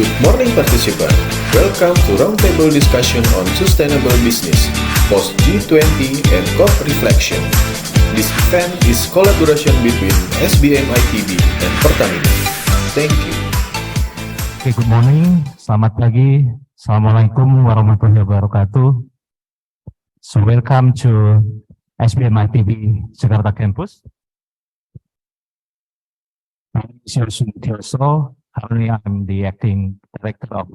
Good morning participant. Welcome to Roundtable Discussion on Sustainable Business, post G20 and COP Reflection. This event is collaboration between SBM ITB and Pertamina. Thank you. Okay, good morning. Selamat pagi. Assalamualaikum warahmatullahi wabarakatuh. So welcome to SBM ITB Jakarta campus. My name is Hery. Currently, I'm the acting director of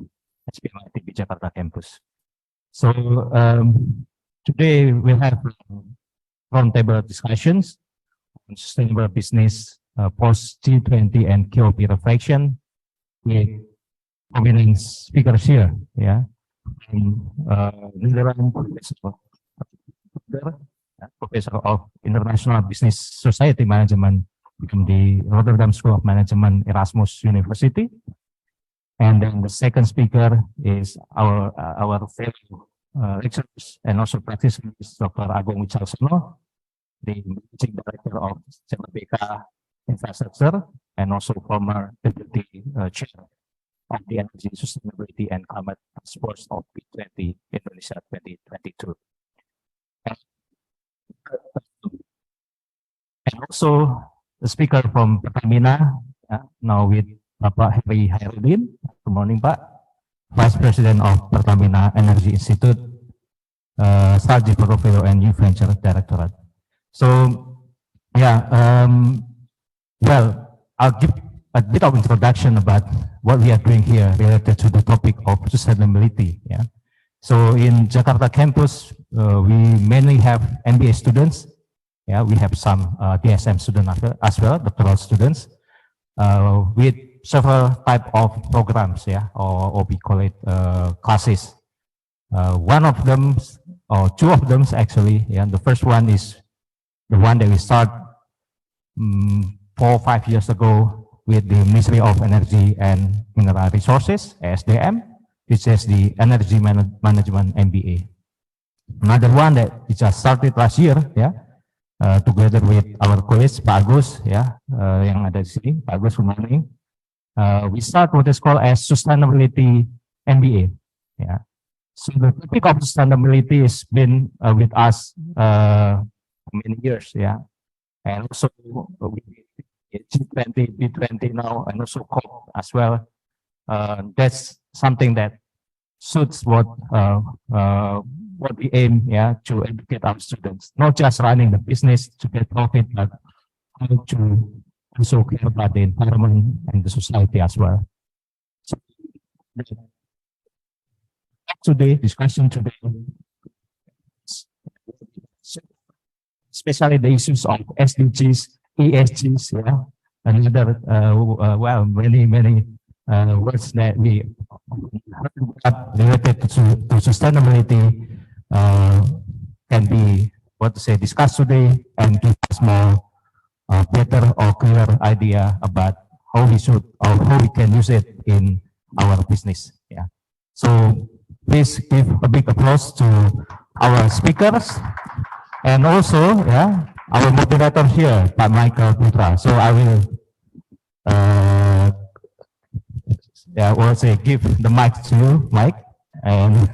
SBM ITB Jakarta campus. So today we have roundtable discussions on sustainable business post G20 and COP reflection with prominent speakers here. Yeah, Netherlands Professor of International Business Society Management from the Rotterdam School of Management, Erasmus University. And then the second speaker is our fellow lecturers and also practitioners, Dr. Agung Wicaksono, the managing director of Jababeka infrastructure and also former deputy chair of the Energy Sustainability and Climate Task Force of G20 Indonesia 2022. And also the speaker from Pertamina, now with Bapak Hery Haerudin. Good morning, Pak. Vice President of Pertamina Energy Institute, Strategy Portfolio and New Venture Directorate. So, yeah, well, I'll give a bit of introduction about what we are doing here related to the topic of sustainability. Yeah. So in Jakarta campus, we mainly have MBA students. Yeah, we have some DSM students as well, doctoral students, with several type of programs, yeah, or we call it classes. One of them, or two of them actually, yeah. The first one is the one that we start 4 or 5 years ago with the Ministry of Energy and Mineral Resources, SDM, which is the Energy Management MBA. Another one that we just started last year, yeah. Together with our colleagues, Pak Agus, ya, yang ada di sini, Pak Agus, good morning. We start what is called as Sustainability MBA. Yeah. So the topic of sustainability has been with us for many years, yeah. And also with G20, B20 now, and also COP as well. That's something that suits what we aim, yeah, to educate our students, not just running the business to get profit, but how to also care about the environment and the society as well. So today, discussion today, especially the issues of SDGs, ESGs, yeah, and other, well, many words that we heard related to sustainability can be, discussed today and give us more better or clear idea about how we should or how we can use it in our business. Yeah. So please give a big applause to our speakers and also, yeah, our moderator here, Pak Michael Putra. So I will give the mic to you, Mike, and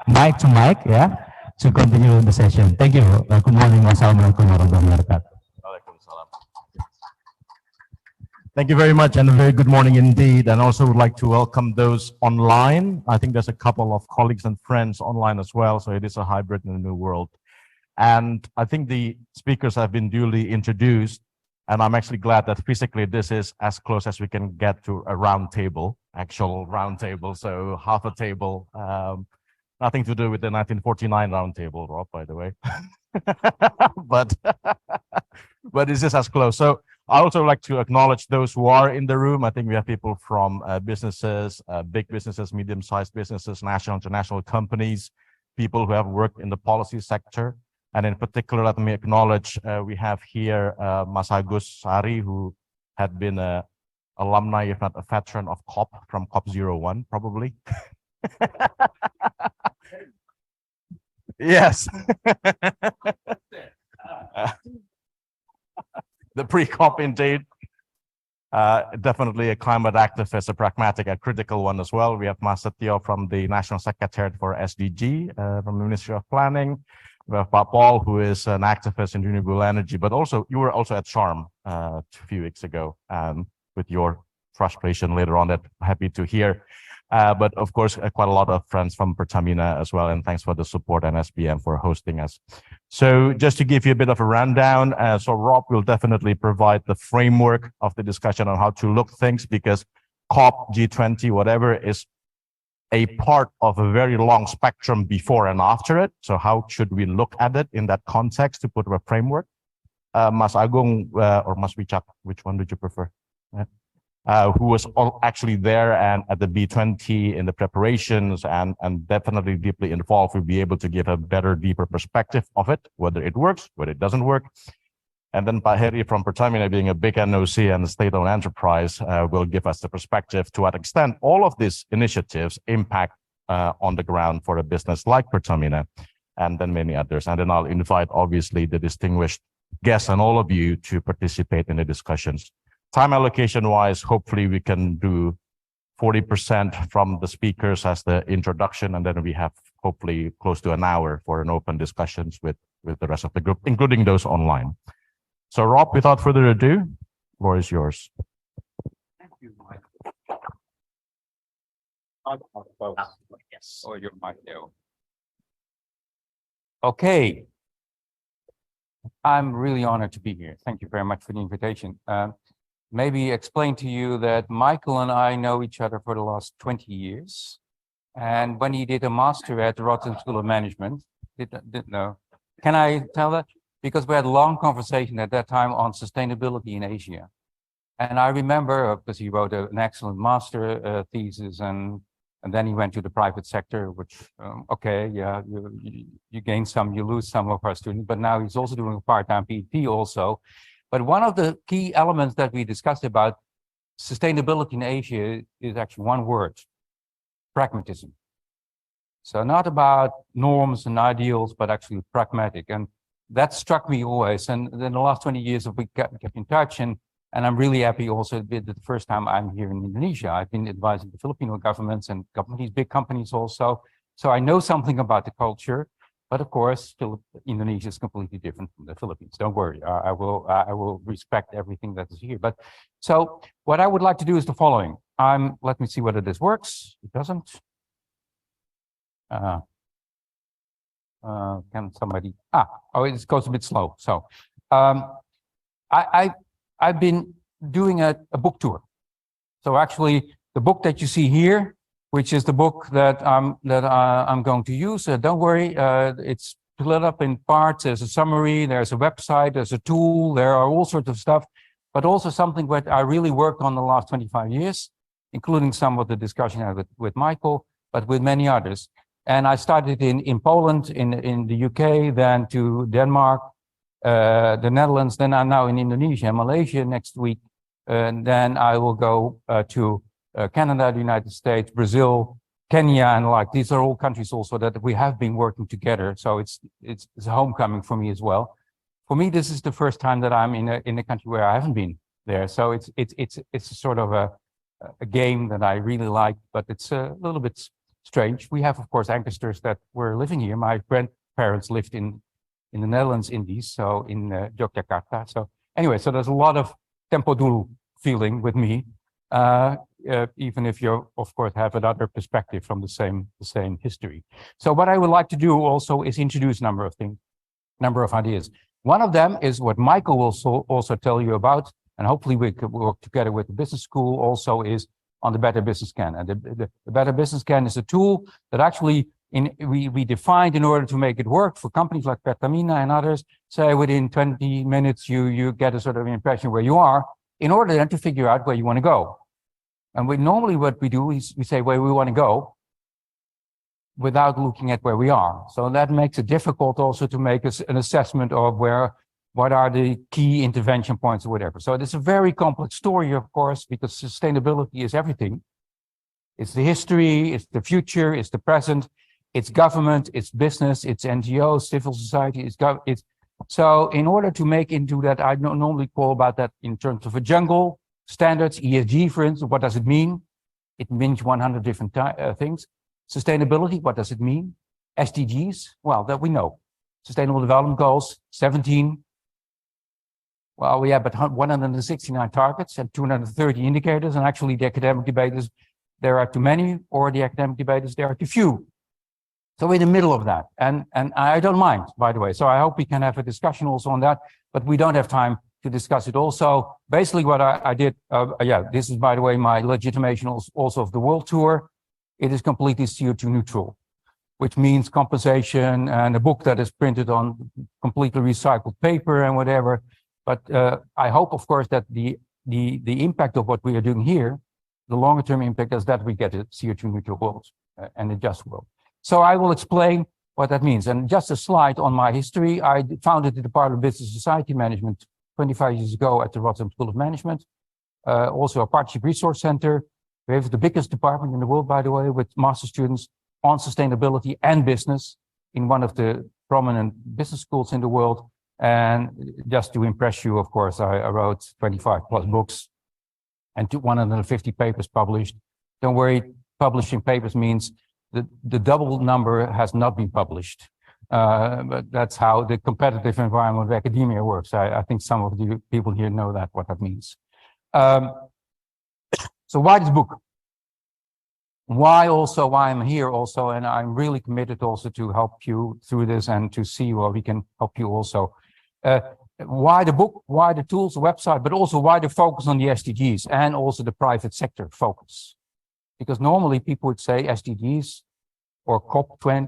mic to Mike, yeah, to continue the session. Thank you. Good morning. Wassalamualaikum warahmatullahi wabarakatuh. Thank you very much, and a very good morning indeed. And also would like to welcome those online. I think there's a couple of colleagues and friends online as well, so it is a hybrid in the new world. And I think the speakers have been duly introduced, and I'm actually glad that physically this is as close as we can get to a round table, actual round table, so half a table. Nothing to do with the 1949 round table, Rob, by the way. but this is as close. So I also like to acknowledge those who are in the room. I think we have people from businesses, big businesses, medium-sized businesses, national, international companies, people who have worked in the policy sector. And in particular, let me acknowledge we have here Mas Agus Sari, who had been an alumni, if not a veteran of COP, from COP01, probably. Yes. The pre-COP indeed. Definitely a climate activist, a pragmatic, a critical one as well. We have Mas Setio from the National Secretariat for SDG from the Ministry of Planning. We have Pak Paul, who is an activist in renewable energy, but also you were also at Sharm a few weeks ago with your frustration later on. That happy to hear. But of course, quite a lot of friends from Pertamina as well, and thanks for the support and SBM for hosting us. So just to give you a bit of a rundown, so Rob will definitely provide the framework of the discussion on how to look things, because COP, G20, whatever, is a part of a very long spectrum before and after it. So how should we look at it in that context to put a framework? Mas Agung or Mas Wicak, which one did you prefer? Who was actually there and at the B20 in the preparations and definitely deeply involved, will be able to give a better, deeper perspective of it, whether it works, whether it doesn't work. And then Pak Hery from Pertamina, being a big NOC and a state-owned enterprise, will give us the perspective to what extent all of these initiatives impact on the ground for a business like Pertamina, and then many others. And then I'll invite, obviously, the distinguished guests and all of you to participate in the discussions. Time allocation-wise, hopefully we can do 40% from the speakers as the introduction, and then we have hopefully close to an hour for an open discussions with the rest of the group, including those online. So Rob, without further ado, the floor is yours. Thank you, Mike. Yes. Oh, your mic there. Okay. I'm really honored to be here. Thank you very much for the invitation. Maybe explain to you that Michael and I know each other for the last 20 years. And when he did a master at the Rotterdam School of Management, didn't know. Can I tell that? Because we had a long conversation at that time on sustainability in Asia. And I remember, because he wrote an excellent master thesis, and then he went to the private sector, which, okay, yeah, you gain some, you lose some of our students, but now he's also doing a part-time PhD also. But one of the key elements that we discussed about sustainability in Asia is actually one word: pragmatism. So not about norms and ideals, but actually pragmatic. And that struck me always. And then the last 20 years we kept in touch, and I'm really happy also that the first time I'm here in Indonesia. I've been advising the Filipino governments and companies, big companies also. So I know something about the culture, but of course, Indonesia is completely different from the Philippines. Don't worry, I will respect everything that is here. But so what I would like to do is the following. Let me see whether this works. It doesn't. Can somebody, it goes a bit slow. So I've been doing a book tour. So actually the book that you see here, which is the book that I'm going to use, don't worry, it's split up in parts. There's a summary, there's a website, there's a tool, there are all sorts of stuff, but also something that I really worked on the last 25 years, including some of the discussion I had with Michael, but with many others. And I started in Poland, in the UK, then to Denmark, the Netherlands, then I'm now in Indonesia and Malaysia next week. And then I will go to Canada, the United States, Brazil, Kenya, and like these are all countries also that we have been working together. So it's a homecoming for me as well. For me, this is the first time that I'm in a country where I haven't been there. So it's a sort of a game that I really like, but it's a little bit strange. We have, of course, ancestors that were living here. My grandparents lived in the Netherlands Indies, so in Jakarta. So anyway, so there's a lot of tempo dulu feeling with me, even if you, of course, have another perspective from the same history. So what I would like to do also is introduce a number of things, number of ideas. One of them is what Michael will also tell you about, and hopefully we could work together with the business school also, is on the Better Business Can. And the Better Business Can is a tool that actually we defined in order to make it work for companies like Pertamina and others. Say within 20 minutes, you get a sort of impression where you are, in order then to figure out where you want to go. And normally what we do is we say where we want to go without looking at where we are. So that makes it difficult also to make an assessment of what are the key intervention points or whatever. So it's a very complex story, of course, because sustainability is everything. It's the history, it's the future, it's the present, it's government, it's business, it's NGOs, civil society, so in order to make into that, I don't normally call about that in terms of a jungle, standards, ESG, for instance, what does it mean? It means 100 different things. Sustainability, what does it mean? SDGs, well, that we know. Sustainable Development Goals, 17. Well, we have but 169 targets and 230 indicators, and actually the academic debaters, there are too many, or the academic debaters, there are too few. So we're in the middle of that, and I don't mind, by the way. So I hope we can have a discussion also on that, but we don't have time to discuss it all. So basically what I did, this is, by the way, my legitimation also of the world tour. It is completely CO2 neutral, which means compensation and a book that is printed on completely recycled paper and whatever. But I hope, of course, that the impact of what we are doing here, the longer term impact, is that we get a CO2 neutral world and a just world. So I will explain what that means. And just a slide on my history. I founded the Department of Business Society Management 25 years ago at the Rotterdam School of Management. Also a partnership resource center. We have the biggest department in the world, by the way, with master students on sustainability and business in one of the prominent business schools in the world. And just to impress you, of course, I wrote 25 plus books and 150 papers published. Don't worry, publishing papers means the double number has not been published. But that's how the competitive environment of academia works. I think some of the people here know that, what that means. So why this book? Why I'm here also, and I'm really committed also to help you through this and to see where we can help you also. Why the book, why the tools, the website, but also why the focus on the SDGs and also the private sector focus. Because normally people would say SDGs or COP or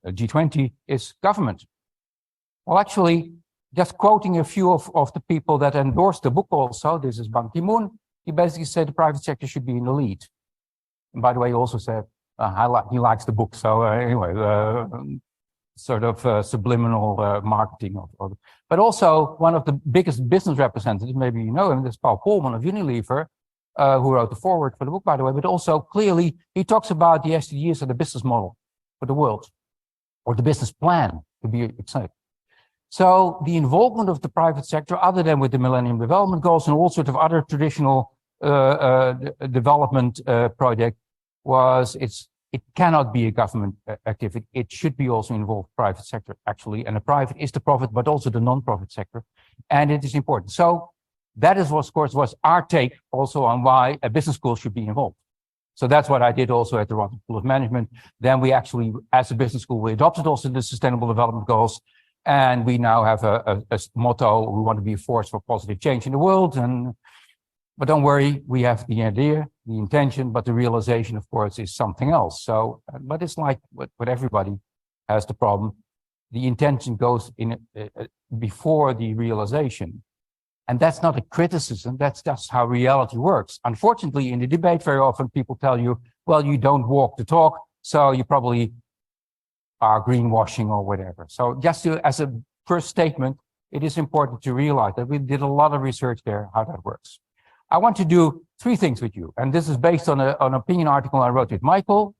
G20 is government. Well, actually, just quoting a few of the people that endorsed the book also, this is Ban Ki-moon, he basically said the private sector should be in the lead. And by the way, he also said he likes the book. So anyway, sort of subliminal marketing. But also one of the biggest business representatives, maybe you know him, this is Paul Polman of Unilever, who wrote the foreword for the book, by the way, but also clearly he talks about the SDGs as the business model for the world, or the business plan, to be exact. So the involvement of the private sector, other than with the Millennium Development Goals and all sorts of other traditional development project, it cannot be a government activity. It should be also involved private sector, actually, and the private is the profit, but also the non-profit sector, and it is important. So that is, of course, was our take also on why a business school should be involved. So that's what I did also at the Rotterdam School of Management. Then we actually, as a business school, we adopted also the Sustainable Development Goals, and we now have a motto: we want to be a force for positive change in the world. But don't worry, we have the idea, the intention, but the realization, of course, is something else. So, but it's like what everybody has the problem. The intention goes in before the realization. And that's not a criticism, that's just how reality works. Unfortunately, in the debate, very often people tell you, well, you don't walk the talk, so you probably are greenwashing or whatever. So just as a first statement, it is important to realize that we did a lot of research there, how that works. I want to do three things with you, and this is based on an opinion article I wrote with Michael.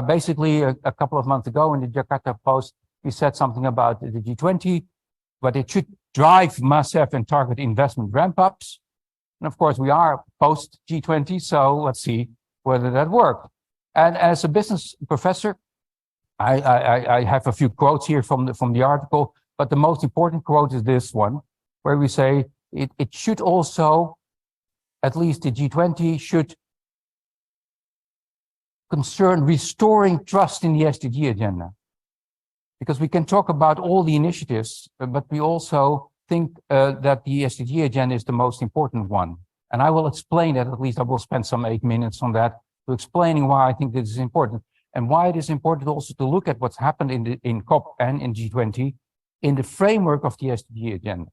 Basically, a couple of months ago in the Jakarta Post, we said something about the G20, but it should drive massive and target investment ramp-ups. And of course, we are post G20, so let's see whether that worked. And as a business professor, I have a few quotes here from the article, but the most important quote is this one, where we say it should also, at least the G20 should concern restoring trust in the SDG agenda. Because we can talk about all the initiatives, but we also think that the SDG agenda is the most important one. And I will explain that, at least I will spend some 8 minutes on that, to explaining why I think this is important, and why it is important also to look at what's happened in COP and in G20 in the framework of the SDG agenda.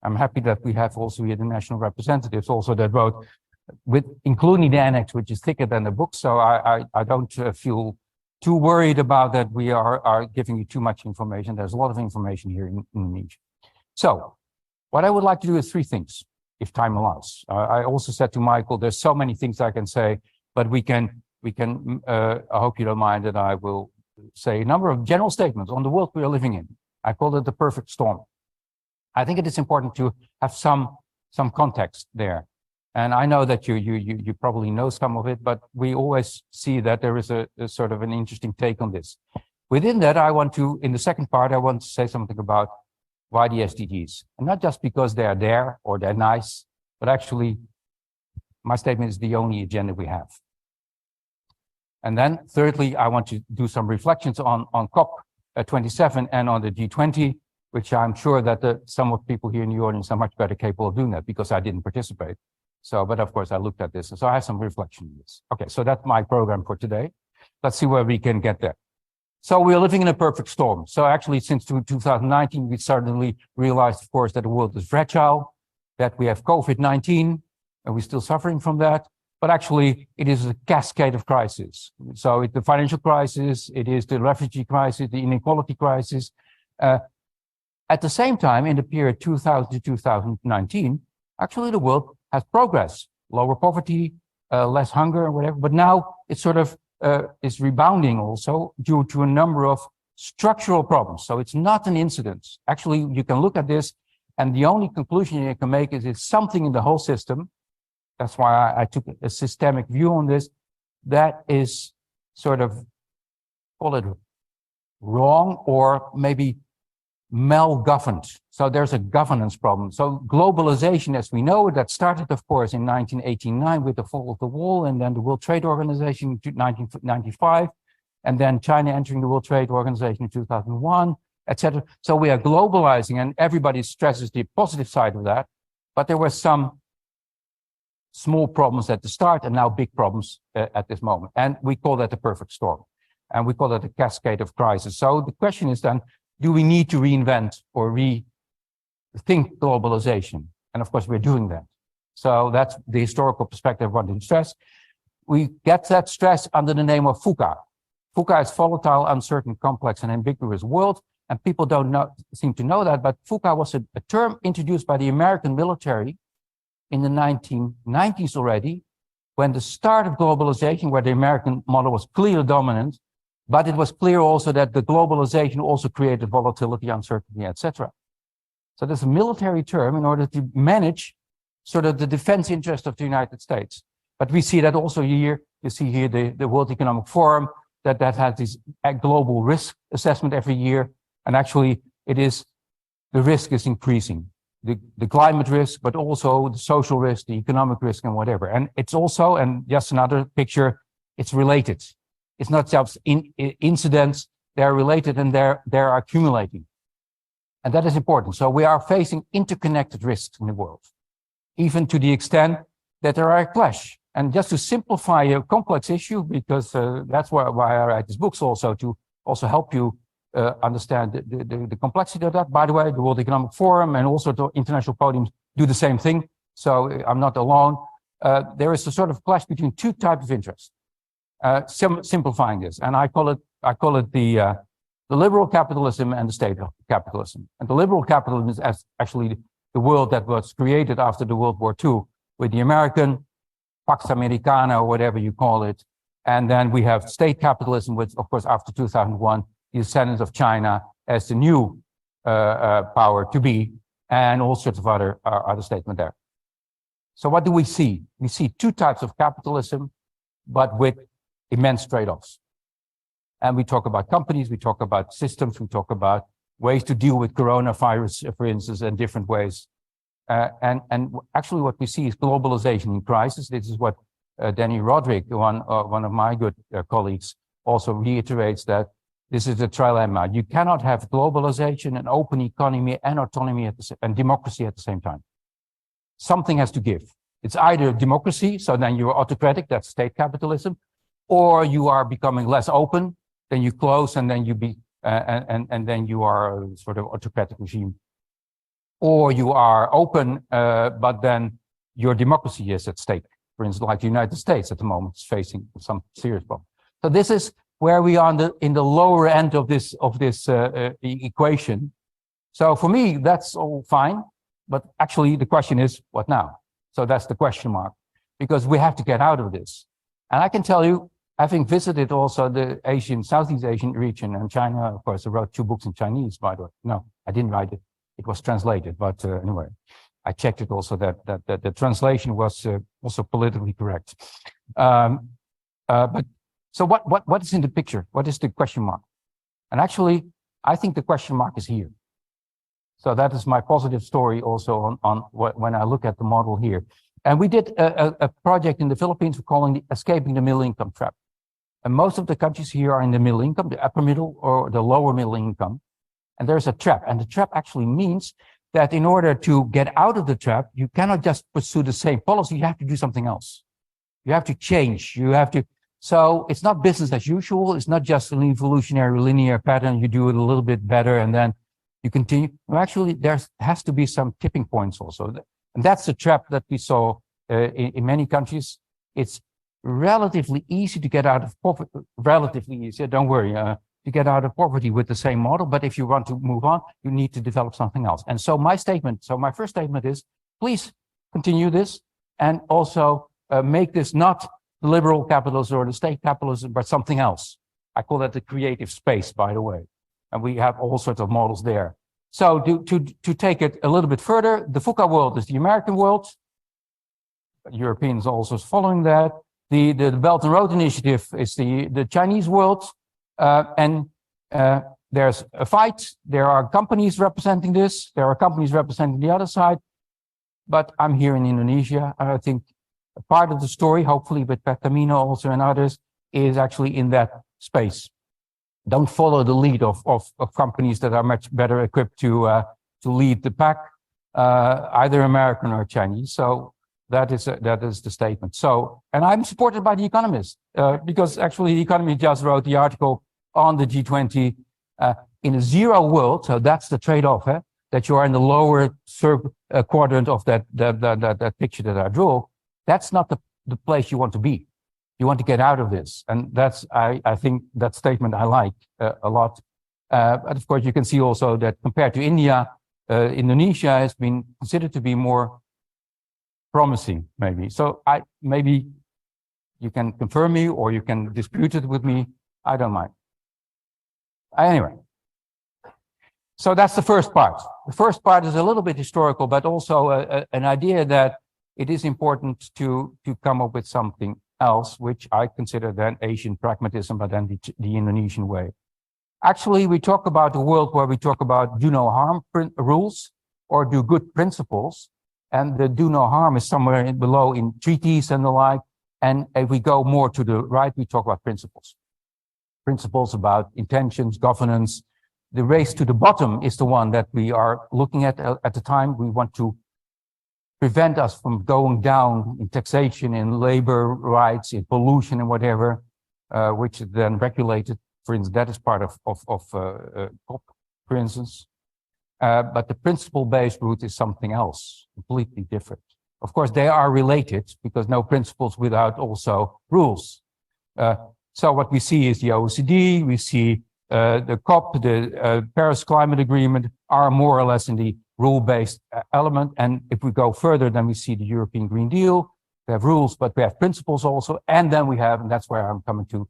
I'm happy that we have also here the national representatives also that wrote, including the annex, which is thicker than the book, so I don't feel too worried about that we are giving you too much information. There's a lot of information here in Indonesia. So what I would like to do is three things, if time allows. I also said to Michael, there's so many things I can say, but I hope you don't mind that I will say a number of general statements on the world we are living in. I call it the perfect storm. I think it is important to have some context there. And I know that you probably know some of it, but we always see that there is a sort of an interesting take on this. Within that, in the second part, I want to say something about why the SDGs. And not just because they are there or they're nice, but actually, my statement is the only agenda we have. And then thirdly, I want to do some reflections on COP27 and on the G20, which I'm sure that some of the people here in the audience are much better capable of doing that because I didn't participate. So, but of course I looked at this, and so I have some reflection on this. Okay, so that's my program for today. Let's see where we can get there. So we're living in a perfect storm. So actually since 2019, we suddenly realized, of course, that the world is fragile, that we have COVID-19, and we're still suffering from that. But actually, it is a cascade of crises. So it's the financial crisis, it is the refugee crisis, the inequality crisis. At the same time, in the period 2000 to 2019, actually the world has progressed, lower poverty, less hunger and whatever, but now it sort of is rebounding also due to a number of structural problems. So it's not an incident. Actually, you can look at this and the only conclusion you can make is it's something in the whole system. That's why I took a systemic view on this that is sort of, call it wrong or maybe mal-governed. So there's a governance problem. So globalization, as we know, that started, of course, in 1989 with the fall of the wall, and then the World Trade Organization in 1995, and then China entering the World Trade Organization in 2001, etc. So we are globalizing, and everybody stresses the positive side of that. But there were some small problems at the start, and now big problems at this moment. And we call that the perfect storm. And we call that a cascade of crises. So the question is then, do we need to reinvent or rethink globalization? And of course, we're doing that. So that's the historical perspective I want to stress. We get that stress under the name of VUCA. VUCA is volatile, uncertain, complex, and ambiguous world. And people don't seem to know that, but VUCA was a term introduced by the American military in the 1990s already, when the start of globalization, where the American model was clearly dominant, but it was clear also that the globalization also created volatility, uncertainty, etc. So there's a military term in order to manage sort of the defense interest of the United States. But we see that also here, you see here the World Economic Forum, that has this global risk assessment every year. And actually the risk is increasing. The climate risk, but also the social risk, the economic risk, and whatever. And it's also, and just another picture, it's related. It's not just incidents, they're related and they're accumulating. And that is important. So we are facing interconnected risks in the world, even to the extent that there are a clash. And just to simplify a complex issue, because that's why I write these books also, to also help you understand the complexity of that. By the way, the World Economic Forum and also the international podiums do the same thing. So I'm not alone. There is a sort of clash between two types of interests. Simplifying this, and I call it the liberal capitalism and the state capitalism. And the liberal capitalism is actually the world that was created after the World War II with the American Pax Americana, or whatever you call it. And then we have state capitalism, which, of course, after 2001, the descendants of China as the new power to be, and all sorts of other statements there. So what do we see? We see two types of capitalism, but with immense trade-offs. And we talk about companies, we talk about systems, we talk about ways to deal with coronavirus, for instance, in different ways. And actually what we see is globalization in crisis. This is what Danny Roderick, one of my good colleagues, also reiterates, that this is a trilemma. You cannot have globalization, an open economy, and autonomy and democracy at the same time. Something has to give. It's either democracy, so then you're autocratic, that's state capitalism, or you are becoming less open, then you close, and then and then you are a sort of autocratic regime. Or you are open, but then your democracy is at stake. For instance, like the United States at the moment is facing some serious problems. So this is where we are in the lower end of this equation. So for me, that's all fine, but actually the question is, what now? So that's the question mark, because we have to get out of this. And I can tell you, having visited also the Southeast Asian region and China, of course, I wrote 2 books in Chinese, by the way. No, I didn't write it. it was translated. But anyway, I checked it also that the translation was also politically correct. But so what is in the picture? What is the question mark? And actually, I think the question mark is here. So that is my positive story also on when I look at the model here. And we did a project in the Philippines we're calling the Escaping the Middle Income Trap. And most of the countries here are in the middle income, the upper middle or the lower middle income. And there's a trap. And the trap actually means that in order to get out of the trap, you cannot just pursue the same policy. You have to do something else. You have to change. You have to. So it's not business as usual. It's not just an evolutionary linear pattern. You do it a little bit better and then you continue. Well, actually, there has to be some tipping points also. And that's the trap that we saw in many countries. It's relatively easy to get out of poverty. Relatively easy, don't worry, to get out of poverty with the same model. But if you want to move on, you need to develop something else. And so my first statement is, please continue this and also make this not liberal capitalism or the state capitalism, but something else. I call that the creative space, by the way. And we have all sorts of models there. So to take it a little bit further, the VUCA world is the American world. Europeans are also following that. The Belt and Road Initiative is the Chinese world. And there's a fight. There are companies representing this. There are companies representing the other side. But I'm here in Indonesia. I think a part of the story, hopefully with Pertamina also and others, is actually in that space. Don't follow the lead of companies that are much better equipped to lead the pack, either American or Chinese. So that is the statement. So, and I'm supported by The Economist because actually The Economist just wrote the article on the G20 in a zero world. So that's the trade-off, that you are in the lower quadrant of that picture that I drew. That's not the place you want to be. You want to get out of this. And that's, I think that statement I like a lot. But of course, you can see also that compared to India, Indonesia has been considered to be more promising, maybe. So maybe you can confirm me or you can dispute it with me. I don't mind. Anyway, so that's the first part. The first part is a little bit historical, but also an idea that it is important to come up with something else, which I consider then Asian pragmatism, but then the Indonesian way. Actually, we talk about a world where we talk about do no harm rules or do good principles. And the do no harm is somewhere below in treaties and the like. And if we go more to the right, we talk about principles. Principles about intentions, governance. The race to the bottom is the one that we are looking at the time. We want to prevent us from going down in taxation, in labor rights, in pollution and whatever, which is then regulated. For instance, that is part of COP, for instance. But the principle-based route is something else, completely different. Of course, they are related because no principles without also rules. So what we see is the OECD, we see the COP, the Paris Climate Agreement are more or less in the rule-based element. And if we go further, then we see the European Green Deal. We have rules, but we have principles also. And then we have, and that's where I'm coming to,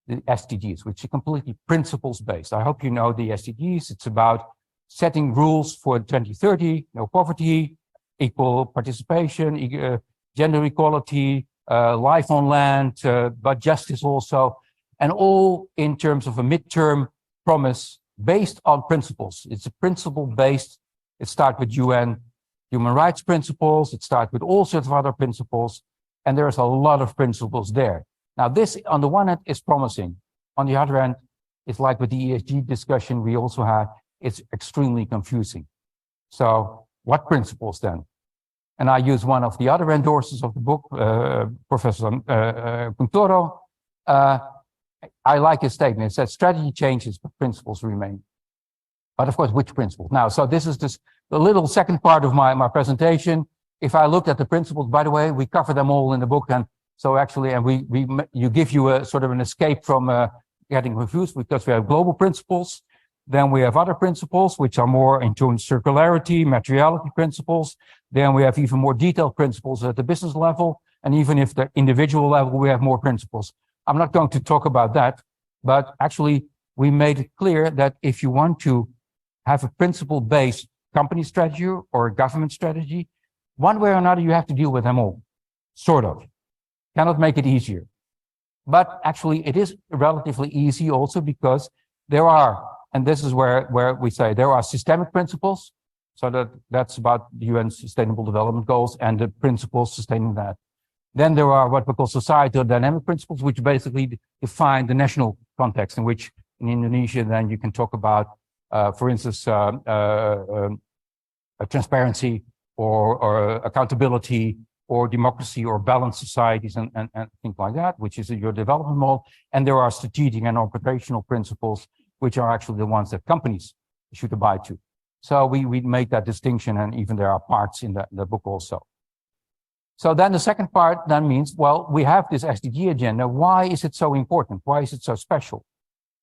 the SDGs, which are completely principles-based. I hope you know the SDGs. It's about setting rules for 2030, no poverty, equal participation, gender equality, life on land, but justice also, and all in terms of a midterm promise based on principles. It's a principle-based. It starts with UN human rights principles. It starts with all sorts of other principles, and there's a lot of principles there. Now, this, on the one hand, is promising. On the other hand, it's like with the ESG discussion we also had, it's extremely confusing. So what principles then? And I use one of the other endorsers of the book, Professor Puntoro. I like his statement. It says strategy changes, but principles remain. But of course, which principles? Now, so this is the little second part of my presentation. If I looked at the principles, by the way, we cover them all in the book. And so actually, and you give you a sort of an escape from getting confused because we have global principles. Then we have other principles, which are more into circularity, materiality principles. Then we have even more detailed principles at the business level. And even if the individual level, we have more principles. I'm not going to talk about that, but actually we made it clear that if you want to have a principle-based company strategy or a government strategy, one way or another, you have to deal with them all, sort of. Cannot make it easier. But actually, it is relatively easy also because there are, and this is where we say there are systemic principles. So that's about the UN Sustainable Development Goals and the principles sustaining that. Then there are what we call societal dynamic principles, which basically define the national context in which in Indonesia, then you can talk about, for instance, transparency or accountability or democracy or balanced societies and things like that, which is your development model. And there are strategic and operational principles, which are actually the ones that companies should abide to. So we make that distinction, and even there are parts in the book also. So then the second part then means, well, we have this SDG agenda. Why is it so important? Why is it so special?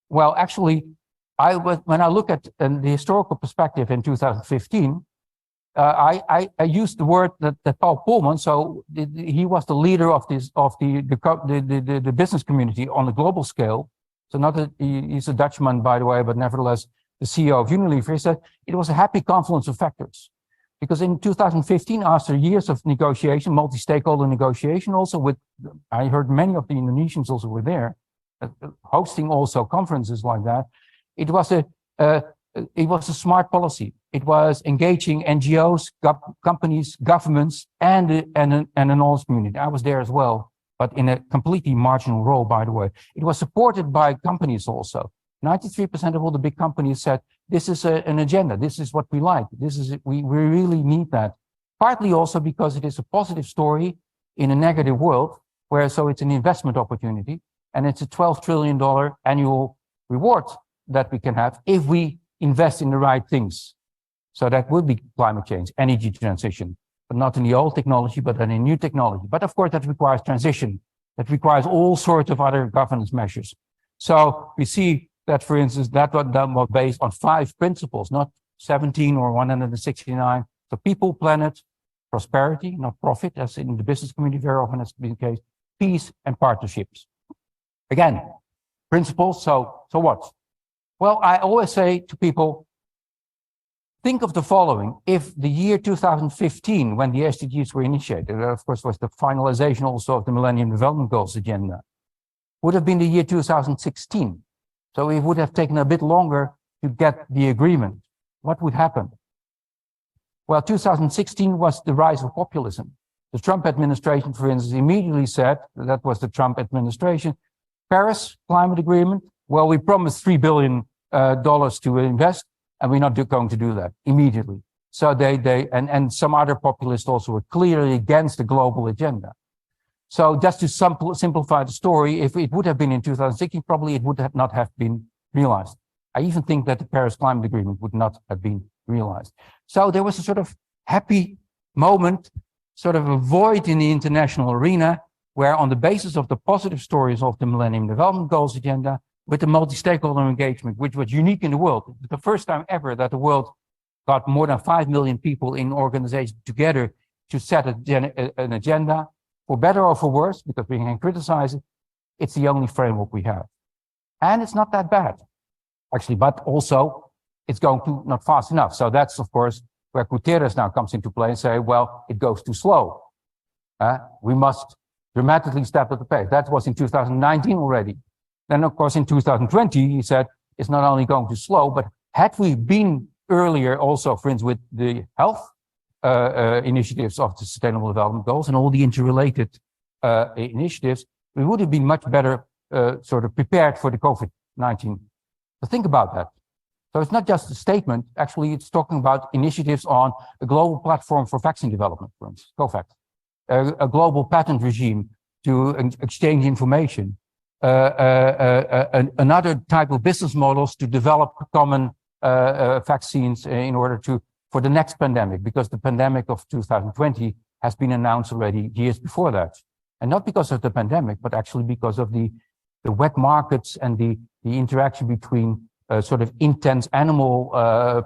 Well, actually, when I look at the historical perspective in 2015, I used the word that Paul Polman, so he was the leader of the business community on a global scale. So not that he's a Dutchman, by the way, but nevertheless, the CEO of Unilever, he said it was a happy confluence of factors. Because in 2015, after years of negotiation, multi-stakeholder negotiation, also with, I heard many of the Indonesians also were there, hosting also conferences like that. It was a smart policy. It was engaging NGOs, companies, governments, and the knowledge community. I was there as well, but in a completely marginal role, by the way. It was supported by companies also. 93% of all the big companies said, this is an agenda. This is what we like. We really need that. Partly also because it is a positive story in a negative world, so it's an investment opportunity, and it's a $12 trillion annual reward that we can have if we invest in the right things. So that would be climate change, energy transition, but not in the old technology, but in a new technology. But of course, that requires transition. That requires all sorts of other governance measures. So we see that, for instance, that was based on 5 principles, not 17 or 169. So people, planet, prosperity, not profit, as in the business community very often has been the case, peace and partnerships. Again, principles, so what? Well, I always say to people, think of the following. If the year 2015, when the SDGs were initiated, that of course was the finalization also of the Millennium Development Goals agenda, would have been the year 2016. So it would have taken a bit longer to get the agreement. What would happen? Well, 2016 was the rise of populism. The Trump administration, for instance, immediately said, that was the Trump administration, Paris climate agreement, well, we promised $3 billion to invest, and we're not going to do that immediately. So and some other populists also were clearly against the global agenda. So just to simplify the story, if it would have been in 2016, probably it would not have been realized. I even think that the Paris Climate Agreement would not have been realized. So there was a sort of happy moment, sort of a void in the international arena, where on the basis of the positive stories of the Millennium Development Goals agenda, with the multi-stakeholder engagement, which was unique in the world, the first time ever that the world got more than 5 million people in organizations together to set an agenda, for better or for worse, because we can criticize it, it's the only framework we have. And it's not that bad, actually, but also it's going to not fast enough. So that's, of course, where Guterres now comes into play and say, well, it goes too slow. We must dramatically step up the pace. That was in 2019 already. Then, of course, in 2020, he said, it's not only going too slow, but had we been earlier also, for instance, with the health initiatives of the Sustainable Development Goals and all the interrelated initiatives, we would have been much better sort of prepared for the COVID-19. So think about that. So it's not just a statement, actually it's talking about initiatives on a global platform for vaccine development, for instance, COVAX, a global patent regime to exchange information, another type of business models to develop common vaccines in order for the next pandemic, because the pandemic of 2020 has been announced already years before that. And not because of the pandemic, but actually because of the wet markets and the interaction between sort of intense animal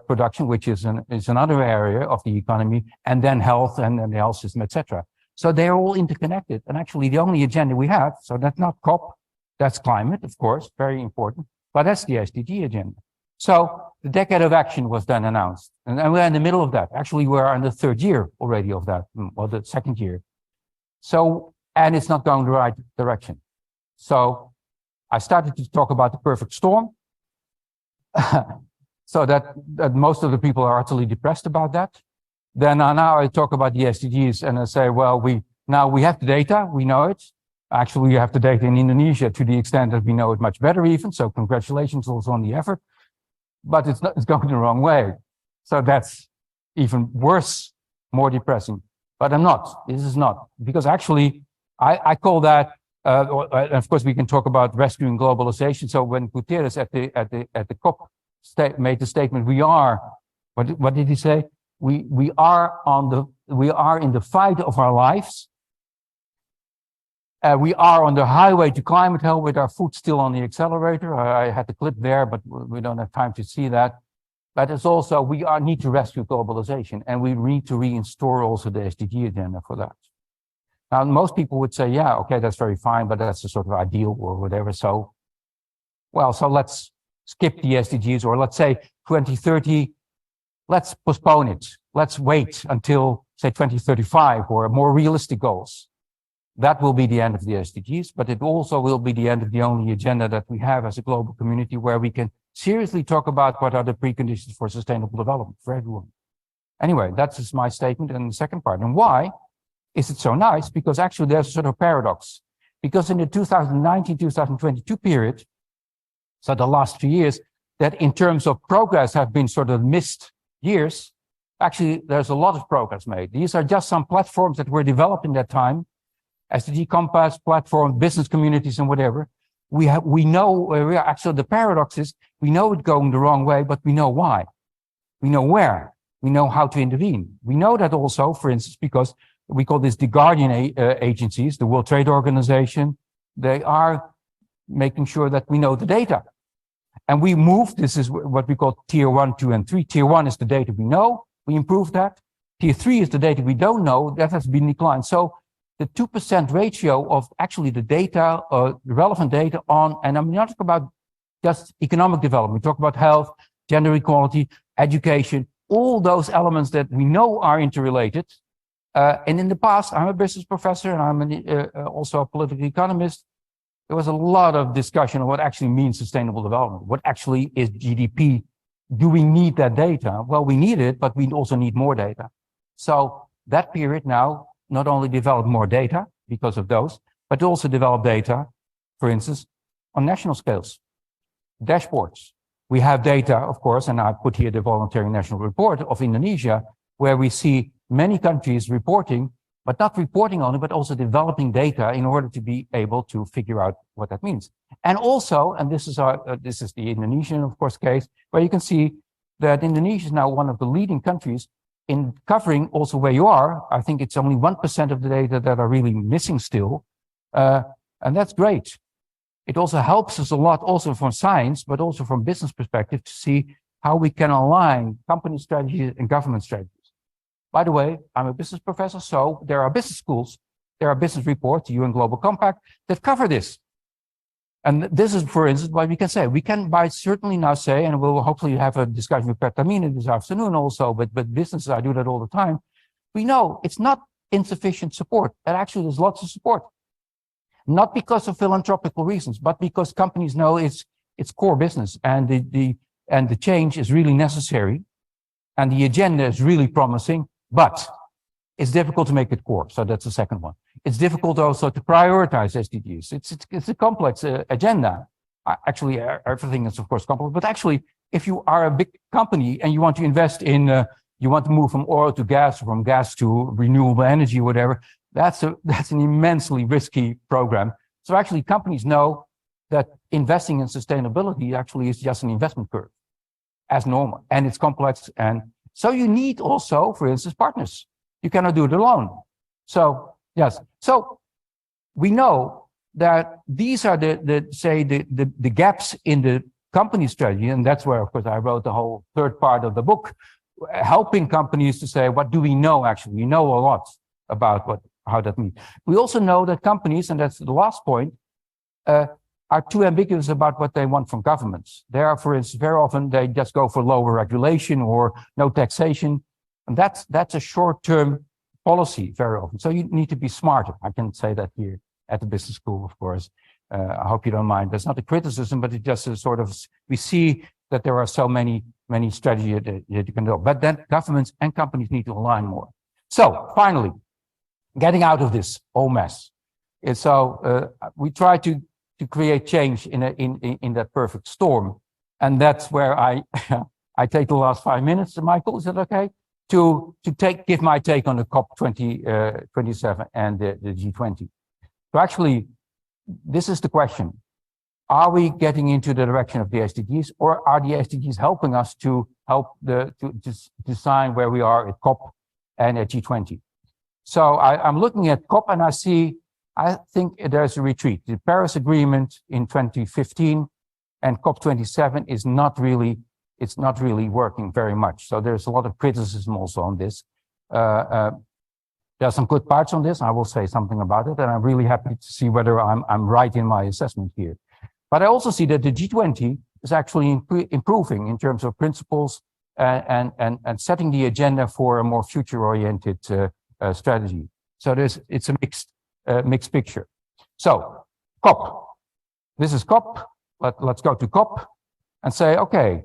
production, which is another area of the economy, and then health and the health system, etc. So they're all interconnected. And actually the only agenda we have, so that's not COP, that's climate, of course, very important, but that's the SDG agenda. So the decade of action was then announced. And we're in the middle of that. Actually, we're in the third year already of that, or the second year. So, and it's not going the right direction. So I started to talk about the perfect storm. So that most of the people are utterly depressed about that. Then now I talk about the SDGs and I say, well, now we have the data, we know it. Actually, we have the data in Indonesia to the extent that we know it much better even. So congratulations also on the effort. But it's going the wrong way. So that's even worse, more depressing. But I'm not. This is not. Because actually, I call that, of course, we can talk about rescuing globalization. So when Guterres at the COP made the statement, we are, what did he say? We are in the fight of our lives. We are on the highway to climate hell with our foot still on the accelerator. I had the clip there, but we don't have time to see that. But it's also, we need to rescue globalization, and we need to reinstore also the SDG agenda for that. Now, most people would say, yeah, okay, that's very fine, but that's a sort of ideal or whatever. So, well, so let's skip the SDGs, or let's say 2030, let's postpone it. Let's wait until, say, 2035 or more realistic goals. That will be the end of the SDGs, but it also will be the end of the only agenda that we have as a global community where we can seriously talk about what are the preconditions for sustainable development for everyone. Anyway, that's my statement. And the second part, and why is it so nice? Because actually there's a sort of paradox. Because in the 2019-2022 period, so the last 2 years, that in terms of progress have been sort of missed years, actually there's a lot of progress made. These are just some platforms that were developed in that time, SDG Compass platform, business communities and whatever. We know where we are. Actually, the paradox is we know it's going the wrong way, but we know why. We know where. We know how to intervene. We know that also, for instance, because we call this the guardian agencies, the World Trade Organization. They are making sure that we know the data. And we move, this is what we call tier 1, 2, and 3. Tier 1 is the data we know. We improve that. Tier 3 is the data we don't know. That has been declined. So the 2% ratio of actually the data, relevant data on, and I'm not talking about just economic development. We talk about health, gender equality, education, all those elements that we know are interrelated. And in the past, I'm a business professor and I'm also a political economist. There was a lot of discussion on what actually means sustainable development. What actually is GDP? Do we need that data? Well, we need it, but we also need more data. So that period now not only developed more data because of those, but also developed data, for instance, on national scales, dashboards. We have data, of course, and I put here the voluntary national report of Indonesia, where we see many countries reporting, but not reporting on it, but also developing data in order to be able to figure out what that means. And also, and this is the Indonesian, of course, case, where you can see that Indonesia is now one of the leading countries in covering also where you are. I think it's only 1% of the data that are really missing still. And that's great. It also helps us a lot also from science, but also from business perspective to see how we can align company strategies and government strategies. By the way, I'm a business professor, so there are business schools, there are business reports, UN Global Compact, that cover this. And this is, for instance, what we can say. We can certainly now say, and we'll hopefully have a discussion with Pertamina this afternoon also, but businesses, I do that all the time. We know it's not insufficient support, and actually there's lots of support. Not because of philanthropical reasons, but because companies know it's core business, and the change is really necessary, and the agenda is really promising, but it's difficult to make it core. So that's the second one. It's difficult also to prioritize SDGs. It's a complex agenda. Actually, everything is of course complex, but actually, if you are a big company and you want to invest in, you want to move from oil to gas, or from gas to renewable energy, whatever, that's an immensely risky program. So actually, companies know that investing in sustainability actually is just an investment curve, as normal, and it's complex. And so you need also, for instance, partners. You cannot do it alone. So yes, so we know that these are the gaps in the company strategy, and that's where, of course, I wrote the whole third part of the book, helping companies to say, what do we know actually? We know a lot about how that means. We also know that companies, and that's the last point, are too ambiguous about what they want from governments. They are, for instance, very often they just go for lower regulation or no taxation. And that's a short-term policy very often. So you need to be smarter. I can say that here at the business school, of course. I hope you don't mind. That's not a criticism, but it just is sort of, we see that there are so many strategies that you can do. But then governments and companies need to align more. So finally, getting out of this whole mess. And so we try to create change in that perfect storm. And that's where I take the last 5 minutes, Michael, is that okay? To give my take on the COP27 and the G20. So actually, this is the question. Are we getting into the direction of the SDGs, or are the SDGs helping us to help to design where we are at COP and at G20? So I'm looking at COP and I think there's a retreat. The Paris Agreement in 2015 and COP27 is not really working very much. So there's a lot of criticism also on this. There are some good parts on this. I will say something about it, and I'm really happy to see whether I'm right in my assessment here. But I also see that the G20 is actually improving in terms of principles and setting the agenda for a more future-oriented strategy. So it's a mixed picture. So COP. This is COP. Let's go to COP and say, okay.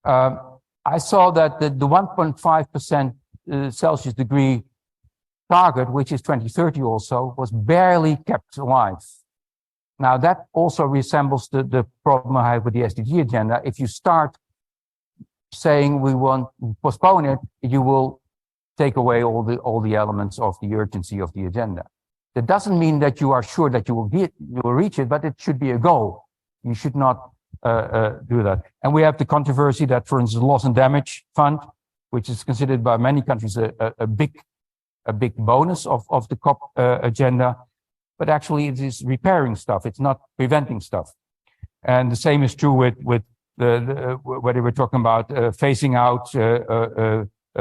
I saw that the 1.5% Celsius degree target, which is 2030 also, was barely kept alive. Now that also resembles the problem I have with the SDG agenda. If you start saying we want to postpone it, you will take away all the elements of the urgency of the agenda. That doesn't mean that you are sure that you will reach it, but it should be a goal. You should not do that. And we have the controversy that, for instance, the loss and damage fund, which is considered by many countries a big bonus of the COP agenda, but actually it is repairing stuff. It's not preventing stuff. And the same is true with whether we're talking about phasing out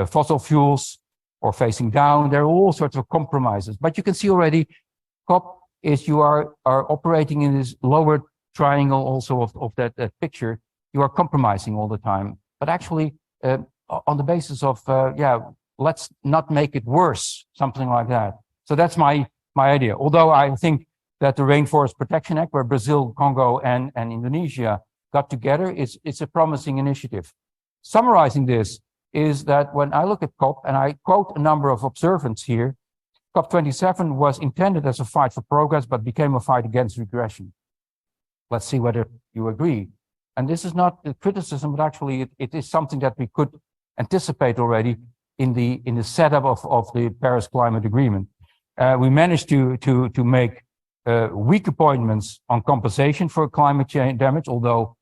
fossil fuels or phasing down. There are all sorts of compromises. But you can see already, COP is you are operating in this lower triangle also of that picture. You are compromising all the time. But actually, on the basis of, let's not make it worse, something like that. So that's my idea. Although I think that the Rainforest Protection Act, where Brazil, Congo, and Indonesia got together, it's a promising initiative. Summarizing this is that when I look at COP, and I quote a number of observants here, COP27 was intended as a fight for progress, but became a fight against regression. Let's see whether you agree. And this is not a criticism, but actually it is something that we could anticipate already in the setup of the Paris Climate Agreement. We managed to make weak appointments on compensation for climate change damage, although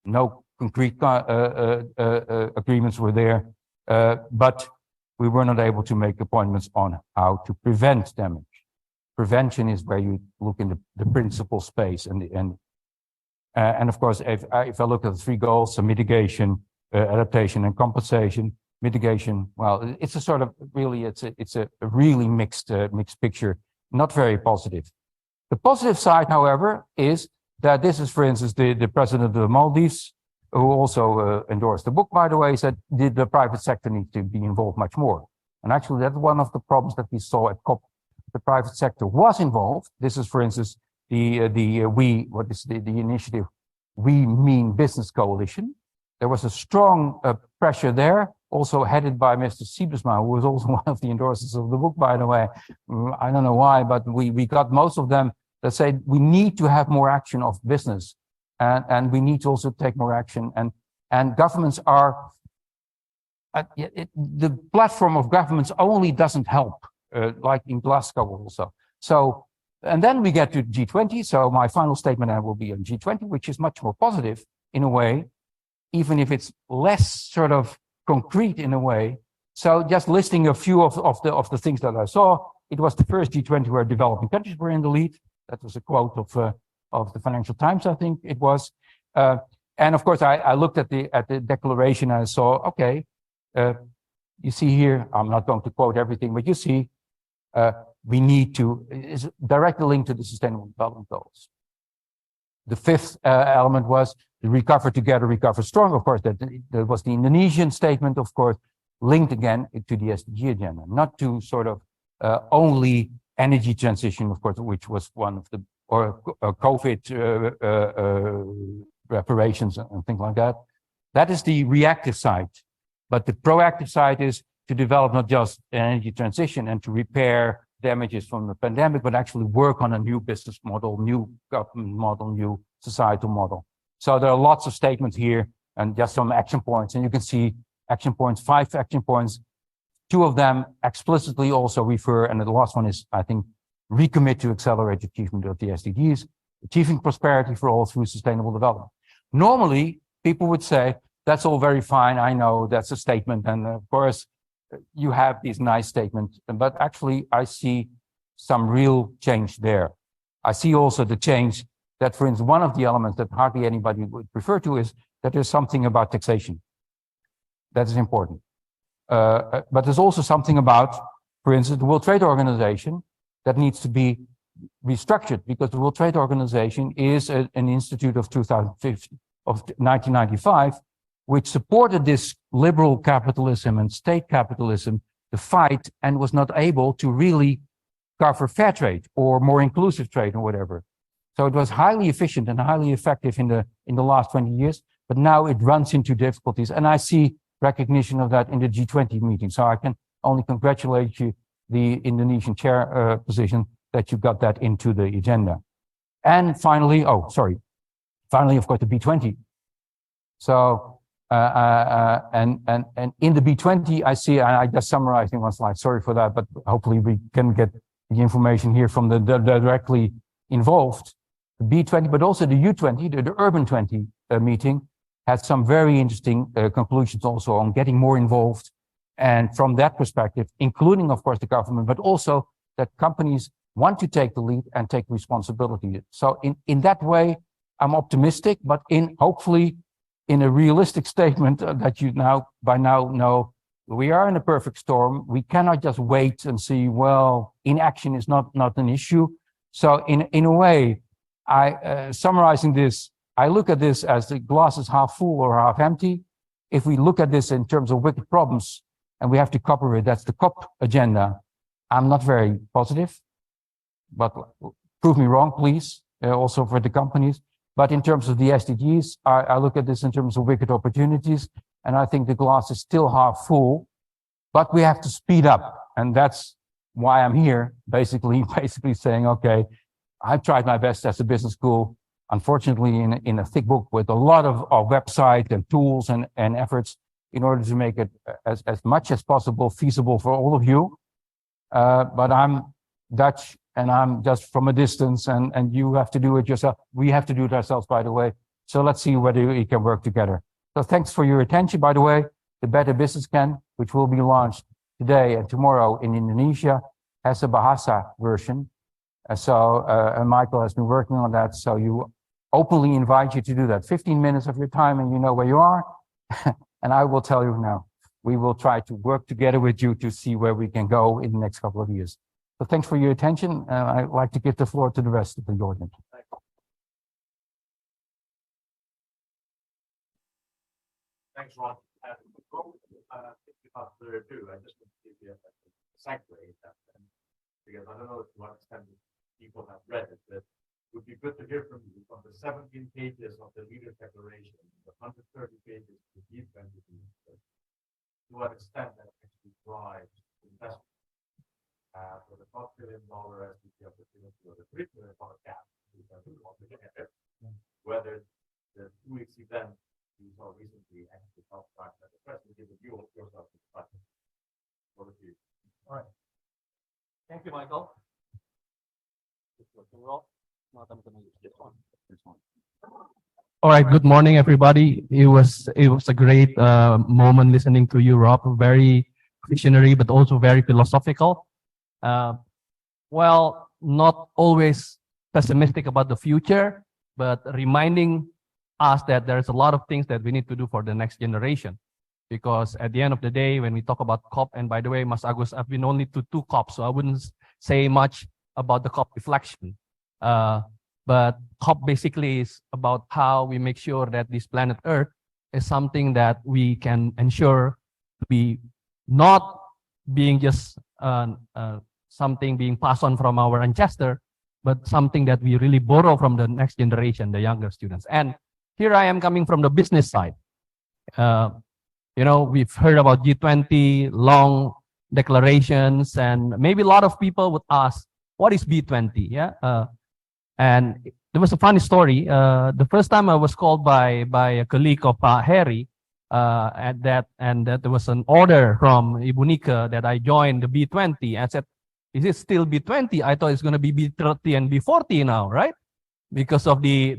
no concrete agreements were there. But we were not able to make appointments on how to prevent damage. Prevention is where you look in the principal space, and of course, if I look at the three goals: so mitigation, adaptation, and compensation. Mitigation, well, it's a sort of really, it's a really mixed picture, not very positive. The positive side, however, is that this is, for instance, the president of the Maldives, who also endorsed the book, by the way, said the private sector needs to be involved much more. And actually, that's one of the problems that we saw at COP. The private sector was involved. This is, for instance, the initiative We Mean Business Coalition. There was a strong pressure there, also headed by Mr. Siebesma, who was also one of the endorsers of the book, by the way. I don't know why, but we got most of them that say we need to have more action of business, and we need to also take more action. And governments are, the platform of governments only doesn't help, like in Glasgow also. So, and then we get to G20. So my final statement will be on G20, which is much more positive in a way, even if it's less sort of concrete in a way. So just listing a few of the things that I saw, it was the first G20 where developing countries were in the lead. That was a quote of the Financial Times, I think it was. And of course, I looked at the declaration and I saw, okay, you see here, I'm not going to quote everything, but you see, we need to, is directly linked to the Sustainable Development Goals. The fifth element was the recover together, recover strong. Of course, that was the Indonesian statement, of course, linked again to the SDG agenda, not to sort of only energy transition, of course, which was one of the, or COVID reparations and things like that. That is the reactive side. But the proactive side is to develop not just energy transition and to repair damages from the pandemic, but actually work on a new business model, new government model, new societal model. So there are lots of statements here and just some action points. And you can see action points, 5 action points. 2 of them explicitly also refer, and the last one is, I think, recommit to accelerate achievement of the SDGs, achieving prosperity for all through sustainable development. Normally, people would say, that's all very fine. I know that's a statement. And of course, you have these nice statements, but actually I see some real change there. I see also the change that, for instance, one of the elements that hardly anybody would refer to is that there's something about taxation. That is important. But there's also something about, for instance, the World Trade Organization that needs to be restructured, because the World Trade Organization is an institute of 1995, which supported this liberal capitalism and state capitalism to fight, and was not able to really cover fair trade or more inclusive trade or whatever. So it was highly efficient and highly effective in the last 20 years, but now it runs into difficulties. And I see recognition of that in the G20 meeting. So I can only congratulate you, the Indonesian chair position, that you got that into the agenda. And finally, finally, of course, the B20. So, and in the B20, I see, and I just summarized in one slide, sorry for that, but hopefully we can get the information here from the directly involved. The B20, but also the U20, the Urban 20 meeting, had some very interesting conclusions also on getting more involved. And from that perspective, including, of course, the government, but also that companies want to take the lead and take responsibility. So in that way, I'm optimistic, but hopefully in a realistic statement that you by now know, we are in a perfect storm. We cannot just wait and see, well, inaction is not an issue. So in a way, summarizing this, I look at this as the glass is half full or half empty. If we look at this in terms of wicked problems, and we have to cover it, that's the COP agenda, I'm not very positive, but prove me wrong, please, also for the companies. But in terms of the SDGs, I look at this in terms of wicked opportunities, and I think the glass is still half full, but we have to speed up. And that's why I'm here, basically saying, okay, I've tried my best as a business school, unfortunately in a thick book with a lot of website and tools and efforts in order to make it as much as possible feasible for all of you. But I'm Dutch and I'm just from a distance, and you have to do it yourself. We have to do it ourselves, by the way. So let's see whether we can work together. So thanks for your attention, by the way. The Better Business Can, which will be launched today and tomorrow in Indonesia, has a Bahasa version. And Michael has been working on that. So you openly invite you to do that. 15 minutes of your time and you know where you are. And I will tell you now, we will try to work together with you to see where we can go in the next couple of years. So thanks for your attention. I'd like to give the floor to the rest of the audience. Thanks, Rob. After two, I just want to give you a segue because I don't know to what extent people have read it, but it would be good to hear from you on the 17 pages of the Leaders' Declaration, the 130 pages of the G20, to what extent that actually drives investment for the $5 billion SDG opportunity or the $3 billion gap, whether the 2 weeks event you saw recently actually helped track that. The president give a view of yourself to the project. Over to you. All right. Thank you, Michael. All right. Good morning, everybody. It was a great moment listening to you, Rob. Very visionary, but also very philosophical. Well, not always pessimistic about the future, but reminding us that there's a lot of things that we need to do for the next generation. Because at the end of the day, when we talk about COP, and by the way, Mas Agus, I've been only to 2 COPs, so I wouldn't say much about the COP reflection. But COP basically is about how we make sure that this planet Earth is something that we can ensure to be not being just something being passed on from our ancestor, but something that we really borrow from the next generation, the younger students. And here I am coming from the business side. You know, we've heard about G20, long declarations, and maybe a lot of people would ask, what is B20? Yeah. And there was a funny story. The first time I was called by a colleague of Hery, and that there was an order from Ibu Nika that I joined the B20. I said, is it still B20? I thought it's going to be B30 and B40 now, right? Because of the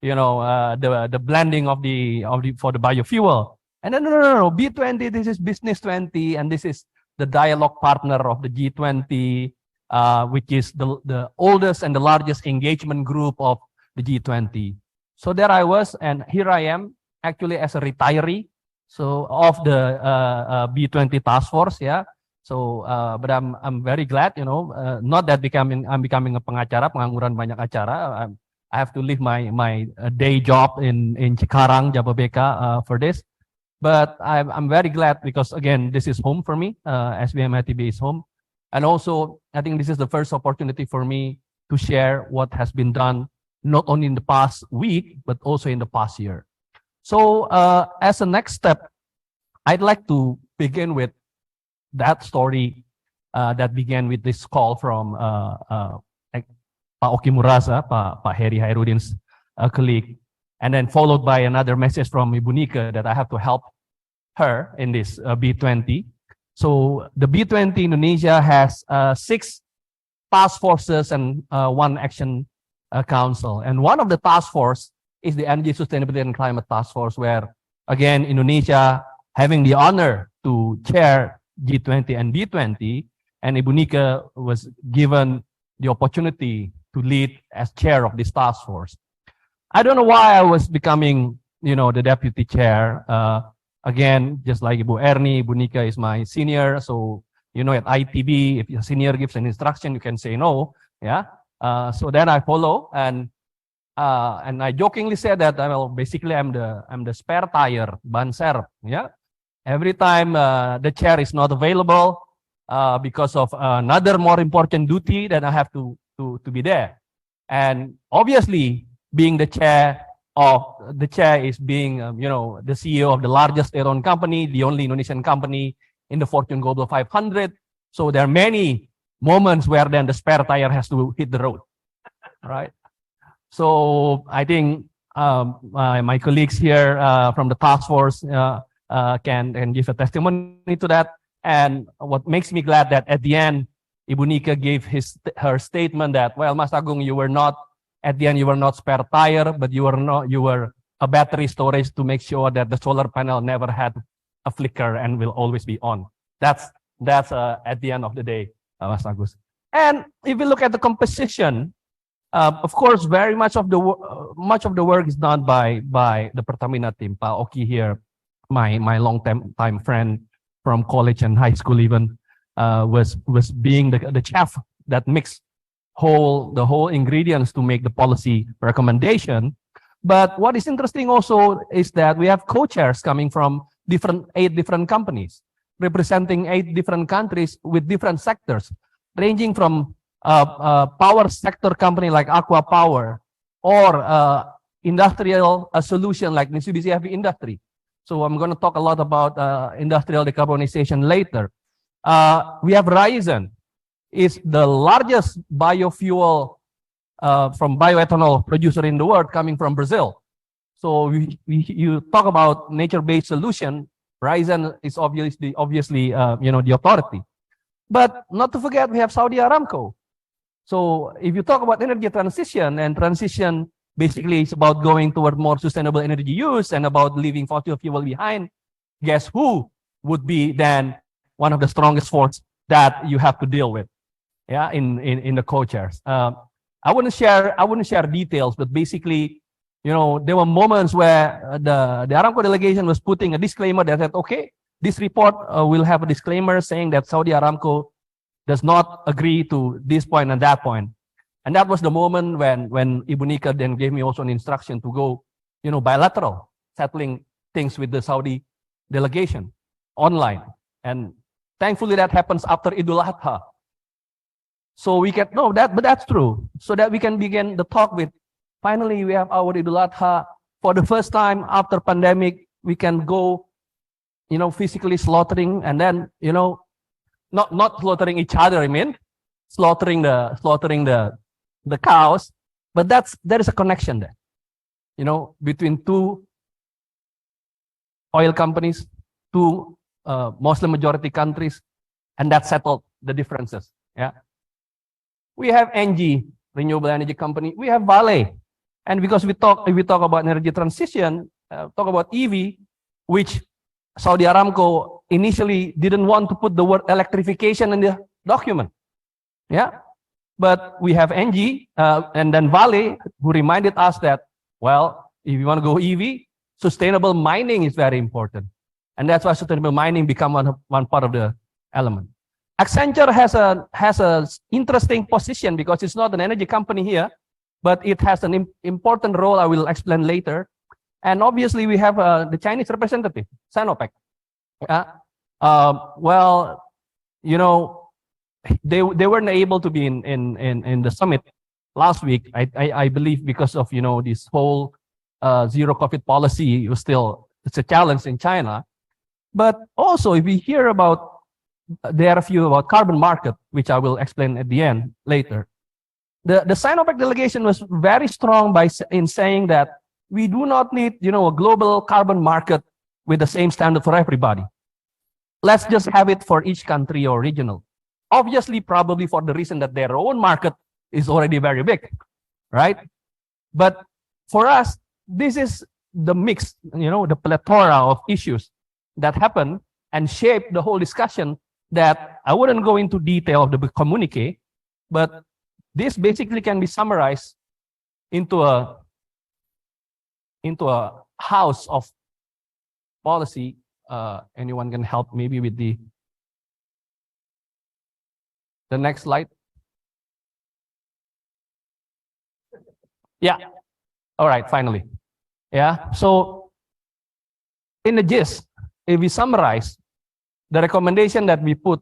you know the blending of the for the biofuel. And then no, B20. This is business 20, and this is the dialogue partner of the G20. Which is the oldest and the largest engagement group of the G20. So there I was, and here I am actually as a retiree, so of the B20 task force, yeah. So, but I'm very glad, you know, not that I'm becoming a pengacara, pengangguran banyak acara. I have to leave my day job in Cikarang, Jababeka, for this. But I'm very glad because again, this is home for me. SBM ITB is home. And also, I think this is the first opportunity for me to share what has been done, not only in the past week, but also in the past year. So as a next step, I'd like to begin with that story that began with this call from Pak Oki Murasa, Pak Hery Haerudin's colleague, and then followed by another message from Ibu Nika that I have to help her in this B20. So the B20 Indonesia has 6 task forces and 1 action council. And one of the task force is the Energy Sustainability and Climate Task Force, where again, Indonesia having the honor to chair G20 and B20, and Ibu Nika was given the opportunity to lead as chair of this task force. I don't know why I was becoming, you know, the deputy chair. Again, just like Ibu Erni, Ibu Nika is my senior. So, you know, at ITB, if your senior gives an instruction, you can say no. Yeah. So then I follow, and I jokingly said that, well, basically I'm the spare tire, ban serep. Yeah. Every time the chair is not available because of another more important duty, then I have to be there. And obviously, being the chair is being, you know, the CEO of the largest airline company, the only Indonesian company in the Fortune Global 500. So there are many moments where then the spare tire has to hit the road, right? So I think my colleagues here from the task force can give a testimony to that. And what makes me glad that at the end, Ibu Nika gave her statement that, well, Mas Agung, you were not spare tire, but you were a battery storage to make sure that the solar panel never had a flicker and will always be on. That's at the end of the day, Mas Agus. And if we look at the composition, of course, very much of the work is done by the Pertamina team. Pa Oki here, my long time friend from college and high school even, was being the chef that mixed the whole ingredients to make the policy recommendation. But what is interesting also is that we have co-chairs coming from 8 different companies, representing 8 different countries with different sectors, ranging from power sector company like Aqua Power, or industrial solution like Mitsubishi Heavy Industry. So I'm going to talk a lot about industrial decarbonization later. We have Horizon, is the largest biofuel from bioethanol producer in the world, coming from Brazil. So you talk about nature-based solution, Horizon is obviously you know, the authority. But not to forget, we have Saudi Aramco. So if you talk about energy transition, and transition basically is about going toward more sustainable energy use and about leaving fossil fuel behind, guess who would be then one of the strongest forces that you have to deal with? Yeah, in the co-chairs. I wouldn't share details, but basically, you know, there were moments where the Aramco delegation was putting a disclaimer that said, okay, this report will have a disclaimer saying that Saudi Aramco does not agree to this point and that point. And that was the moment when Ibu Nika then gave me also an instruction to go, bilateral, settling things with the Saudi delegation online. And thankfully that happens after Idul Adha. So we can, no, but that's true. So that we can begin the talk with, finally we have our Idul Adha. For the first time after pandemic, we can go, physically slaughtering, and then, not slaughtering each other, I mean, slaughtering the cows, but there is a connection there, between two oil companies, two Muslim majority countries, and that settled the differences. Yeah, we have NG, renewable energy company. We have Vale, and because we talk about energy transition, talk about EV, which Saudi Aramco initially didn't want to put the word electrification in the document. Yeah, but we have NG and then Vale, who reminded us that, well, if you want to go EV, sustainable mining is very important. And that's why sustainable mining become one part of the element. Accenture has a interesting position because it's not an energy company here, but it has an important role I will explain later. And obviously we have the Chinese representative, Sinopec. Well, they weren't able to be in the summit last week. I believe because of this whole zero COVID policy was it's a challenge in China. But also if we hear about there are a few about carbon market, which I will explain at the end later. The Sinopec delegation was very strong in saying that we do not need a global carbon market with the same standard for everybody. Let's just have it for each country or regional. Obviously, probably for the reason that their own market is already very big, right? But for us, this is the mix, the plethora of issues that happen and shape the whole discussion that I wouldn't go into detail of the communique, but this basically can be summarized into a house of policy. Anyone can help maybe with the next slide. Yeah. All right, finally. Yeah. So in the gist, if we summarize, the recommendation that we put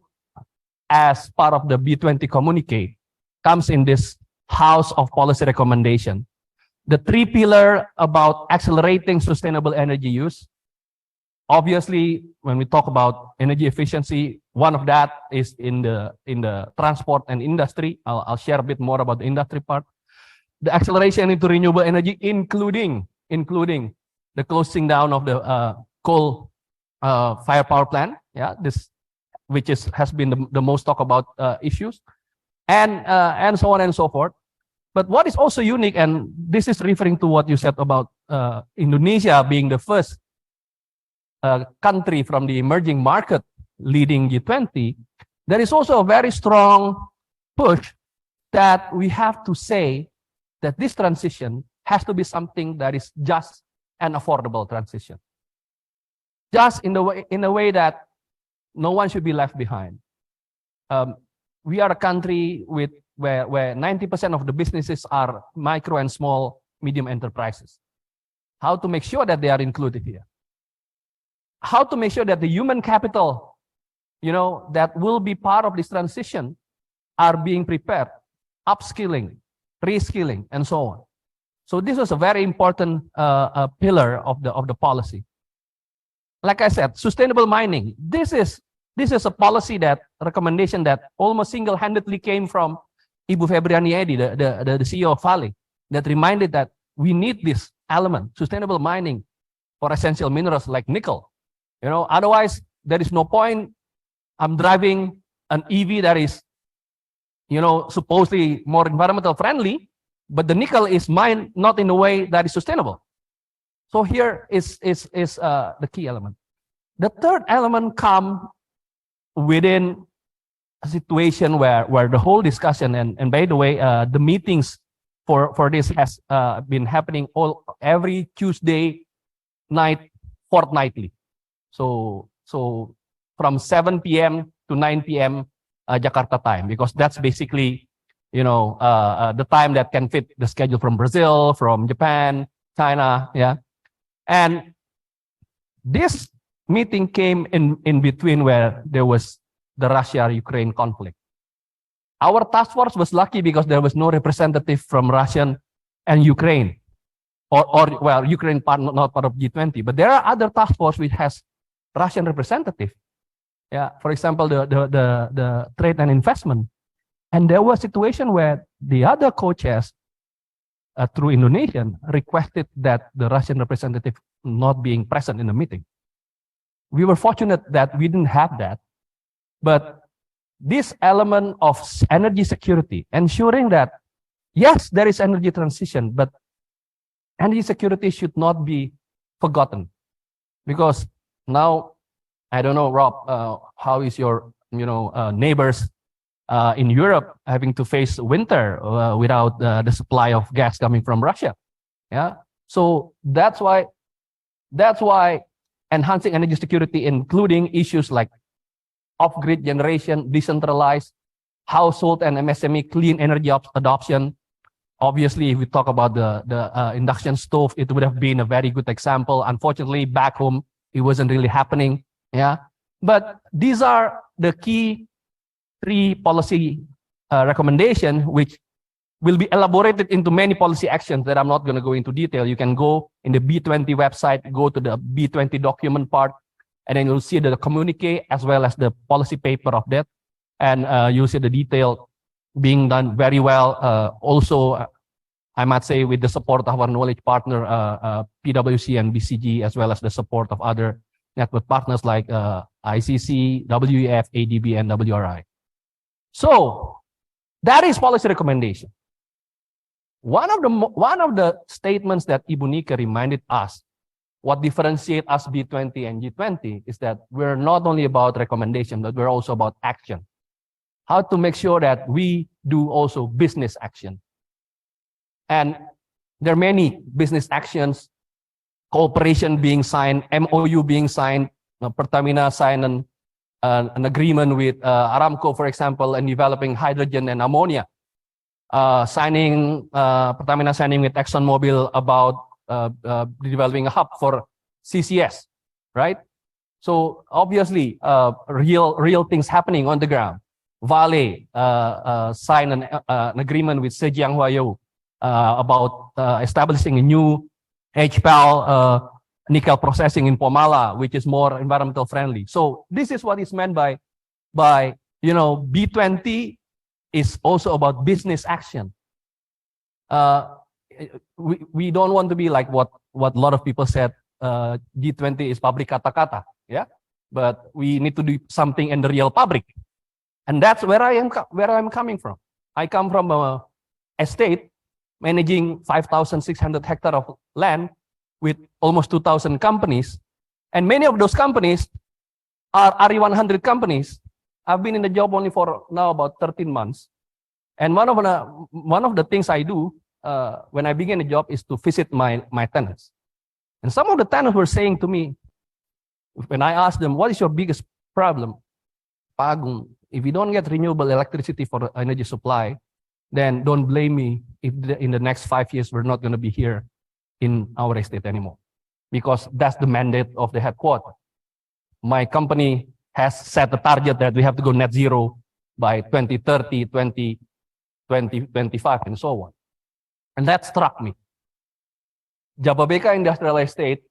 as part of the B20 communique comes in this house of policy recommendation. The 3 pillar about accelerating sustainable energy use. Obviously, when we talk about energy efficiency, one of that is in the transport and industry. I'll share a bit more about the industry part. The acceleration into renewable energy, including the closing down of the coal fire power plant. Yeah, which has been the most talked about issues, and so on and so forth. But what is also unique, and this is referring to what you said about Indonesia being the first country from the emerging market leading G20, there is also a very strong push that we have to say that this transition has to be something that is just and affordable transition. Just in a way that no one should be left behind. We are a country where 90% of the businesses are micro and small, medium enterprises. How to make sure that they are included here? How to make sure that the human capital, that will be part of this transition are being prepared, upskilling, reskilling, and so on. So this was a very important pillar of the policy. Like I said, sustainable mining. This is a policy recommendation that almost single-handedly came from Ibu Febriani Edi, the CEO of Vale, that reminded that we need this element, sustainable mining, for essential minerals like nickel. Otherwise there is no point. I'm driving an EV that is, supposedly more environmental friendly, but the nickel is mined not in a way that is sustainable. So here is the key element. The third element comes within a situation where the whole discussion, and by the way, the meetings for this has been happening every Tuesday night fortnightly. So from 7 p.m. to 9 p.m. Jakarta time, because that's basically the time that can fit the schedule from Brazil, from Japan, China, yeah. And this meeting came in between where there was the Russia-Ukraine conflict. Our task force was lucky because there was no representative from Russian and Ukraine, or Ukraine part, not part of G20, but there are other task force which has Russian representative. Yeah, for example, the trade and investment. And there was a situation where the other co-chairs, through Indonesian, requested that the Russian representative not being present in the meeting. We were fortunate that we didn't have that, but this element of energy security, ensuring that, yes, there is energy transition, but energy security should not be forgotten. Because now, I don't know, Rob, how is your neighbors in Europe having to face winter without the supply of gas coming from Russia? Yeah, so that's why enhancing energy security, including issues like off-grid generation, decentralized, household and MSME clean energy adoption. Obviously, if we talk about the induction stove, it would have been a very good example. Unfortunately, back home, it wasn't really happening. Yeah, but these are the key 3 policy recommendations, which will be elaborated into many policy actions that I'm not going to go into detail. You can go in the B20 website, go to the B20 document part, and then you'll see the communique as well as the policy paper of that. And you'll see the detail being done very well. Also, I might say with the support of our knowledge partner, PwC and BCG, as well as the support of other network partners like ICC, WEF, ADB, and WRI. So that is policy recommendation. One of the statements that Ibu Nika reminded us, what differentiates us B20 and G20 is that we're not only about recommendation, but we're also about action. How to make sure that we do also business action. And there are many business actions, cooperation being signed, MOU being signed. Pertamina signed an agreement with Aramco, for example, in developing hydrogen and ammonia. Pertamina signing with ExxonMobil about developing a hub for CCS, right? So obviously, real things happening on the ground. Vale signed an agreement with Zhejiang Huayou about establishing a new HPAL nickel processing in Pomala, which is more environmental friendly. So this is what is meant by B20 is also about business action. We don't want to be like what a lot of people said, G20 is public kata-kata, yeah? But we need to do something in the real public. And that's where I'm coming from. I come from a estate managing 5,600 hectares of land with almost 2,000 companies. And many of those companies are RE100 companies. I've been in the job only for now about 13 months. And one of the things I do when I begin a job is to visit my tenants. And some of the tenants were saying to me, when I asked them, what is your biggest problem? Pak Agung, if you don't get renewable electricity for energy supply, then don't blame me if in the next 5 years we're not going to be here in our estate anymore. Because that's the mandate of the headquarters. My company has set a target that we have to go net zero by 2030, 2025, and so on. And that struck me. Jababeka Industrial Estate,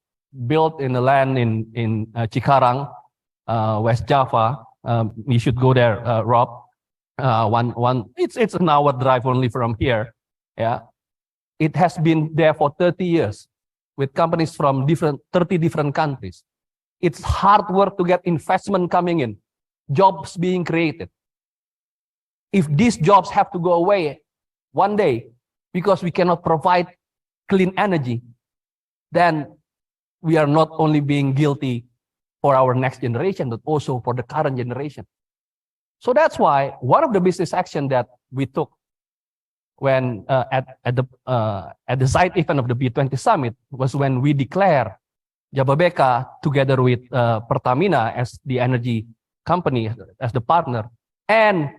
built in the land in Cikarang, West Java. You should go there, Rob. It's an hour drive only from here. Yeah, it has been there for 30 years with companies from 30 different countries. It's hard work to get investment coming in, jobs being created. If these jobs have to go away one day because we cannot provide clean energy, then we are not only being guilty for our next generation, but also for the current generation. So that's why one of the business action that we took when at the side event of the B20 Summit was when we declare Jababeka together with Pertamina as the energy company, as the partner, and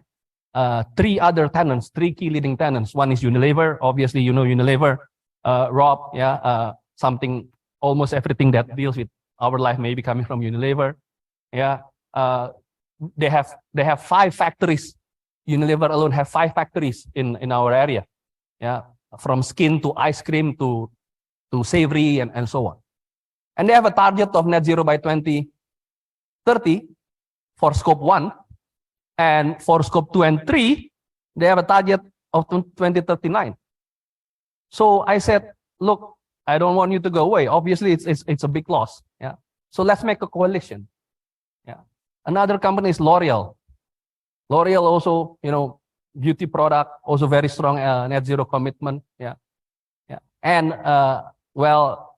three other tenants, three key leading tenants. One is Unilever. Obviously, you know Unilever, Rob, yeah, something, almost everything that deals with our life may be coming from Unilever. Yeah, they have 5 factories. Unilever alone have 5 factories in our area. Yeah, from skin to ice cream to savory and so on. And they have a target of net zero by 2030 for scope 1. And for scope 2 and 3, they have a target of 2039. So I said, look, I don't want you to go away. Obviously, it's a big loss. Yeah. So let's make a coalition. Yeah. Another company is L'Oreal. L'Oreal also, you know, beauty product, also very strong net zero commitment. Yeah. Yeah. And well,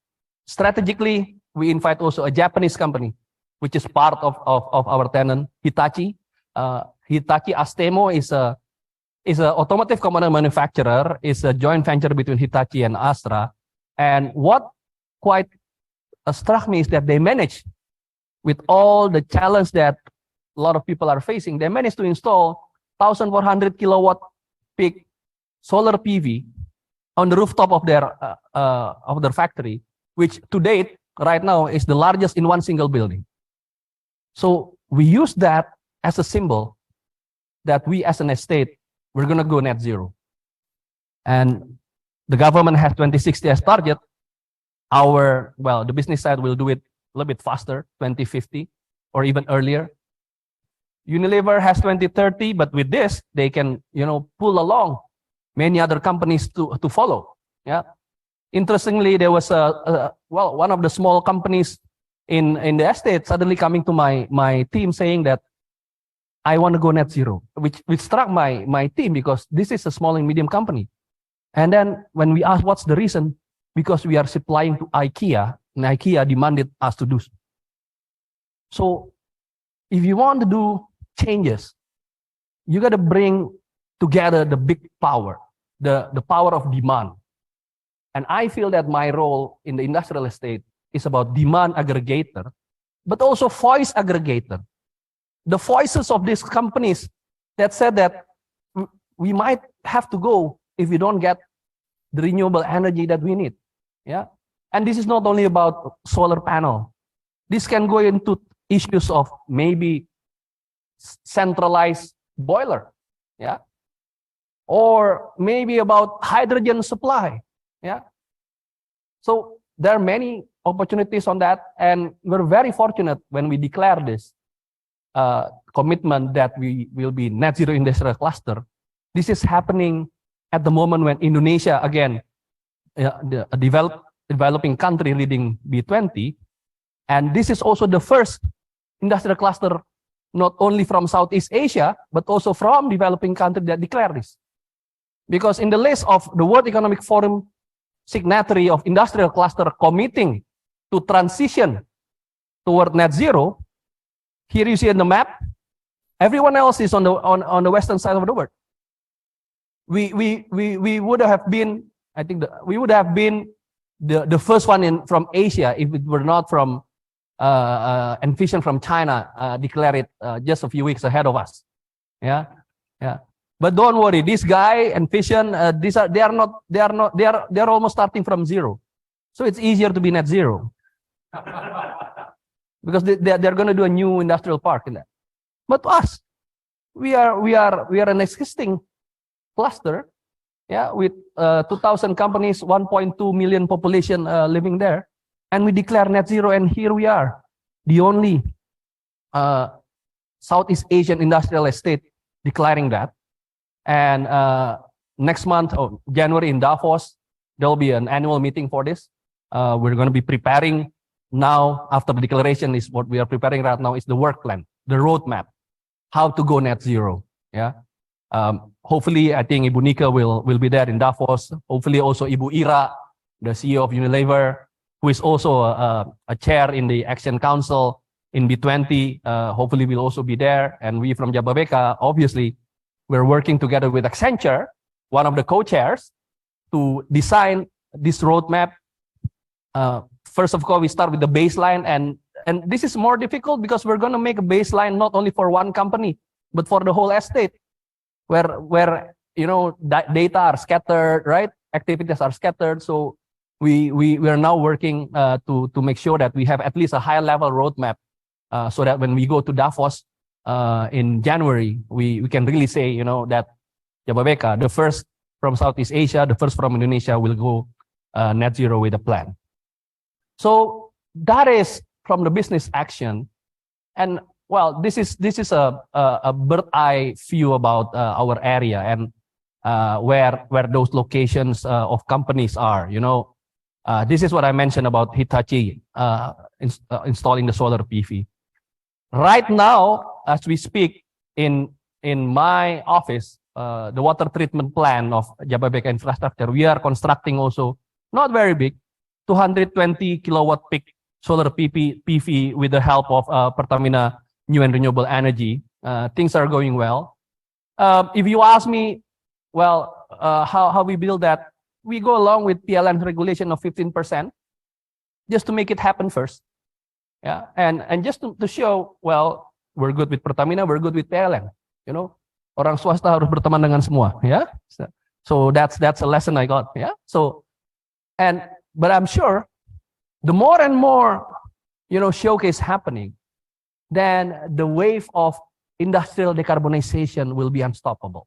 strategically, we invite also a Japanese company, which is part of our tenant, Hitachi. Hitachi Astemo is a automotive component manufacturer, is a joint venture between Hitachi and Astra. And what quite struck me is that they managed, with all the challenge that a lot of people are facing, they managed to install 1,400 kilowatt peak solar PV on the rooftop of their factory, which to date, right now, is the largest in one single building. So we use that as a symbol that we as an estate, we're going to go net zero. And the government has 2060 as target. The business side will do it a little bit faster, 2050 or even earlier. Unilever has 2030, but with this, they can, you know, pull along many other companies to follow. Yeah. Interestingly, there was one of the small companies in the estate suddenly coming to my team saying that I want to go net zero, which struck my team because this is a small and medium company. And then when we asked what's the reason, because we are supplying to IKEA, and IKEA demanded us to do so. So if you want to do changes, you got to bring together the big power, the power of demand. And I feel that my role in the industrial estate is about demand aggregator, but also voice aggregator. The voices of these companies that said that we might have to go if we don't get the renewable energy that we need. Yeah. And this is not only about solar panel. This can go into issues of maybe centralized boiler. Yeah. Or maybe about hydrogen supply. Yeah. So there are many opportunities on that. And we're very fortunate when we declare this commitment that we will be net zero industrial cluster. This is happening at the moment when Indonesia, again, the developing country leading B20. And this is also the first industrial cluster, not only from Southeast Asia, but also from developing countries that declare this. Because in the list of the World Economic Forum signatory of industrial cluster committing to transition toward net zero, here you see in the map, everyone else is on the western side of the world. We would have been, I think, we would have been the first one from Asia if it were not from Envision from China declare it just a few weeks ahead of us. Yeah, yeah. But don't worry, this guy Envision, they are almost starting from zero, so it's easier to be net zero. Because they're going to do a new industrial park in that. But to us, we are an existing cluster, yeah, with 2,000 companies, 1.2 million population living there, and we declare net zero, and here we are, the only Southeast Asian industrial estate declaring that. And next month, January in Davos, there will be an annual meeting for this. We're going to be preparing. Now, after the declaration, is what we are preparing right now is the work plan, the roadmap, how to go net zero. Yeah. Hopefully, I think Ibu Nika will be there in Davos. Hopefully, also Ibu Ira, the CEO of Unilever, who is also a chair in the Action Council in B20. Hopefully, will also be there. And we from Jababeka, obviously, we're working together with Accenture, one of the co-chairs, to design this roadmap. First of all, we start with the baseline, and this is more difficult because we're going to make a baseline not only for one company, but for the whole estate. where data are scattered, right? Activities are scattered. So we are now working to make sure that we have at least a high level roadmap, so that when we go to Davos in January, we can really say, that Jababeka, the first from Southeast Asia, the first from Indonesia, will go net zero with a plan. So that is from the business action. And well, this is a bird eye view about our area and where those locations of companies are. This is what I mentioned about Hitachi installing the solar PV. Right now, as we speak, in my office, the water treatment plant of Jababeka infrastructure, we are constructing also, not very big, 220 kilowatt peak solar PV with the help of Pertamina New and Renewable Energy. Things are going well. If you ask me, well, how we build that, we go along with PLN regulation of 15%, just to make it happen first. Yeah, and just to show, well, we're good with Pertamina, we're good with PLN. Orang swasta harus berteman dengan semua. Yeah, so that's a lesson I got. Yeah, so but I'm sure the more and more showcase happening, then the wave of industrial decarbonization will be unstoppable.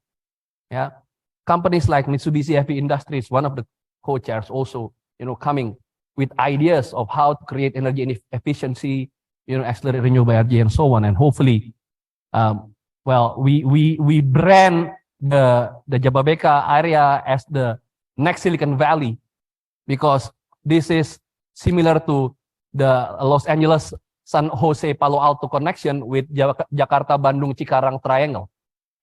Yeah, companies like Mitsubishi Heavy Industries, one of the co-chairs, also coming with ideas of how to create energy efficiency, accelerate renewable energy, and so on. And hopefully, well, we brand the Jababeka area as the next Silicon Valley, because this is similar to the Los Angeles, San Jose, Palo Alto connection with Jakarta, Bandung, Cikarang triangle.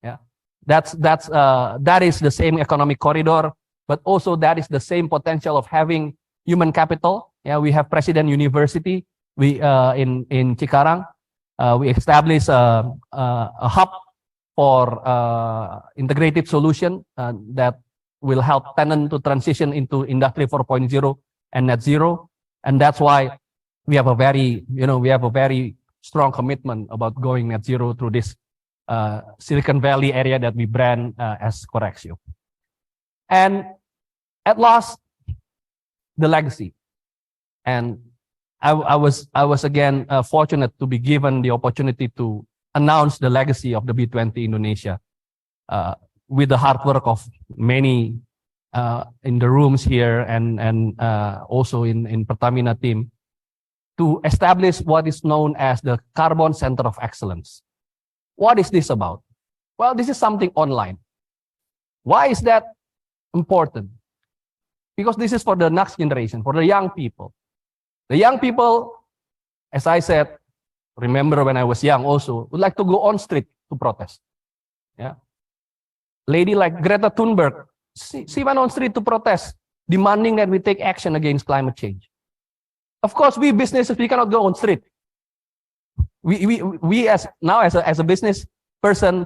Yeah, that is the same economic corridor, but also that is the same potential of having human capital. Yeah, we have President University. We in Cikarang, we established a hub for integrated solution that will help tenant to transition into Industry 4.0 and net zero. And that's why we have a very strong commitment about going net zero through this Silicon Valley area that we brand as Corexio. And at last, the legacy. And I was again fortunate to be given the opportunity to announce the legacy of the B20 Indonesia with the hard work of many in the rooms here and also in Pertamina team, to establish what is known as the Carbon Center of Excellence. What is this about? Well, this is something online. Why is that important? Because this is for the next generation, for the young people. The young people, as I said, remember when I was young also, would like to go on street to protest. Yeah. Lady like Greta Thunberg, she went on street to protest, demanding that we take action against climate change. Of course, we businesses, we cannot go on street. We as a business person,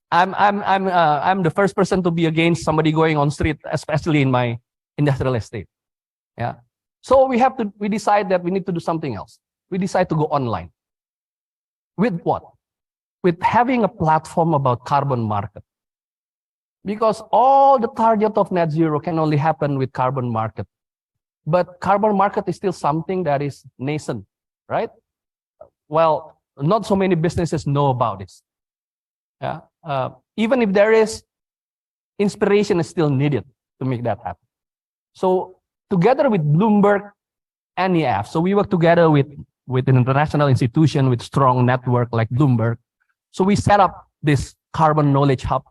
I'm the first person to be against somebody going on street, especially in my industrial estate. Yeah. So we decide that we need to do something else. We decide to go online. With what? With having a platform about carbon market. Because all the target of net zero can only happen with carbon market. But carbon market is still something that is nascent, right? Well, not so many businesses know about this. Yeah. Even if there is, inspiration is still needed to make that happen. So together with Bloomberg and NEF, so we work together with an international institution with strong network like Bloomberg. So we set up this carbon knowledge hub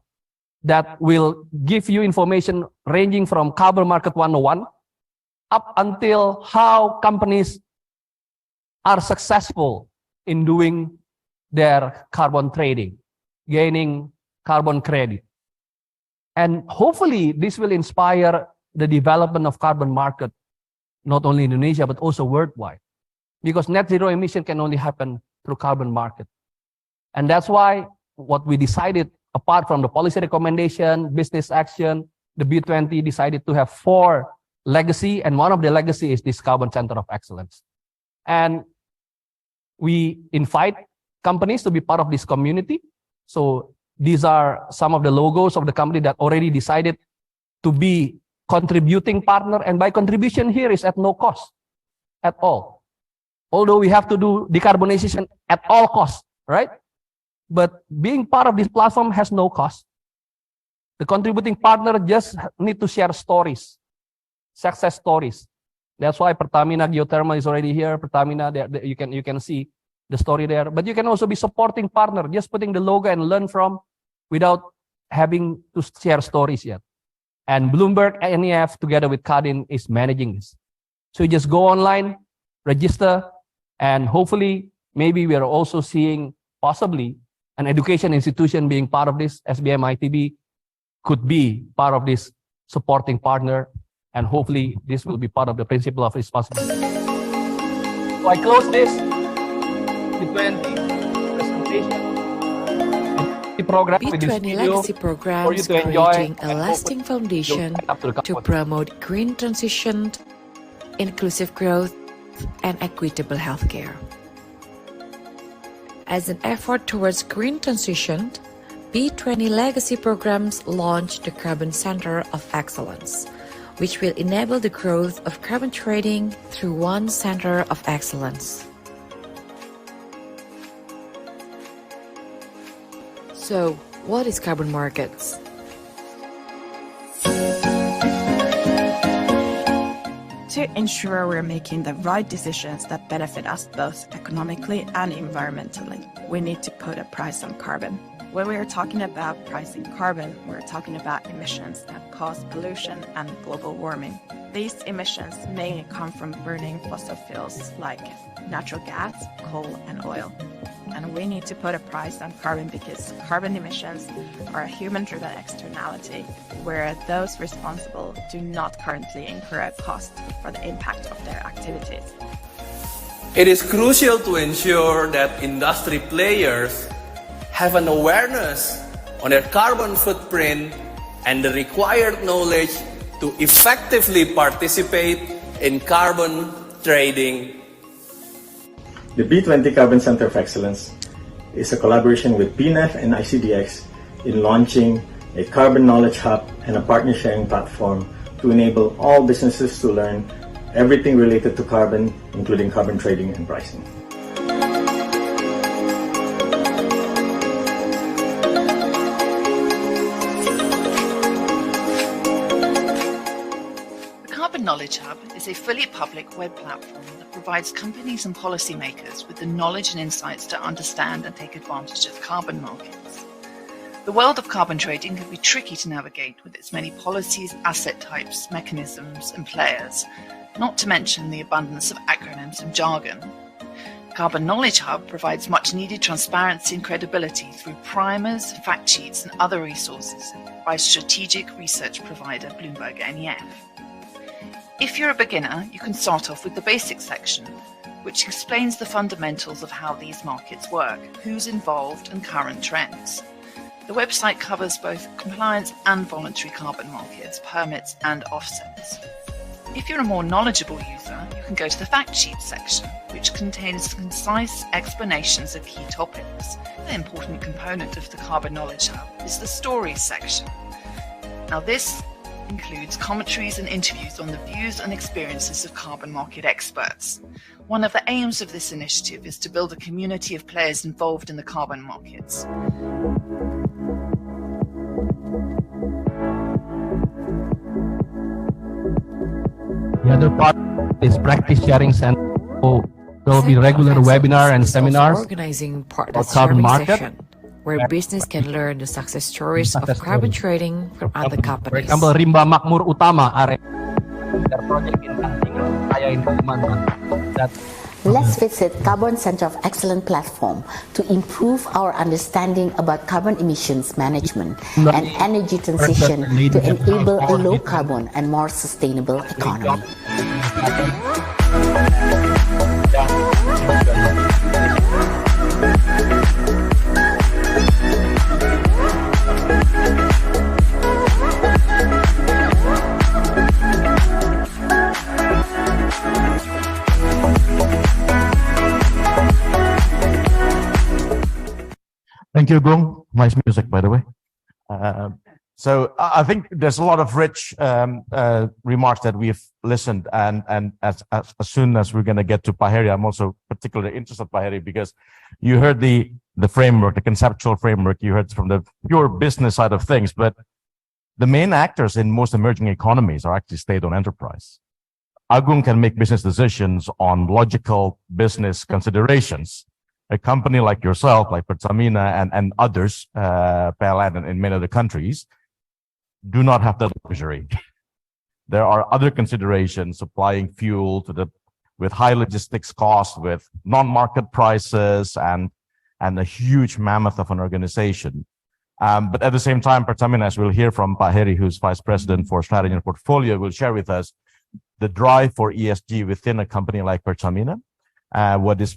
that will give you information ranging from carbon market 101 up until how companies are successful in doing their carbon trading, gaining carbon credit. And hopefully this will inspire the development of carbon market, not only in Indonesia, but also worldwide. Because net zero emission can only happen through carbon market. And that's why what we decided, apart from the policy recommendation, business action, the B20 decided to have 4 legacy, and one of the legacy is this Carbon Center of Excellence. And we invite companies to be part of this community. So these are some of the logos of the company that already decided to be contributing partner. And by contribution here is at no cost at all. Although we have to do decarbonization at all costs, right? But being part of this platform has no cost. The contributing partner just need to share stories, success stories. That's why Pertamina Geothermal is already here. Pertamina, you can see the story there. But you can also be supporting partner, just putting the logo and learn from without having to share stories yet. And Bloomberg NEF together with Kadin is managing this. So you just go online, register, and hopefully, maybe we are also seeing possibly an education institution being part of this. SBM ITB could be part of this supporting partner, and hopefully this will be part of the principle of responsibility. So I close this G20 presentation. Program with this G20 video legacy programs for you to enjoy, creating a lasting foundation to promote green transition, inclusive growth, and equitable healthcare. As an effort towards green transition, G20 legacy programs launched the Carbon Center of Excellence, which will enable the growth of carbon trading through one center of excellence. So, what is carbon markets? To ensure we're making the right decisions that benefit us both economically and environmentally, we need to put a price on carbon. When we are talking about pricing carbon, we're talking about emissions that cause pollution and global warming. These emissions mainly come from burning fossil fuels like natural gas, coal, and oil. And we need to put a price on carbon because carbon emissions are a human-driven externality where those responsible do not currently incur a cost for the impact of their activities. It is crucial to ensure that industry players have an awareness on their carbon footprint and the required knowledge to effectively participate in carbon trading. The G20 Carbon Center of Excellence is a collaboration with PNEF and ICDX in launching a carbon knowledge hub and a partner sharing platform to enable all businesses to learn everything related to carbon, including carbon trading and pricing. Knowledge Hub is a fully public web platform that provides companies and policymakers with the knowledge and insights to understand and take advantage of carbon markets. The world of carbon trading can be tricky to navigate with its many policies, asset types, mechanisms, and players, not to mention the abundance of acronyms and jargon. Carbon Knowledge Hub provides much needed transparency and credibility through primers, fact sheets, and other resources by strategic research provider Bloomberg NEF. If you're a beginner, you can start off with the basics section, which explains the fundamentals of how these markets work, who's involved, and current trends. The website covers both compliance and voluntary carbon markets, permits, and offsets. If you're a more knowledgeable user, you can go to the fact sheet section, which contains concise explanations of key topics. An important component of the Carbon Knowledge Hub is the stories section. Now this includes commentaries and interviews on the views and experiences of carbon market experts. One of the aims of this initiative is to build a community of players involved in the carbon markets. The other part is practice sharing center. So there will be regular webinar and seminars organizing part for carbon market session, where business can learn the success stories of carbon trading from other companies. For example, Rimba Makmur Utama area their project in Agung, saya in Kalimantan. Let's visit Carbon Center of Excellence platform to improve our understanding about carbon emissions management and energy transition to enable a low carbon and more sustainable economy. Thank Thank you, Agung. Nice music, by the way. So I think there's a lot of rich remarks that we've listened, and as soon as we're going to get to Hery, I'm also particularly interested in Hery, because you heard the framework, the conceptual framework. You heard from the pure business side of things, but the main actors in most emerging economies are actually state-owned enterprise. Agung can make business decisions on logical business considerations. A company like yourself, like Pertamina and others, PLN and in many other countries, do not have that luxury. There are other considerations, supplying fuel with high logistics costs, with non-market prices, and a huge mammoth of an organization. But at the same time, Pertamina, as we'll hear from Hery, who's Vice President for Strategy and Portfolio, will share with us the drive for ESG within a company like Pertamina, what is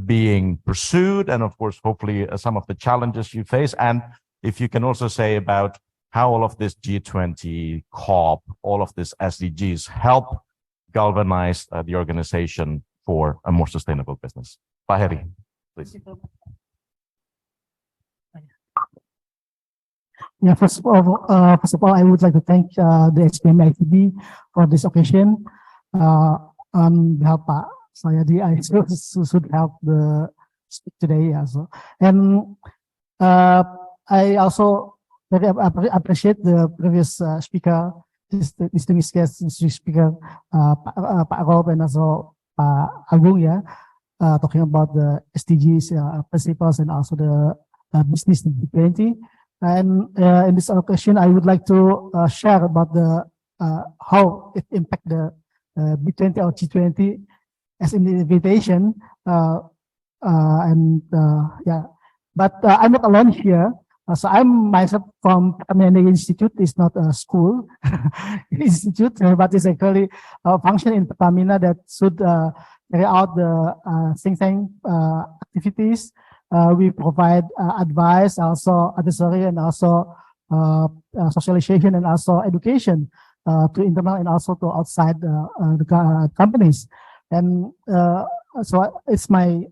being pursued, and of course, hopefully some of the challenges you face. And if you can also say about how all of this G20, COP, all of this SDGs help galvanize the organization for a more sustainable business. Hery, please. Yeah, first of all, I would like to thank the SBM ITB for this occasion. On behalf of Sayadi, I should help the speak today also. And I also very appreciate the previous speaker, distinguished guest speaker, Pak Rob and also Pak Agung, talking about the SDGs principles and also the business G20. And in this occasion, I would like to share about the how it impact the B20 or G20 as an invitation. But I'm not alone here. So I'm myself from Pertamina Institute. It's not a school institute, but it's actually a function in Pertamina that should carry out the think tank activities. We provide advice, also advisory, and also socialization, and also education to internal and also to outside the companies. And so it's my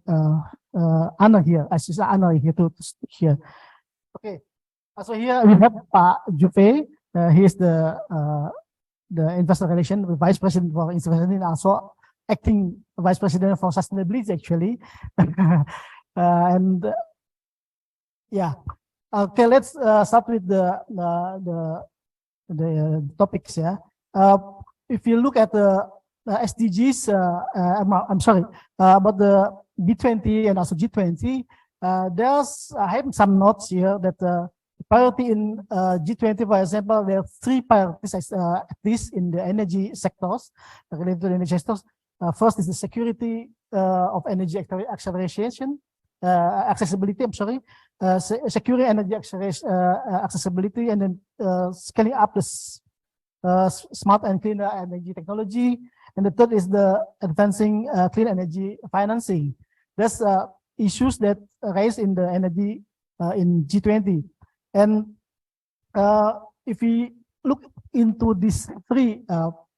honor here. It's an honor here to speak here. Okay, so here we have Pak Juve. He is the investor relations vice president for investment, and also acting vice president for sustainability actually. Okay, let's start with the topics. If you look at the SDGs, I'm sorry, about the B20 and also G20, I have some notes here that the priority in G20, for example, there are three priorities at least in the energy sectors, related to the energy sectors. First is the security of energy acceleration. Accessibility, I'm sorry, security energy accessibility, and then scaling up the smart and clean energy technology. And the third is the advancing clean energy financing. That's issues that raised in the energy in G20. And if we look into these three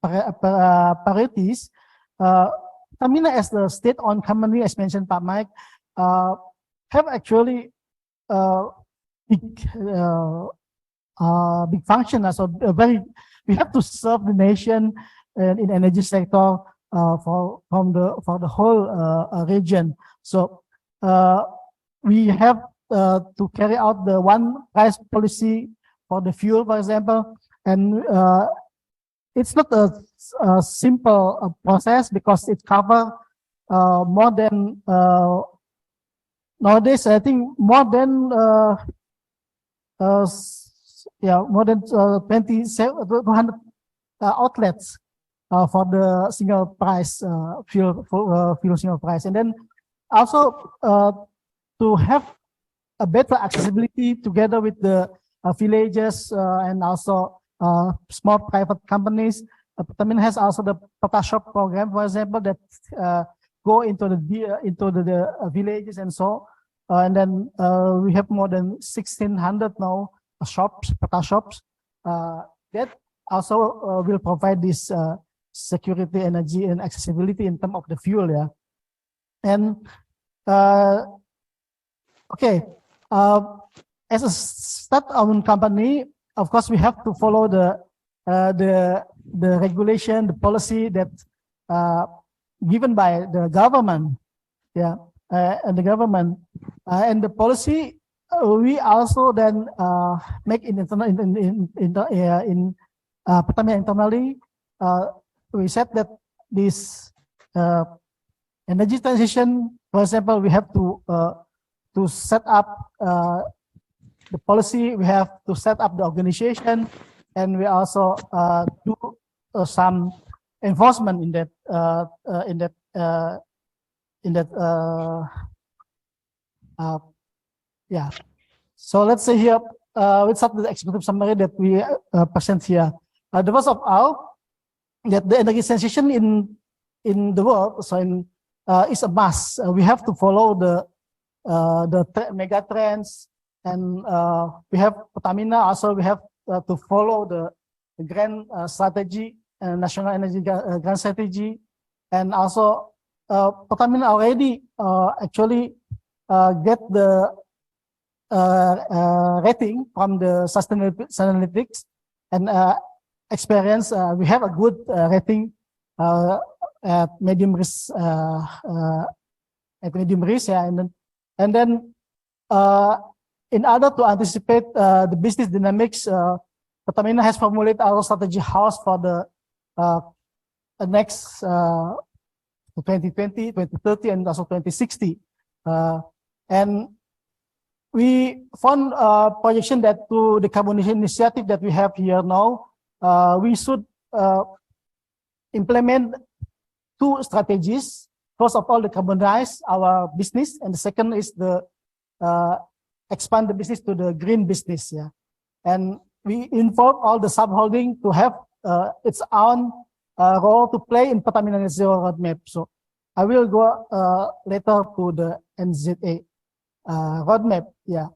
priorities, Pertamina as the state-owned company, as mentioned by Mike, have actually big function. So we have to serve the nation in energy sector for the whole region. So we have to carry out the one price policy for the fuel, for example, and it's not a simple process because it covers more than nowadays, I think more than 200 outlets for the single price fuel single price, and then also to have a better accessibility together with the villages and also small private companies. Pertamina has also the Peta Shop program, for example, that go into the villages and so. And then we have more than 1,600 now shops, Peta shops, that also will provide this security, energy, and accessibility in terms of the fuel. And okay, as a state-owned company, of course, we have to follow the regulation, the policy that given by the government, and the government, and the policy. We also then make in Pertamina internally. We said that this energy transition, for example, we have to set up the policy. We have to set up the organization, and we also do some enforcement in that yeah. So let's say here, let's start with the executive summary that we present here. The first of all, that the energy transition in the world, so is a must. We have to follow the mega trends, and we have Pertamina also. We have to follow the grand strategy, national energy grand strategy, and also Pertamina already actually get the rating from the Sustainalytics and experience. We have a good rating at medium risk. Yeah, and then in order to anticipate the business dynamics, Pertamina has formulated our strategy house for the next 2020, 2030, and also 2060. And we found a projection that to the decarbonization initiative that we have here now, we should implement two strategies. First of all, decarbonize our business, and the second is the expand the business to the green business. Yeah, and we involve all the subholding to have its own role to play in Pertamina Net Zero roadmap. So I will go later to the NZA roadmap. Yeah,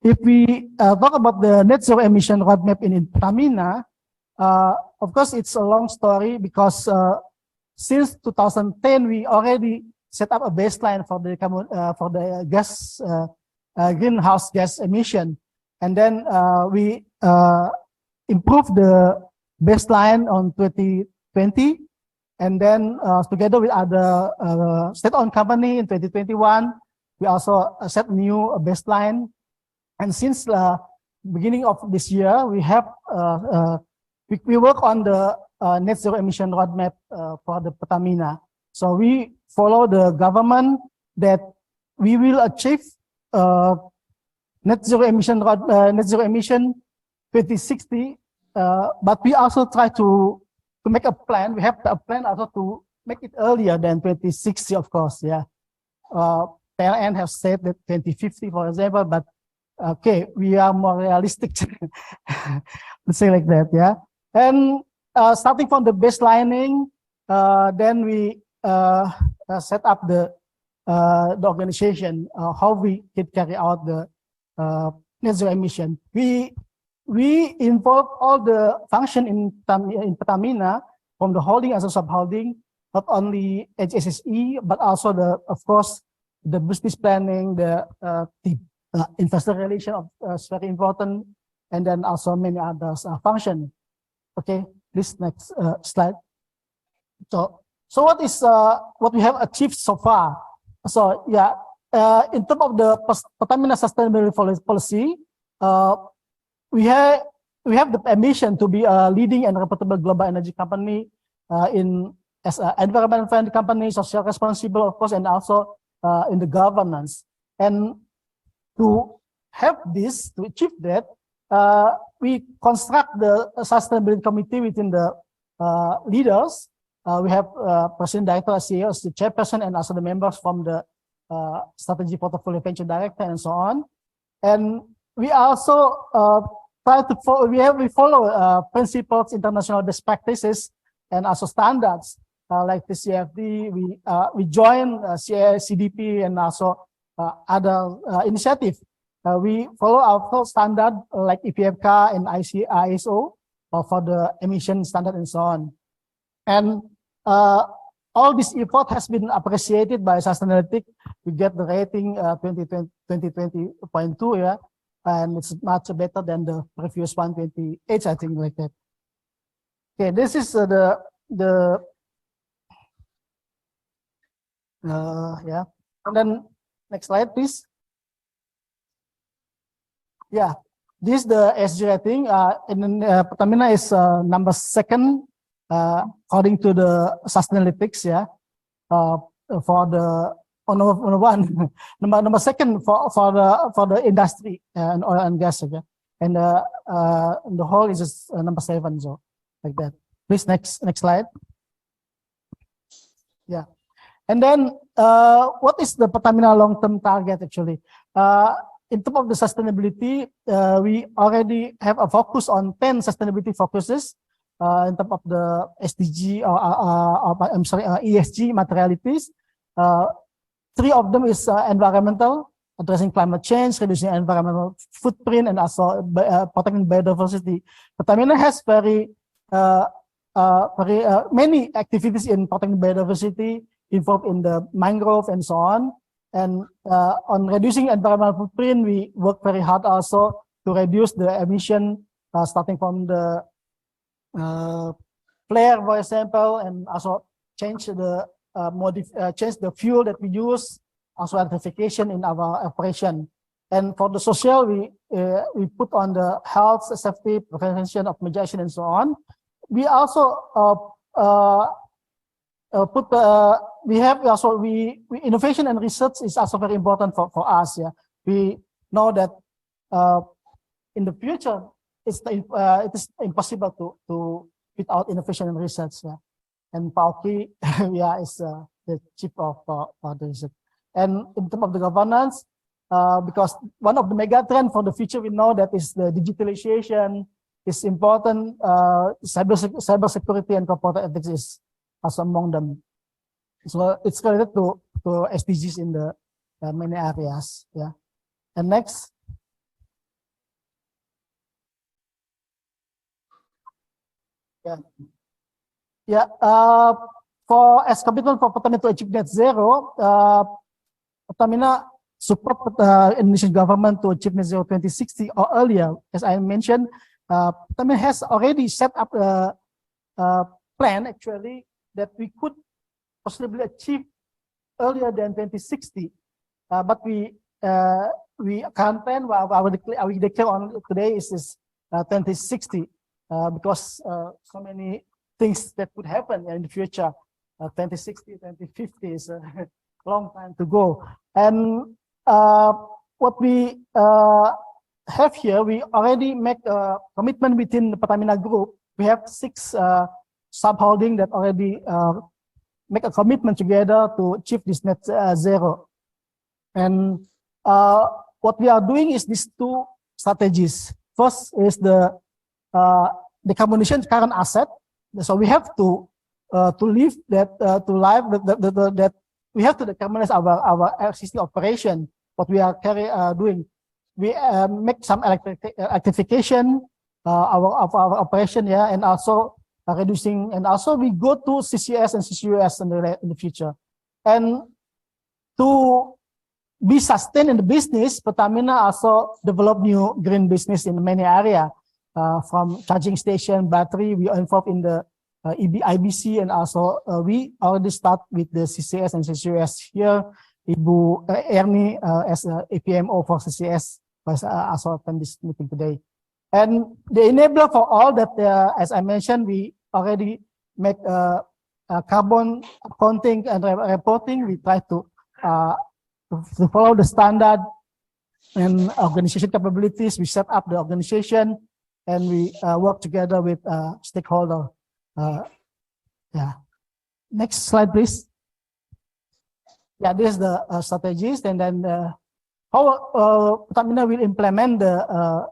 if we talk about the net zero emission roadmap in Pertamina, of course it's a long story because since 2010 we already set up a baseline for the gas greenhouse gas emission, and then we improved the baseline on 2020, and then together with other state-owned company in 2021, we also set new baseline. And since beginning of this year, we have we work on the net zero emission roadmap for the Pertamina. So we follow the government that we will achieve net zero emission 2060, but we also try to make a plan. We have a plan also to make it earlier than 2060, of course. Yeah, PLN have said that 2050, for example, but okay, we are more realistic. Let's say like that. Yeah, and starting from the baselining, then we set up the organization, how we can carry out the net zero emission. We involve all the function in Pertamina, from the holding as a subholding, not only HSSE, but also of course, the business planning, the investor relation is very important, and then also many others function. Okay, this next slide. So what we have achieved so far? So yeah, in terms of the Pertamina sustainability policy, we have the ambition to be a leading and reputable global energy company as an environmental friendly company, social responsible, of course, and also in the governance. And to have this, to achieve that, we construct the sustainability committee within the leaders. We have President Director, CEO as the chairperson, and also the members from the strategy portfolio venture director and so on. And we also try to follow, we follow principles, international best practices, and also standards like the CFD. We join CDP and also other initiatives. We follow our full standard like EPFK and ISO for the emission standard and so on. And all this effort has been appreciated by Sustainalytics. We get the rating 2020.2, yeah, and it's much better than the previous one, 28, I think, like that. Okay, this is yeah, and then next slide, please. Yeah, this is the SG rating. Pertamina is number 2nd according to the Sustainalytics. Yeah, for the number 1, number 2nd for the industry and oil and gas. Okay, and the whole is just, number 7. So like that. Please next slide. Yeah. And then, what is the Pertamina long-term target actually? In terms of the sustainability, we already have a focus on 10 sustainability focuses in terms of the SDG ESG materialities. 3 of them is environmental, addressing climate change, reducing environmental footprint, and also protecting biodiversity. Pertamina has very many activities in protecting biodiversity, involved in the mangrove and so on. And on reducing environmental footprint, we work very hard also to reduce the emission, starting from the flare, for example, and also change the change the fuel that we use, also electrification in our operation. And for the social, we put on the health, safety, prevention of mediation, and so on. We also innovation and research is also very important for us. Yeah, we know that in the future it is impossible to without innovation and research. Yeah, and Pauki, yeah, is the chief of the research. And in terms of the governance, because one of the mega trends for the future we know that is the digitalization is important. Cyber security and corporate ethics is also among them. So it's related to SDGs in the many areas. Yeah. And next. Yeah. Yeah. As commitment for Pertamina to achieve net zero, Pertamina support Indonesian government to achieve net zero 2060 or earlier. As I mentioned, Pertamina has already set up a plan actually that we could possibly achieve earlier than 2060, but we can't plan. Our declare on today is 2060 because so many things that could happen in the future. 2060, 2050 is a long time to go. And what we have here, we already make a commitment within the Pertamina Group. We have 6 subholding that already make a commitment together to achieve this net zero. And what we are doing is these 2 strategies. First is the decarbonization current asset. So we have to live that that we have to decarbonize our existing operation. What we are doing, we make some electrification of our operation, yeah, and also reducing, and also we go to CCS and CCUS in the future. And to be sustained in the business, Pertamina also develop new green business in many areas, from charging station, battery. We are involved in the IBC, and also we already start with the CCS and CCUS here. Ibu Erni as a APMO for CCS was also attend this meeting today. And the enabler for all that, as I mentioned, we already make carbon accounting and reporting. We try to follow the standard and organization capabilities. We set up the organization and we work together with stakeholder. Yeah. Next slide, please. Yeah, this is the strategies, and then how Pertamina will implement the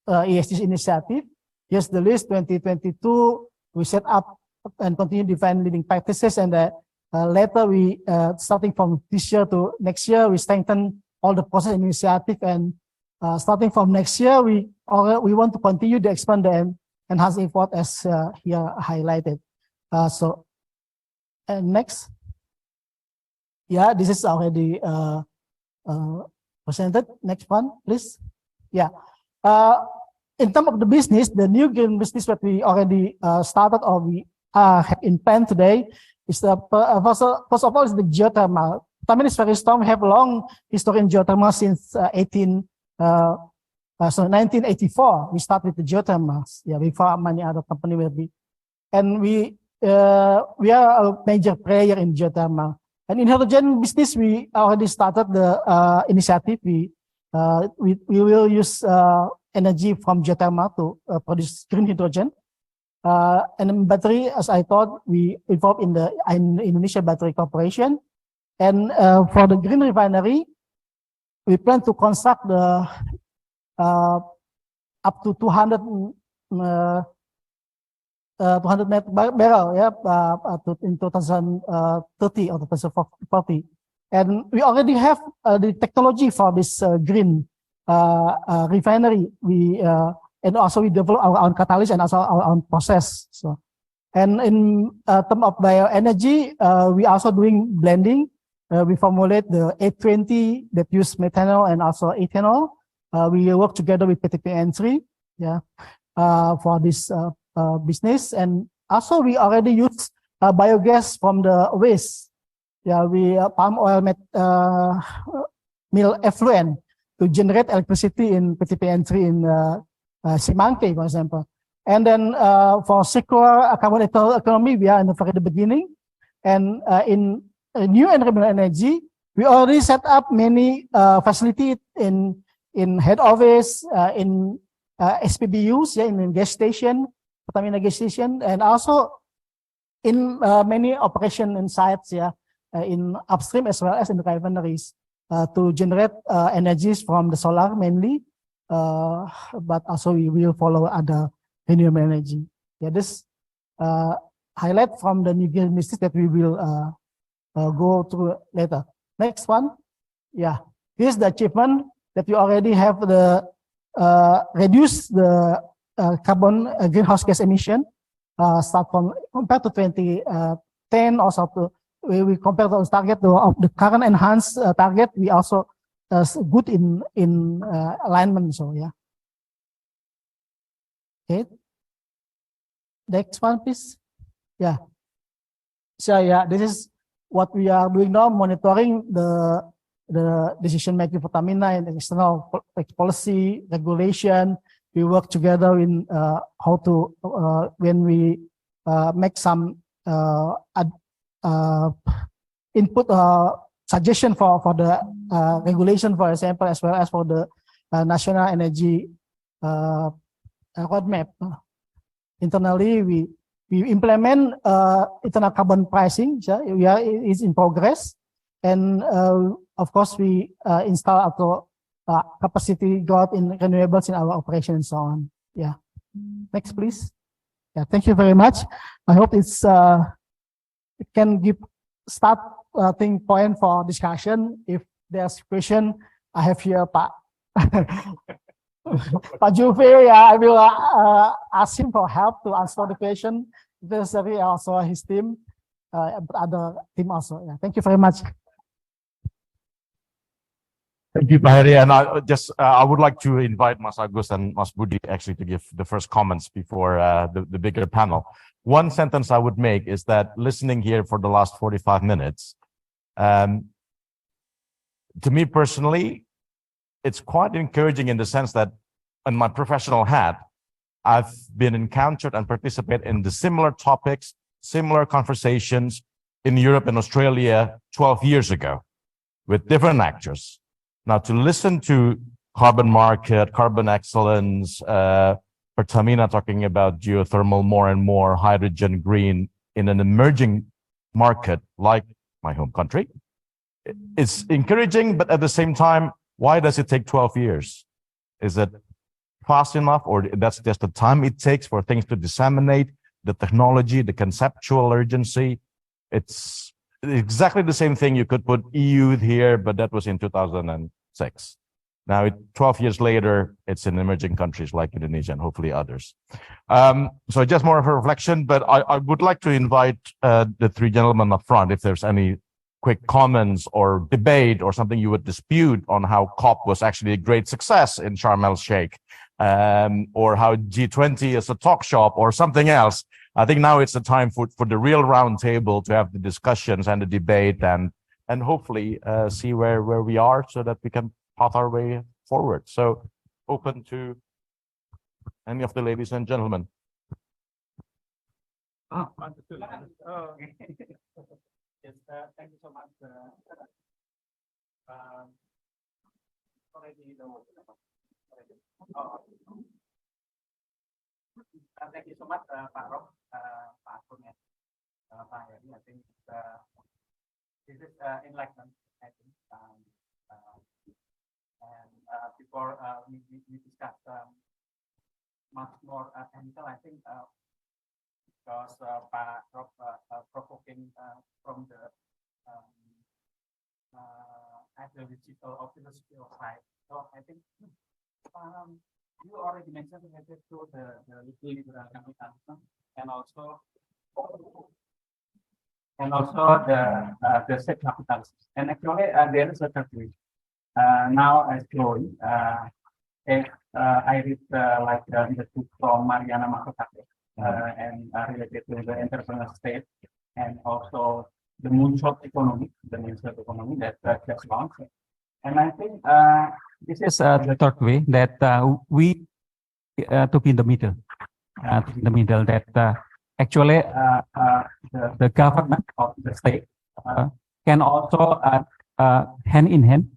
ESG initiative. Here's the list. 2022, we set up and continue define leading practices, and later we starting from this year to next year, we strengthen all the process initiative, and starting from next year, we want to continue to expand and enhance effort as here highlighted. So And next. Yeah, this is already presented. Next one, please. Yeah. In terms of the business, the new green business that we already started or we have in plan today is the first of all is the geothermal. Pertamina is very strong. We have a long history in geothermal since 1984. We start with the geothermals. Yeah, before many other companies will be, and we are a major player in geothermal. And in hydrogen business, we already started the initiative. We will use energy from geothermal to produce green hydrogen. And in battery, as I thought, we involved in the Indonesia Battery Corporation. And for the green refinery, we plan to construct the up to 200 barrel, yeah, in 2030 or 2040. And we already have the technology for this green refinery. And also we develop our own catalyst and also our own process. So, and in terms of bioenergy, we also doing blending. We formulate the 820 that use methanol and also ethanol. We work together with Pertamina, yeah, for this business. And also we already use biogas from the waste. Yeah, we palm oil mill effluent to generate electricity in Pertamina in Simangke, for example. And then for circular carbon economy, we are in the very beginning. And in new and renewable energy, we already set up many facilities in head office, in SPBUs, yeah, in gas station, Pertamina gas station, and also in many operation and sites, yeah, in upstream as well as in the refineries to generate energies from the solar mainly, but also we will follow other renewable energy. Yeah, this highlight from the new business that we will go through later. Next one, yeah, here's the achievement that we already have the reduce the carbon greenhouse gas emission start from compared to 2010 also to we compare those target to the current enhanced target. We also good in alignment. So yeah. Okay. Next one, please. Yeah. So yeah, this is what we are doing now, monitoring the decision making for Pertamina and external policy regulation. We work together in how to when we make some input suggestion for the regulation, for example, as well as for the national energy roadmap. Internally, we implement internal carbon pricing. So it's in progress, and of course we install auto capacity growth in renewables in our operation and so on. Yeah. Next, please. Yeah. Thank you very much. I hope it's it can give starting point for discussion. If there's question, I have here Pak Pak Juve. Yeah, I will ask him for help to answer the question. There's also his team, other team also. Yeah. Thank you very much. Thank you, Hery. And I would like to invite Mas Agus and Mas Budi actually to give the first comments before the bigger panel. One sentence I would make is that listening here for the last 45 minutes, to me personally, it's quite encouraging in the sense that in my professional hat, I've been encountered and participate in the similar topics, similar conversations in Europe and Australia 12 years ago with different actors. Now, to listen to carbon market, carbon excellence, Pertamina talking about geothermal more and more, hydrogen, green in an emerging market like my home country, it's encouraging, but at the same time, why does it take 12 years? Is it fast enough, or that's just the time it takes for things to disseminate, the technology, the conceptual urgency? It's exactly the same thing. You could put EU here, but that was in 2006. Now, 12 years later, it's in emerging countries like Indonesia and hopefully others. So just more of a reflection, but I would like to invite the three gentlemen up front if there's any quick comments or debate or something you would dispute on how COP was actually a great success in Sharm el-Sheikh, or how G20 is a talk shop or something else. I think now it's the time for the real round table to have the discussions and the debate and hopefully see where we are so that we can path our way forward. So open to any of the ladies and gentlemen. Oh, understood. Oh, okay. Yes, thank you so much. Already know. Thank you so much, Pak Rob, Pak Agung, and Pak Hery. I think this is enlightenment, I think. And before we discuss much more technical, I think because Pak Rob provoking from the ideological or philosophical side. So I think you already mentioned related to the liberal capitalism and also the state capitalism. And actually there is a third way. Now as slowly, if I read like the book from Mariana Mazzucato and related to the entrepreneurial state and also the moonshot economy, that just launched. And I think this is the third way that we took in the middle, that actually the government of the state can also hand in hand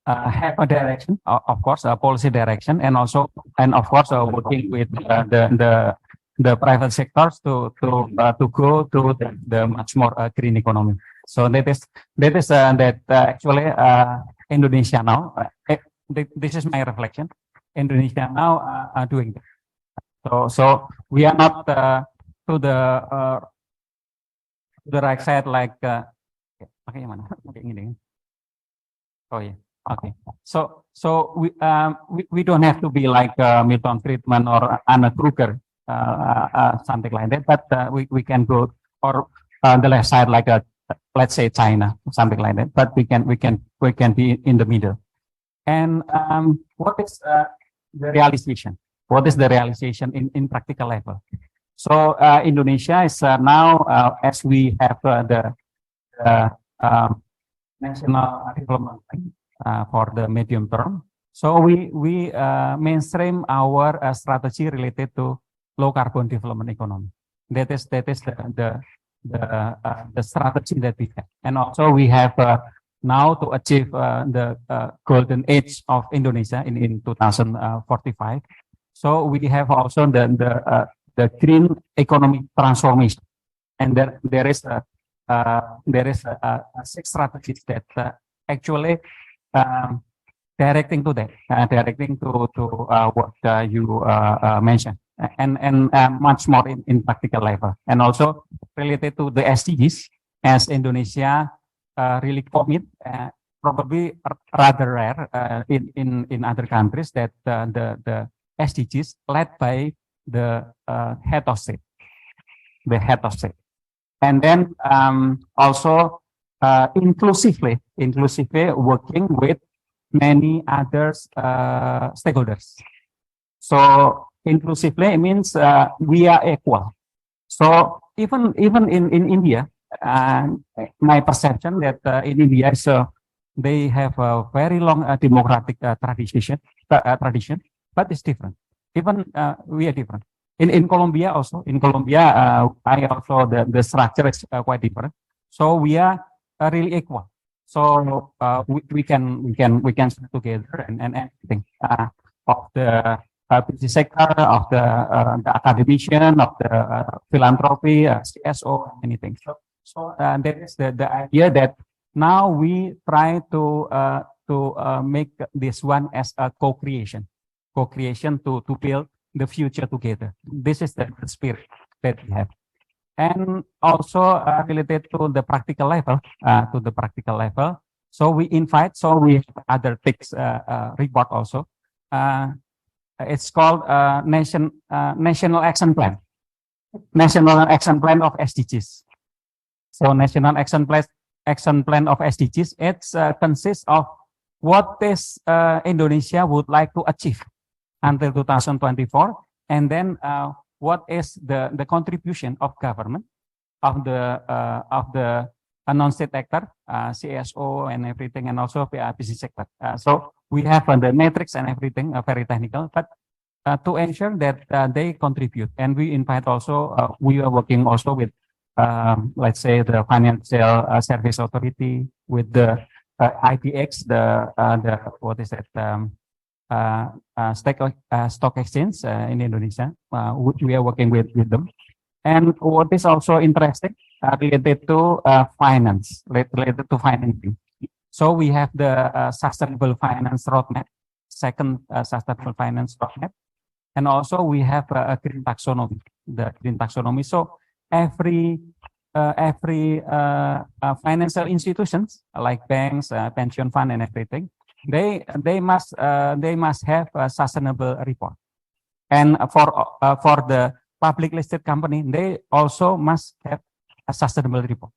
have a direction, of course, a policy direction, and also, and of course, working with the private sectors to go to the much more green economy. So that is actually Indonesia now. This is my reflection. Indonesia now are doing that. So we are not to the right side like. Oh yeah. Okay. So we don't have to be like Milton Friedman or Anna Kruger, something like that. But we can go or the left side like let's say China, something like that. But we can be in the middle. And what is the realization? What is the realization in practical level? So Indonesia is now as we have the national development for the medium term. So we mainstream our strategy related to low carbon development economy. That is the strategy that we have. And also we have now to achieve the golden age of Indonesia in 2045. So we have also the green economic transformation, and there is a 6 strategies that actually directing to that, directing to what you mentioned, and much more in practical level, and also related to the SDGs, as Indonesia really commit, probably rather rare in other countries, that the SDGs led by the head of state, and then also inclusively working with many other stakeholders. So inclusively means we are equal. So even in India, my perception that in India is they have a very long democratic tradition, but it's different. Even we are different. In Colombia also, I also the structure is quite different. So we are really equal. So we can stick together and everything of the business sector, of the academician, of the philanthropy, CSO, anything. So there is the idea that now we try to make this one as a co-creation to build the future together. This is the spirit that we have. And also related to the practical level, So we have other TICS report also. It's called National Action Plan. National Action Plan of SDGs. So National Action Plan of SDGs, it consists of what is Indonesia would like to achieve until 2024, and then what is the contribution of government, of the non-state actor, CSO and everything, and also business sector. So we have the matrix and everything, very technical, but to ensure that they contribute, and we invite also, we are working also with, let's say, the Financial Service Authority, with the ITX, the what is that, stock exchange in Indonesia. We are working with them. And what is also interesting related to finance, related to financing. So we have the sustainable finance roadmap, second sustainable finance roadmap, and also we have a green taxonomy, the green taxonomy. So every financial institutions like banks, pension fund, and everything, they must have a sustainable report. And for the public listed company, they also must have a sustainable report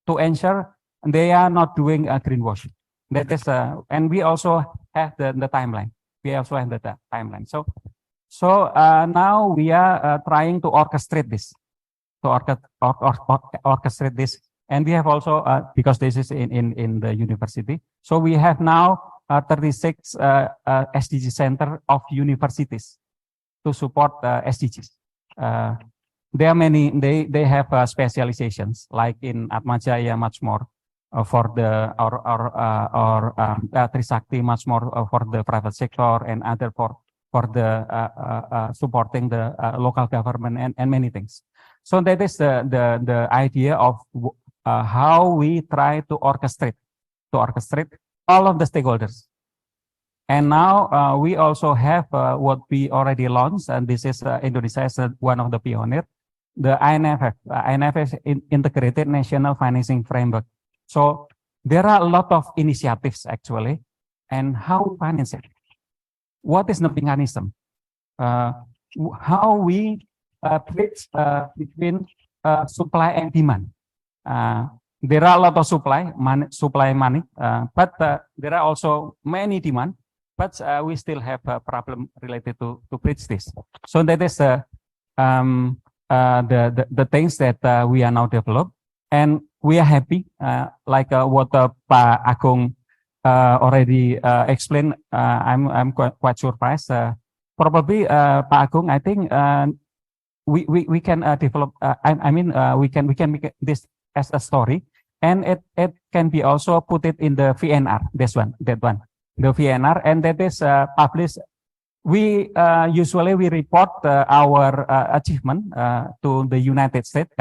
to ensure they are not doing a greenwashing. That is, and we also have the timeline. We also have the timeline. So now we are trying to orchestrate this, orchestrate this, and we have also because this is in the university. So we have now 36 SDG center of universities to support SDGs. There are many. They have specializations, like in Atmajaya, much more for the or Trisakti, much more for the private sector, and other for the supporting the local government and many things. So that is the idea of how we try to orchestrate all of the stakeholders. And now we also have what we already launched, and this is Indonesia is one of the pioneer, the INFF. INFF is Integrated National Financing Framework. So there are a lot of initiatives actually, and how finance it. What is the mechanism? How we bridge between supply and demand. There are a lot of supply money, but there are also many demand. But we still have a problem related to bridge this. So that is the things that we are now developed, and we are happy. Like what Pa Agung already explained. I'm quite surprised. Probably Pa Agung, I think we can develop. I mean we can make this as a story, and it can be also put it in the VNR. That one. The VNR, and that is published. We usually report our achievement to the United States,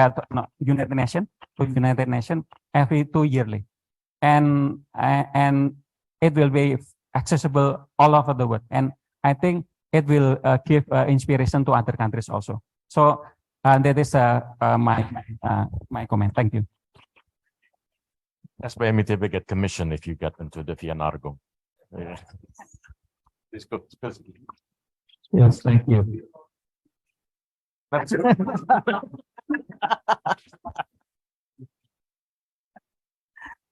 United Nations every 2 yearly, and it will be accessible all over the world. And I think it will give inspiration to other countries also. So that is my comment. Thank you. SBM ITB get commission if you get into the VNR. Yeah. Please go. Yes, thank you.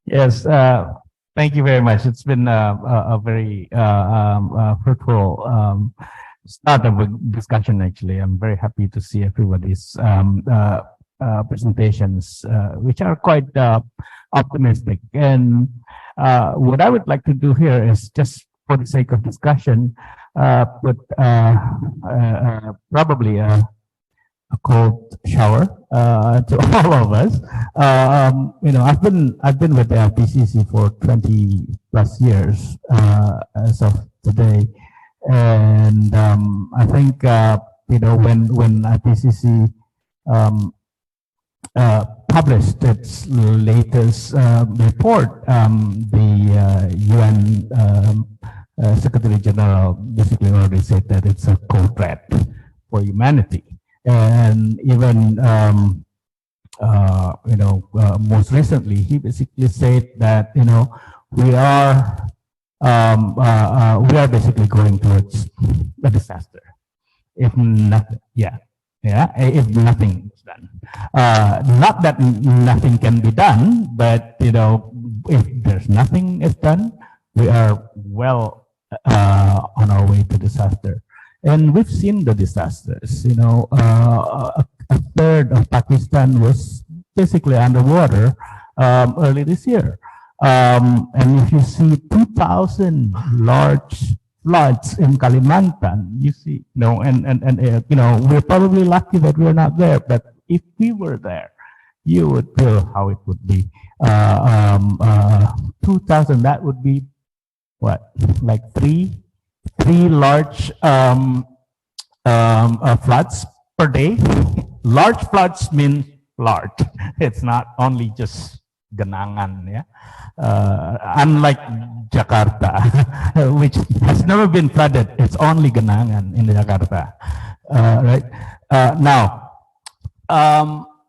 Yes, thank you very much. It's been a very fruitful start of a discussion. Actually, I'm very happy to see everybody's presentations, which are quite optimistic. And what I would like to do here is, just for the sake of discussion, put probably a cold shower to all of us. You know, I've been with the PCC for 20 plus years as of today, and I think you know, when IPCC published its latest report, the UN Secretary General basically already said that it's a cold threat for humanity. And even you know, most recently, he basically said that, you know, we are basically going towards a disaster. If nothing, if nothing is done. Not that nothing can be done, but if there's nothing is done, we are well on our way to disaster. And we've seen the disasters. A third of Pakistan was basically underwater early this year. And if you see 2,000 large floods in Kalimantan, you see, we're probably lucky that we're not there. But if we were there, you would feel how it would be. 2,000, that would be what, like three large floods per day. Large floods mean large. It's not only just genangan, yeah. Unlike Jakarta, which has never been flooded, it's only genangan in Jakarta, right?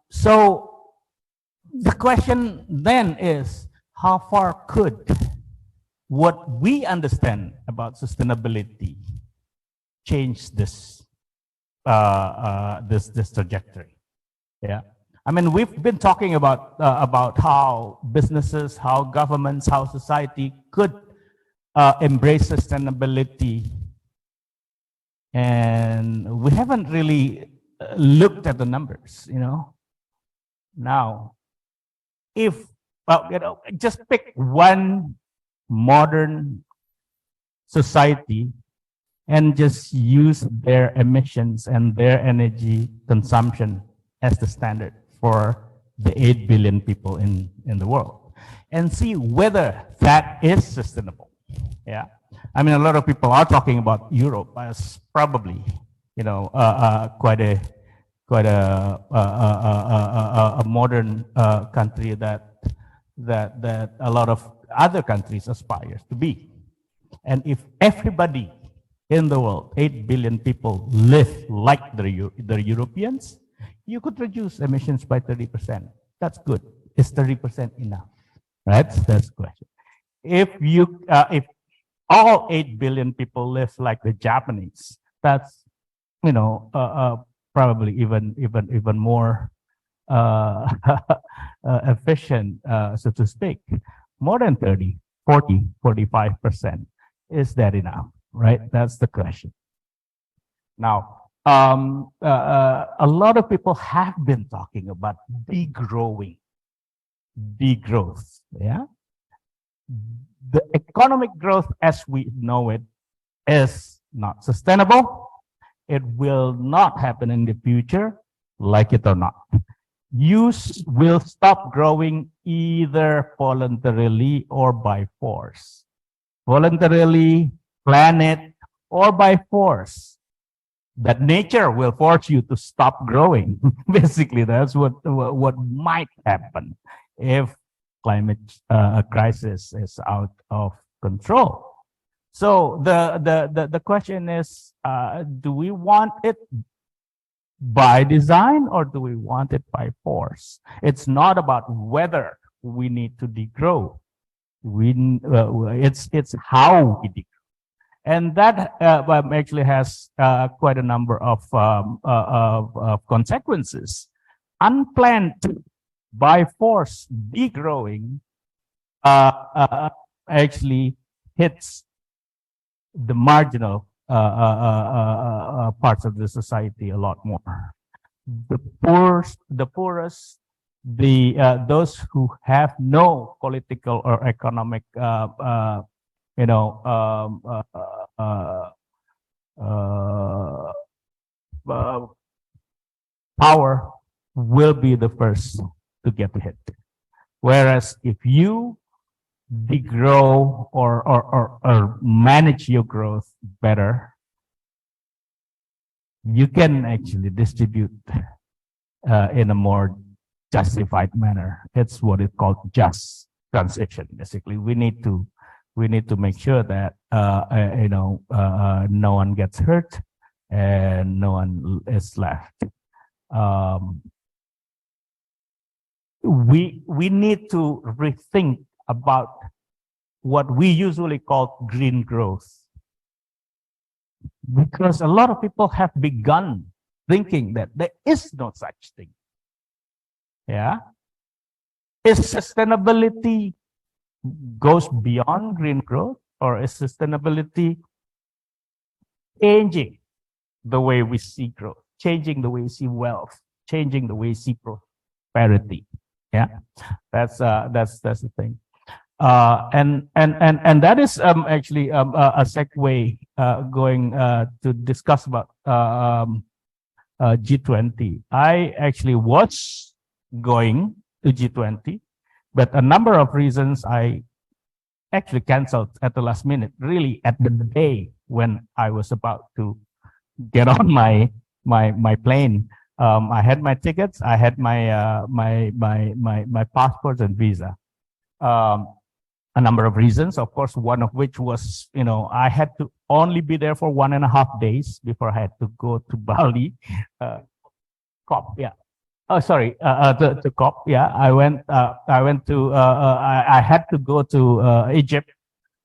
So the question then is, how far could what we understand about sustainability change this this trajectory? Yeah, I mean, we've been talking about how businesses, how governments, how society could embrace sustainability, and we haven't really looked at the numbers. Now, if just pick one modern society and just use their emissions and their energy consumption as the standard for the 8 billion people in the world, and see whether that is sustainable. Yeah, I mean, a lot of people are talking about Europe as probably, quite a modern country that a lot of other countries aspire to be. And if everybody in the world, 8 billion people, live like the Europeans, you could reduce emissions by 30%. That's good. Is 30% enough? Right? That's the question. If all 8 billion people live like the Japanese, that's probably even more efficient, so to speak. More than 30, 40, 45%. Is that enough? Right? That's the question. Now, a lot of people have been talking about degrowth. Yeah, the economic growth as we know it is not sustainable. It will not happen in the future, like it or not. You will stop growing either voluntarily or by force. Voluntarily, plan it, or by force. That nature will force you to stop growing. Basically, that's what might happen if climate crisis is out of control. So the question is, do we want it by design or do we want it by force? It's not about whether we need to degrow. It's how we degrow. And that actually has quite a number of consequences. Unplanned by force degrowing actually hits the marginal parts of the society a lot more. The poorest, those who have no political or economic power will be the first to get hit. Whereas if you degrow or manage your growth better, you can actually distribute in a more justified manner. It's what is called just transition. Basically, we need to make sure that no one gets hurt and no one is left. We need to rethink about what we usually call green growth. Because a lot of people have begun thinking that there is no such thing. Yeah. Is sustainability goes beyond green growth, or is sustainability changing the way we see growth, changing the way we see wealth, changing the way we see prosperity? Yeah, that's the thing. And that is actually a segue going to discuss about G20. I actually was going to G20, but a number of reasons I actually canceled at the last minute, really at the day when I was about to get on my plane. I had my tickets, I had my my passports and visa. A number of reasons, of course, one of which was, I had to only be there for 1.5 days before I had to go to Bali. COP, yeah. Oh, sorry, to COP, yeah. I went to, I had to go to Egypt,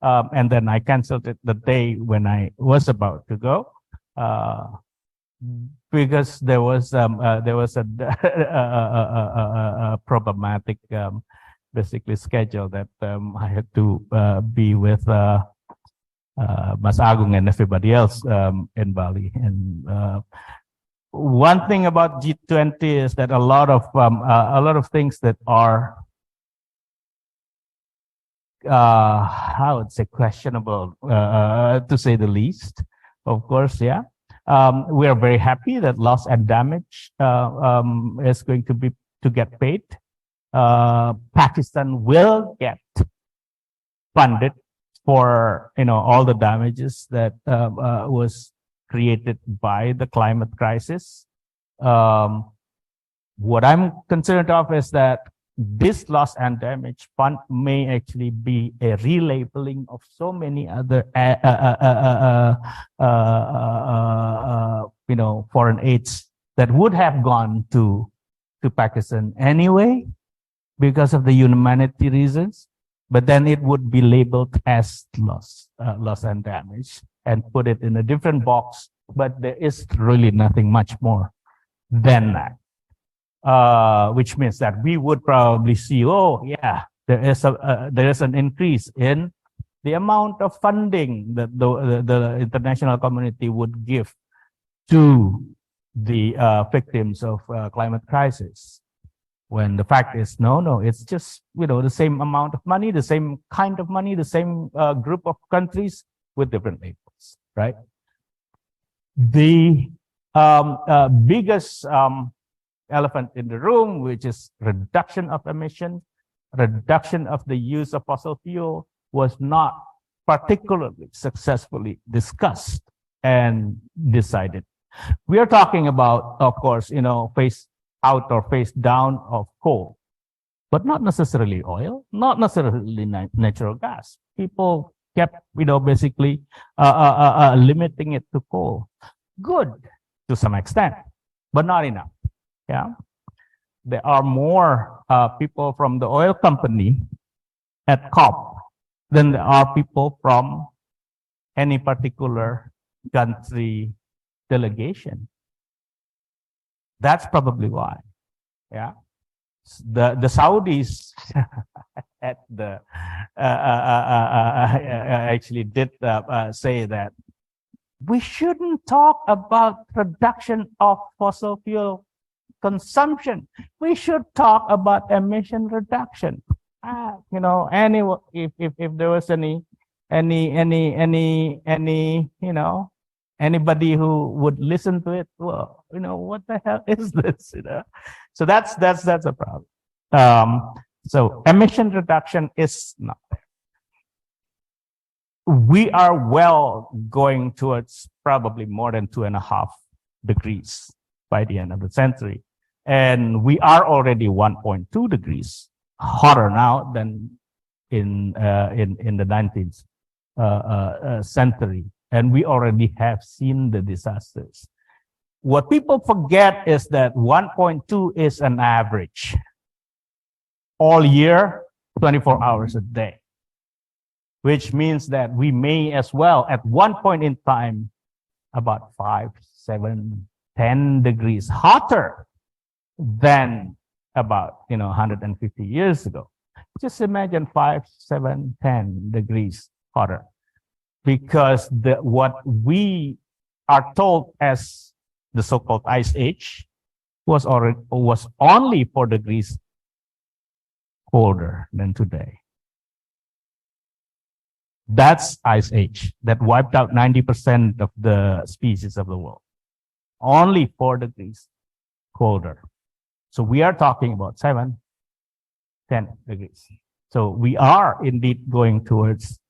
and then I canceled it the day when I was about to go, because there was a problematic, basically schedule that I had to be with Mas Agung and everybody else in Bali. And one thing about G20 is that a lot of things that are I would say questionable, to say the least. Of course, yeah. We are very happy that loss and damage is going to get paid. Pakistan will get funded for all the damages that was created by the climate crisis. What I'm concerned of is that this loss and damage fund may actually be a relabeling of so many other foreign aids that would have gone to Pakistan anyway, because of the humanity reasons, but then it would be labeled as loss and damage and put it in a different box. But there is really nothing much more than that, which means that we would probably see, oh yeah, there is an increase in the amount of funding that the international community would give to the victims of climate crisis. When the fact is, no, it's just, the same amount of money, the same kind of money, the same group of countries with different labels, right? The biggest elephant in the room, which is reduction of emission, reduction of the use of fossil fuel, was not particularly successfully discussed and decided. We are talking about, of course, phase out or phase down of coal, but not necessarily oil, not necessarily natural gas. People kept, basically limiting it to coal. Good to some extent, but not enough. Yeah, there are more people from the oil company at COP than there are people from any particular country delegation. That's probably why. Yeah, the Saudis at the actually did say that we shouldn't talk about reduction of fossil fuel consumption. We should talk about emission reduction. If there was anybody who would listen to it, well, what the hell is this? So that's a problem. So emission reduction is not there. We are well going towards probably more than 2.5 degrees by the end of the century. And we are already 1.2 degrees hotter now than in the 19th century. And we already have seen the disasters. What people forget is that 1.2 is an average all year, 24 hours a day. which means that we may as well, at one point in time, about 5, 7, 10 degrees hotter than about 150 years ago. Just imagine 5, 7, 10 degrees hotter, because what we are told as the so-called ice age was only 4 degrees colder than today. That's ice age that wiped out 90% of the species of the world. Only 4 degrees colder. So we are talking about 7, 10 degrees. So we are indeed going towards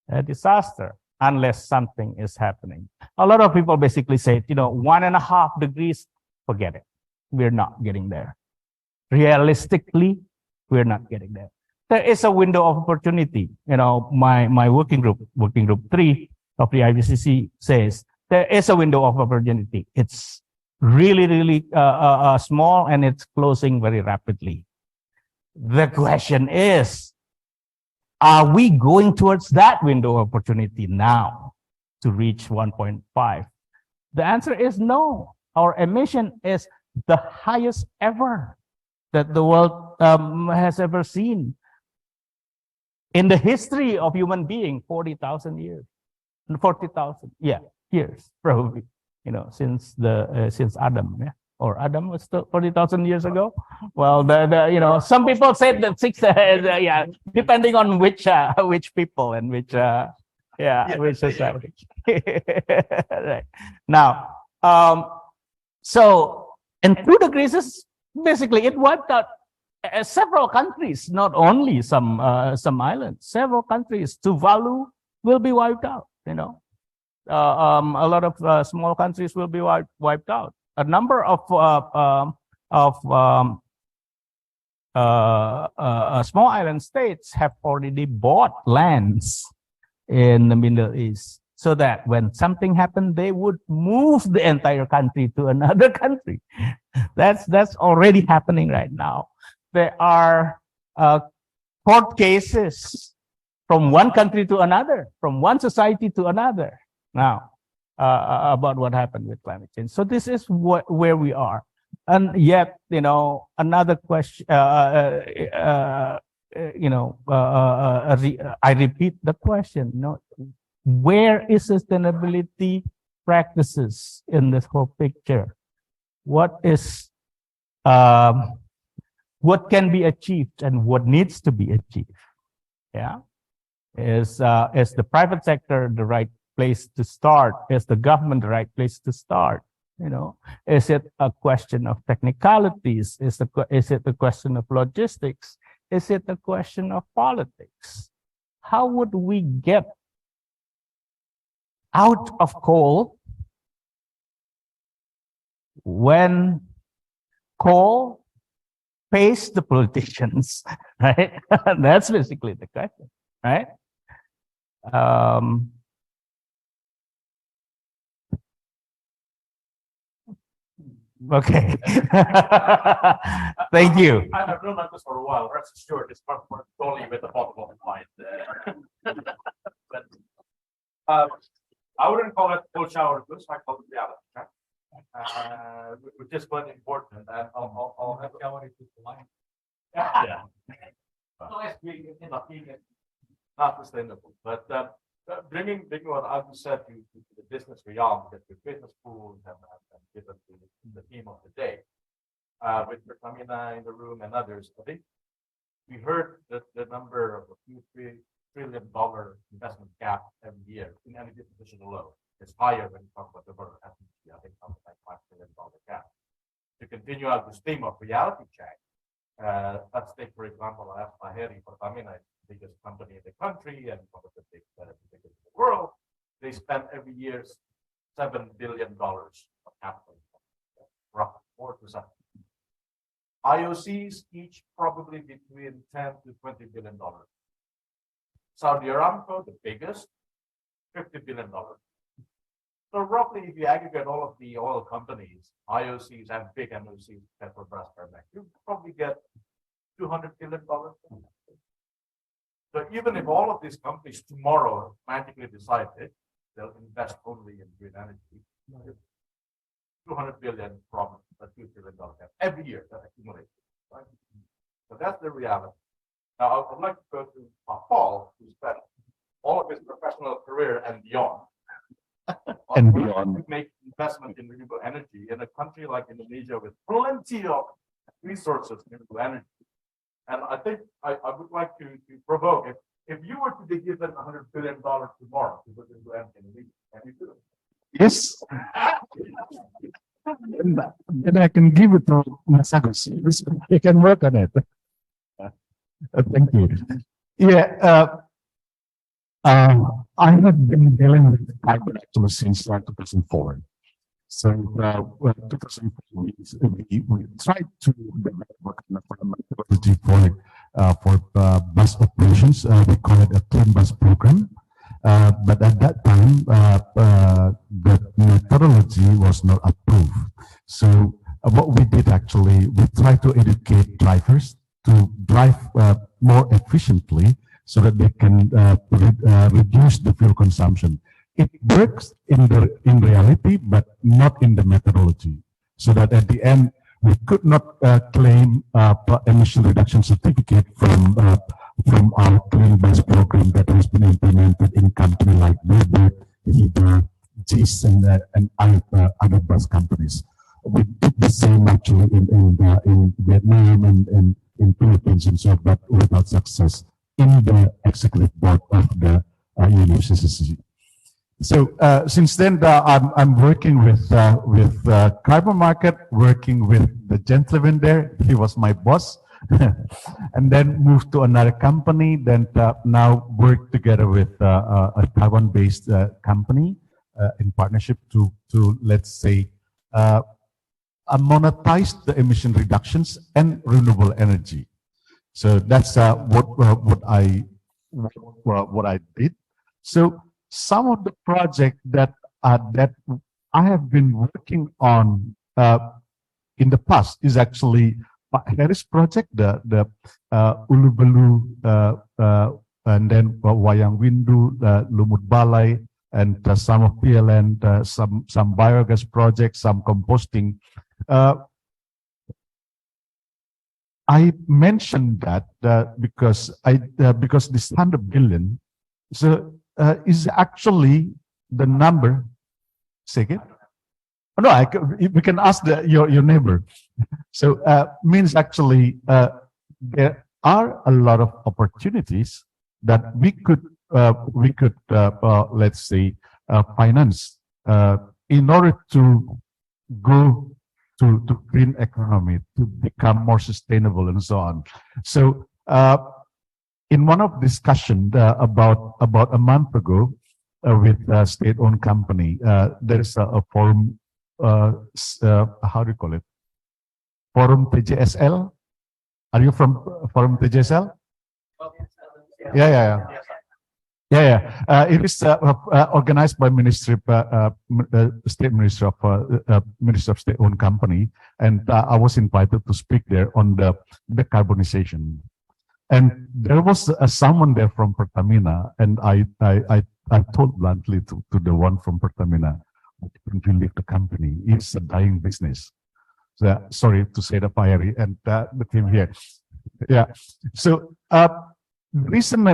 a disaster unless something is happening. A lot of people basically say, 1.5 degrees, forget it. We're not getting there. Realistically, we're not getting there. There is a window of opportunity. My working group 3 of the IPCC says there is a window of opportunity. It's really, really small, and it's closing very rapidly. The question is, are we going towards that window of opportunity now to reach 1.5? The answer is no. Our emission is the highest ever that the world has ever seen in the history of human being. 40,000 years, 40,000 years probably, since Adam, or Adam was 40,000 years ago. Well, some people said that 6, depending on which people and which society. Right. Now, so, and 2 degrees is basically, it wiped out several countries, not only some islands. Several countries. Tuvalu will be wiped out. A lot of small countries will be wiped out. A number of small island states have already bought lands in the Middle East, so that when something happened, they would move the entire country to another country. That's already happening right now. There are court cases from one country to another, from one society to another now, about what happened with climate change. So this is where we are. And yet, another question, I repeat the question, where is sustainability practices in this whole picture? What can be achieved and what needs to be achieved? Yeah. Is the private sector the right place to start? Is the government the right place to start? Is it a question of technicalities? Is it a question of logistics? Is it a question of politics? How would we get out of coal when coal pays the politicians, right? That's basically the question, right? Okay. Thank you. I've known about this for a while. Rest assured, it's not only with the bottom of mind. But I wouldn't call it cold shower blues. I call it reality. Right? Which is quite important. And I'll have not sustainable, but bringing what Agung said to the business realm, that the business schools and given the theme of the day, with Pertamina in the room and others, I think we heard that the number of a few $3 trillion investment gap every year in energy transition alone is higher when you talk about the world SDG. I think something like $5 trillion gap. To continue out this theme of reality check, let's take, for example, I asked Hery, Pertamina is the biggest company in the country and one of the biggest in the world. They spend every year $7 billion of capital, roughly 4 to 7. IOCs each probably between $10 to $20 billion. Saudi Aramco, the biggest, $50 billion. So roughly, if you aggregate all of the oil companies, IOCs and big NOCs, Petrobras, Pertamina, you probably get $200 billion. So So even if all of these companies tomorrow magically decided they'll invest only in green energy, 200 billion from a $2 trillion gap every year that accumulates, right? So that's the reality. Now, I would like to go to Paul, who spent all of his professional career and beyond to make investment in renewable energy in a country like Indonesia with plenty of resources in renewable energy. And I think I would like to provoke, if you were to be given $100 billion tomorrow to put into energy, can you do it? Yes. Then I can give it to Masagos. He can work on it. Thank you. Yeah. I have been dealing with carbon actually since 2004. So 2004, we tried to develop a methodology for bus operations. We call it a clean bus program. But at that time, the methodology was not approved. So what we did actually, we tried to educate drivers to drive more efficiently so that they can reduce the fuel consumption. It works in reality, but not in the methodology. So that at the end, we could not claim emission reduction certificate from our clean bus program that has been implemented in companies like Uber, Hery, GIS, and other bus companies. We did the same actually in Vietnam and in Philippines and so on, but without success in the executive board of the UNFCCC. So since then, I'm working with carbon market, working with the gentleman there. He was my boss, and then moved to another company. Then now work together with a carbon-based company in partnership to let's say monetize the emission reductions and renewable energy. So that's what I did. So some of the projects that I have been working on in the past is actually Hery's project, the Ulu Belu, and then Wayang Windu, Lumut Balai, and some of PLN, some biogas projects, some composting. I mentioned that because this 100 billion is actually the number. Say again? Oh, no, we can ask your neighbor. So means actually there are a lot of opportunities that we could let's say finance in order to go to green economy, to become more sustainable and so on. So in one of discussion about a month ago with a state-owned company, there is a forum. How do you call it? Forum TJSL. Are you from Forum TJSL? Yeah. It is organized by State Ministry of State-owned company, and I was invited to speak there on the decarbonization. And there was someone there from Pertamina, and I told bluntly to the one from Pertamina, "Don't you leave the company? It's a dying business." So, sorry to say the fiery and the team here. Yeah. So the reason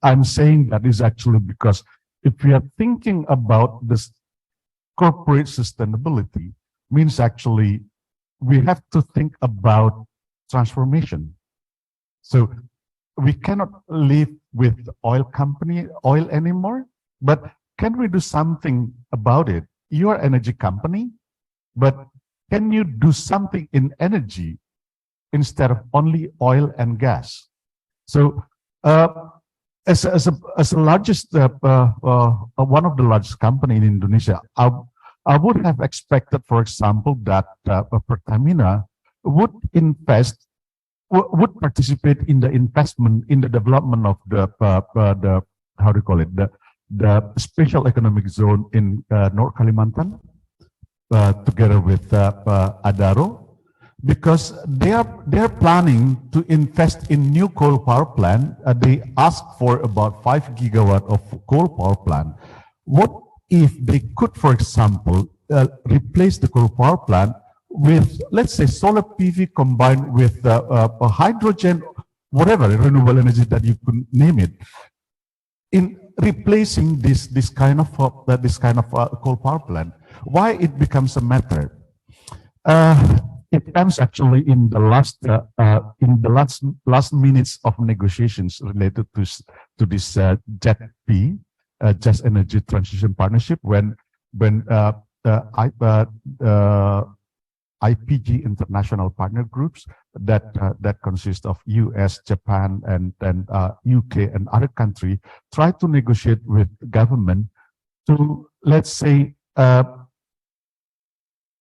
I'm saying that is actually because if we are thinking about this corporate sustainability, means actually we have to think about transformation. So we cannot live with oil anymore, but can we do something about it? You are an energy company, but can you do something in energy instead of only oil and gas? So as the largest, one of the largest company in Indonesia, I would have expected, for example, that Pertamina would participate in the investment in the development of the how do you call it, the special economic zone in North Kalimantan, together with Adaro. because they are planning to invest in new coal power plant. They ask for about 5 gigawatt of coal power plant. What if they could, for example, replace the coal power plant with, let's say, solar PV combined with hydrogen, whatever renewable energy that you could name it, in replacing this kind of coal power plant? Why it becomes a matter? It comes actually in the last minutes of negotiations related to this JETP, Just Energy Transition Partnership, when IPG international partner groups that consist of US, Japan, and UK and other countries try to negotiate with government to, let's say,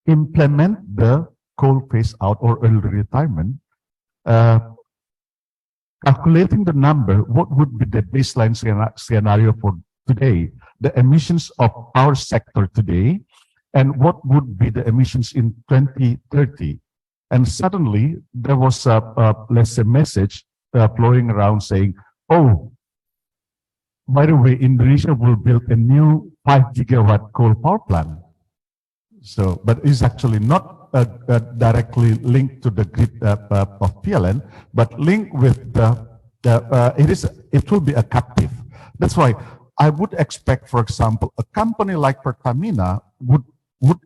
implement the coal phase out or early retirement, calculating the number, what would be the baseline scenario for today, the emissions of our sector today, and what would be the emissions in 2030. And suddenly there was let's say, message flowing around saying, oh, by the way, Indonesia will build a new 5 gigawatt coal power plant. So, but it's actually not directly linked to the grid of PLN, but linked with it will be a captive. That's why I would expect, for example, a company like Pertamina would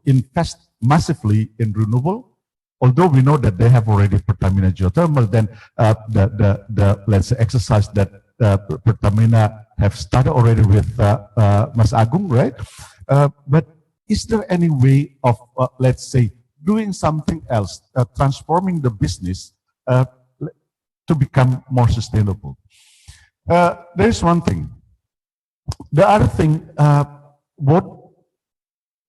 invest massively in renewable, although we know that they have already Pertamina geothermal. Then the let's say exercise that Pertamina have started already with Mas Agung, right? But is there any way of let's say doing something else, transforming the business to become more sustainable? There is one thing. The other thing, what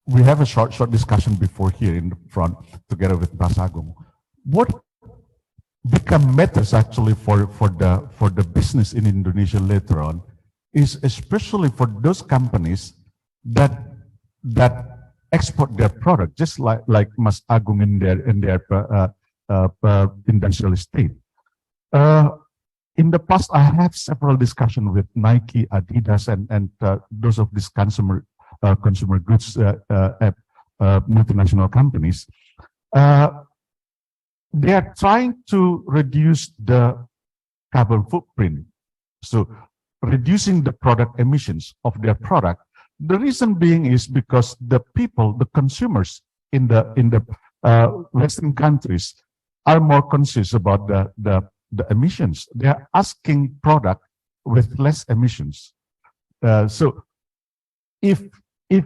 we have a short discussion before here in the front together with Mas Agung. What become matters actually for the business in Indonesia later on is especially for those companies that export their product, just like Mas Agung in their industrial estate. In the past, I have several discussions with Nike, Adidas, and those of these consumer goods multinational companies. They are trying to reduce the carbon footprint, so reducing the product emissions of their product. The reason being is because the people, the consumers in the Western countries are more conscious about the emissions. They are asking product with less emissions. So if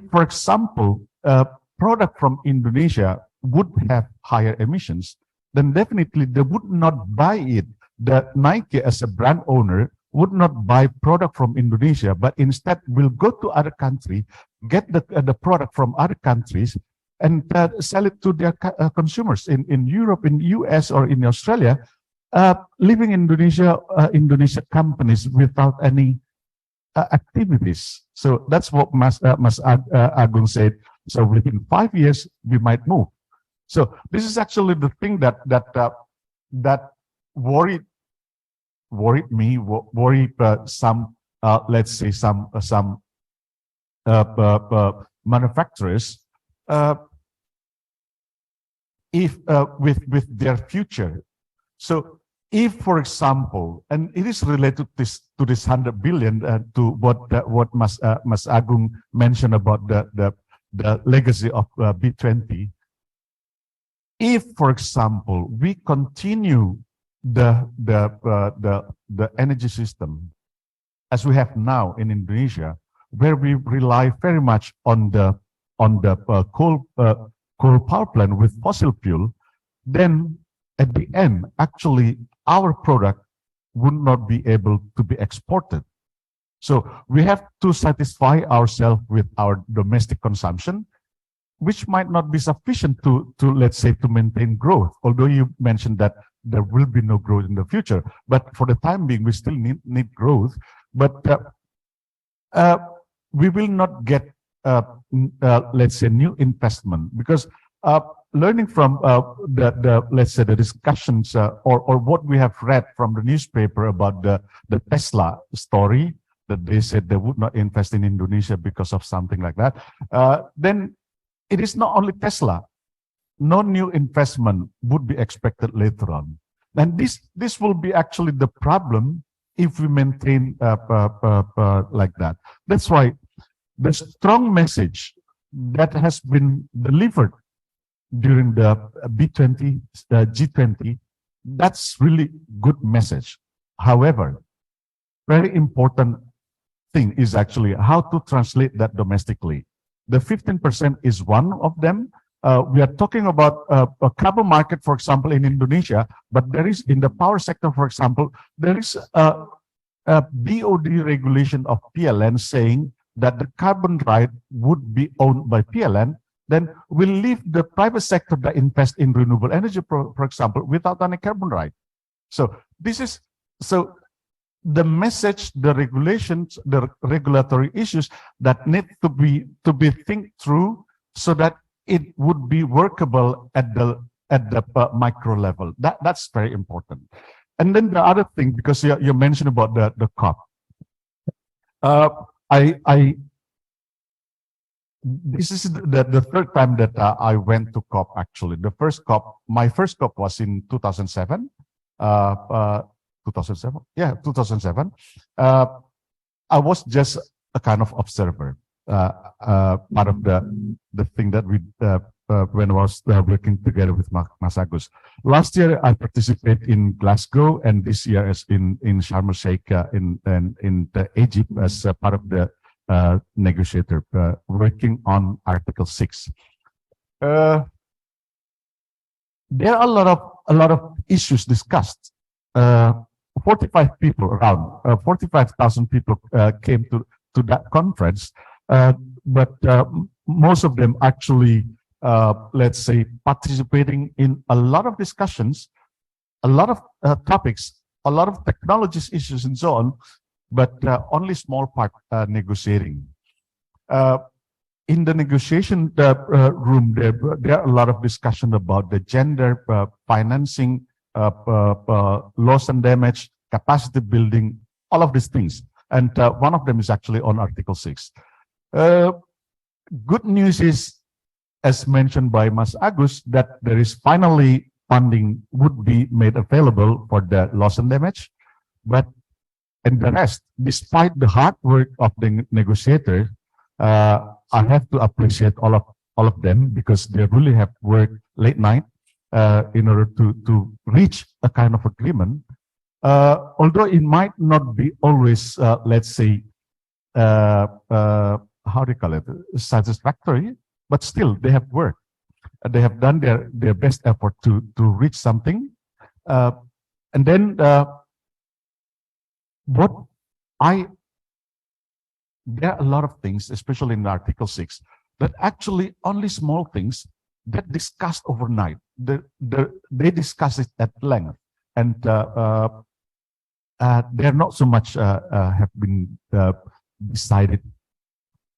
for example, a product from Indonesia would have higher emissions, then definitely they would not buy it. The Nike as a brand owner would not buy product from Indonesia, but instead will go to other country, get the product from other countries, and sell it to their consumers in Europe, in US, or in Australia, leaving Indonesia companies without any activities. So that's what Mas Agung said. So within 5 years, we might move. So this is actually the thing that worried me, worried some, let's say some manufacturers, if with their future. So if, for example, and it is related to this 100 billion, to what Mas Agung mentioned about the legacy of B20. If, for example, we continue the energy system as we have now in Indonesia, where we rely very much on the coal power plant with fossil fuel, then at the end, actually, our product would not be able to be exported. So we have to satisfy ourselves with our domestic consumption, which might not be sufficient to let's say, to maintain growth. Although you mentioned that there will be no growth in the future, but for the time being, we still need growth. But we will not get, let's say, new investment, because learning from let's say the discussions or what we have read from the newspaper about the Tesla story, that they said they would not invest in Indonesia because of something like that, then it is not only Tesla. No new investment would be expected later on. And this will be actually the problem if we maintain like that. That's why the strong message that has been delivered during the B20, G20, that's really good message. However, very important thing is actually how to translate that domestically. The 15% is one of them. We are talking about a carbon market, for example, in Indonesia, but there is in the power sector, for example, there is a BOD regulation of PLN saying that the carbon right would be owned by PLN. Then we'll leave the private sector that invest in renewable energy, for example, without any carbon right. So this is the message, the regulations, the regulatory issues that need to be think through so that it would be workable at the micro level. That's very important. And then the other thing, because you mentioned about the COP, this is the third time that I went to COP. Actually, my first COP was in 2007. 2007, yeah, 2007. I was just a kind of observer, part of the thing that we when I was working together with Mas Agus. Last year I participated in Glasgow, and this year is in Sharm el Sheikh in Egypt as part of the negotiator working on Article 6. There are a lot of issues discussed. 45 people around 45,000 people came to that conference, but most of them actually let's say participating in a lot of discussions, a lot of topics, a lot of technologies issues and so on, but only small part negotiating. In the negotiation room, there are a lot of discussion about the gender, financing, loss and damage, capacity building, all of these things. And one of them is actually on Article 6. Good news is, as mentioned by Mas Agus, that there is finally funding would be made available for the loss and damage. And the rest, despite the hard work of the negotiator, I have to appreciate all of them, because they really have worked late night in order to reach a kind of agreement. Although it might not be always, let's say, how do you call it, satisfactory, but still they have worked. They have done their best effort to reach something. And then there are a lot of things, especially in Article 6, that actually only small things that discussed overnight. They discuss it at length, and they're not so much have been decided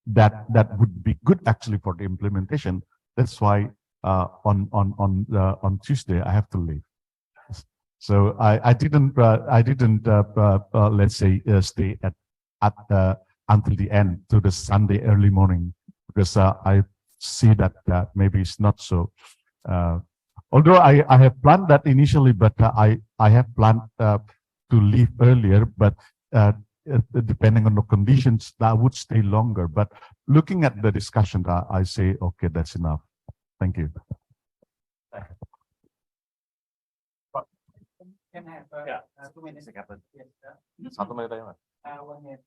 that would be good actually for the implementation. That's why on Tuesday I have to leave. So I didn't let's say stay at until the end, to the Sunday early morning, because I see that maybe it's not so. Although I have planned that initially, but I have planned to leave earlier, but depending on the conditions, I would stay longer. But looking at the discussion, I say, okay, that's enough. Thank you. Can I have 2 minutes? Satu menit aja, Mas. 1 minute.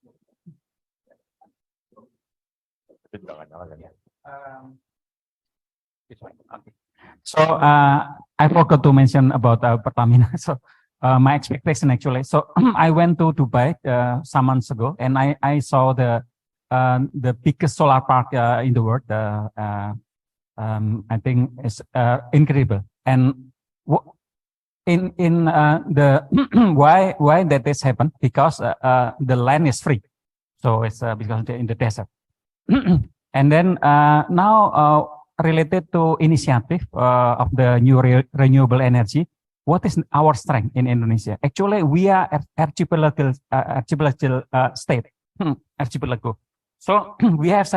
So I forgot to mention about Pertamina. So my expectation actually. So I went to Dubai some months ago, and I saw the biggest solar park in the world. I think it's incredible. And in the why that this happened, because the land is free, so it's because they're in the desert. And then now related to initiative of the new renewable energy, what is our strength in Indonesia? Actually, we are archipelago state, archipelago. So we have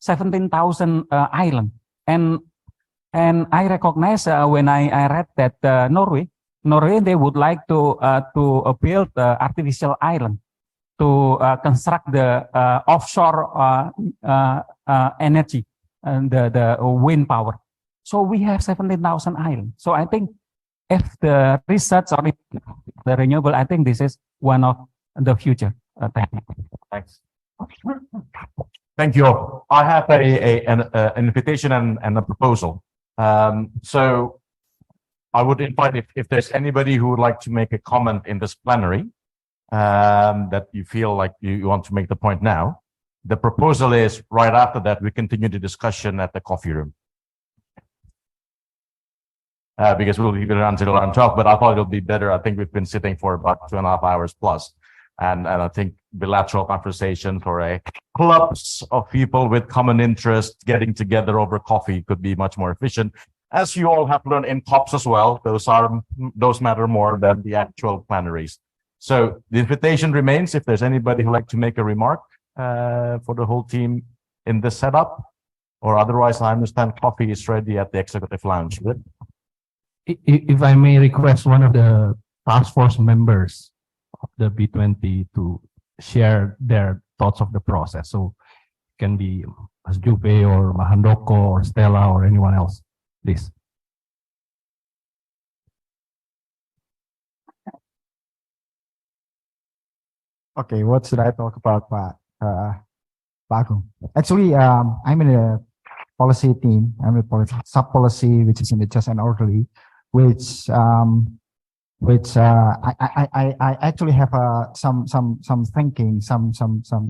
17,000 islands, and I recognize when I read that Norway they would like to build artificial island to construct the offshore energy and the wind power. So we have 17,000 islands. So I think if the research or the renewable, I think this is one of the future. Thank you. Thanks. Thank you all. I have an invitation and a proposal. So I would invite if there's anybody who would like to make a comment in this plenary, that you feel like you want to make the point now. The proposal is right after that, we continue the discussion at the coffee room. Because we'll leave it until around 12, but I thought it'll be better. I think we've been sitting for about 2.5 hours plus. And I think bilateral conversation for a clubs of people with common interest getting together over coffee could be much more efficient. As you all have learned in COPs as well, those matter more than the actual plenaries. So the invitation remains if there's anybody who'd like to make a remark for the whole team in this setup, or otherwise I understand coffee is ready at the executive lounge. If I may request one of the task force members of the B20 to share their thoughts of the process. So it can be Mas Juve or Mahandoko or Stella or anyone else, please. Okay, what should I talk about, Agung? Actually, I'm in a policy team. I'm a sub-policy, which is in the just and orderly, which I actually have some thinking, some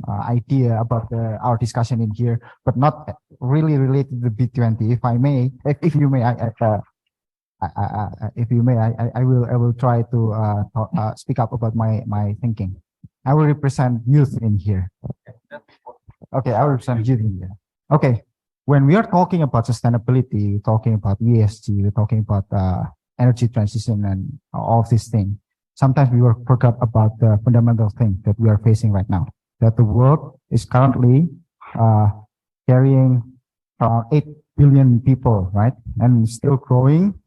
idea about our discussion in here, but not really related to the B20. If I may, if you may, I will try to speak up about my thinking. I will represent youth in here. Okay, I will represent youth in here. Okay, when we are talking about sustainability, we're talking about ESG, we're talking about energy transition and all of these things. Sometimes we forgot about the fundamental thing that we are facing right now, that the world is currently carrying around 8 billion people, right? And still growing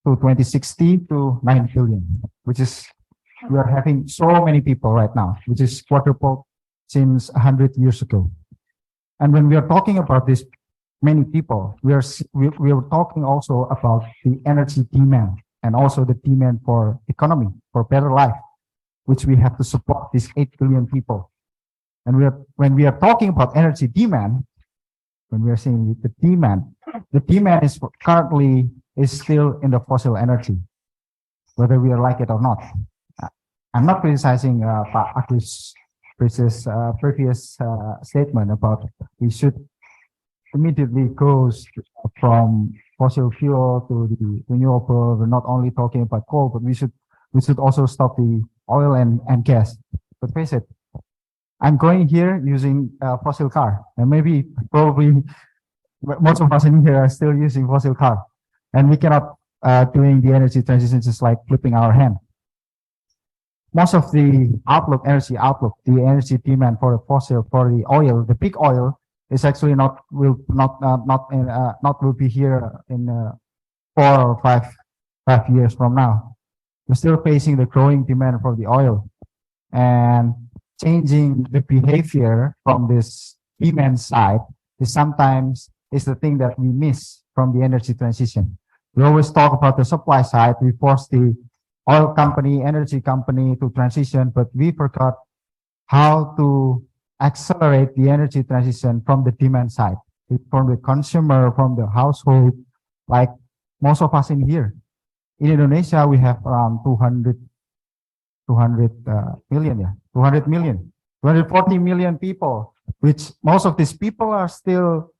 to 2060 to 9 billion, which is, we are having so many people right now, which is quadrupled since 100 years ago. And when we are talking about this many people, we are talking also about the energy demand and also the demand for economy, for better life, which we have to support these 8 billion people. And when we are talking about energy demand, when we are saying the demand is currently still in the fossil energy, whether we like it or not. I'm not criticizing Pak Agus's previous statement about we should immediately goes from fossil fuel to the renewable. We're not only talking about coal, but we should also stop the oil and gas. But face it, I'm going here using a fossil car, and probably most of us in here are still using fossil car, and we cannot doing the energy transition just like flipping our hand. Most of the energy outlook, the energy demand for the oil, the big oil, is actually will be here in 4 or 5 years from now. We're still facing the growing demand for the oil, and changing the behavior from this demand side is sometimes the thing that we miss from the energy transition. We always talk about the supply side. We force the oil company, energy company to transition, but we forgot how to accelerate the energy transition from the demand side, from the consumer, from the household, like most of us in here. In Indonesia, we have around 240 million people, which most of these people are still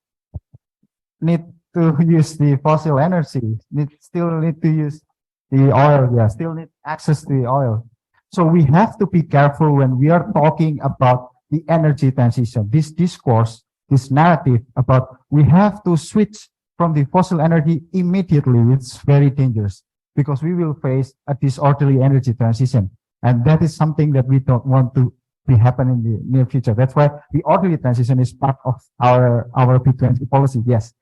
need to use the fossil energy, still need to use the oil, still need access to the oil. So we have to be careful when we are talking about the energy transition. This discourse, this narrative about we have to switch from the fossil energy immediately, it's very dangerous because we will face a disorderly energy transition. And that is something that we don't want to be happen in the near future. That's why the orderly transition is part of our B20 policy. Yes.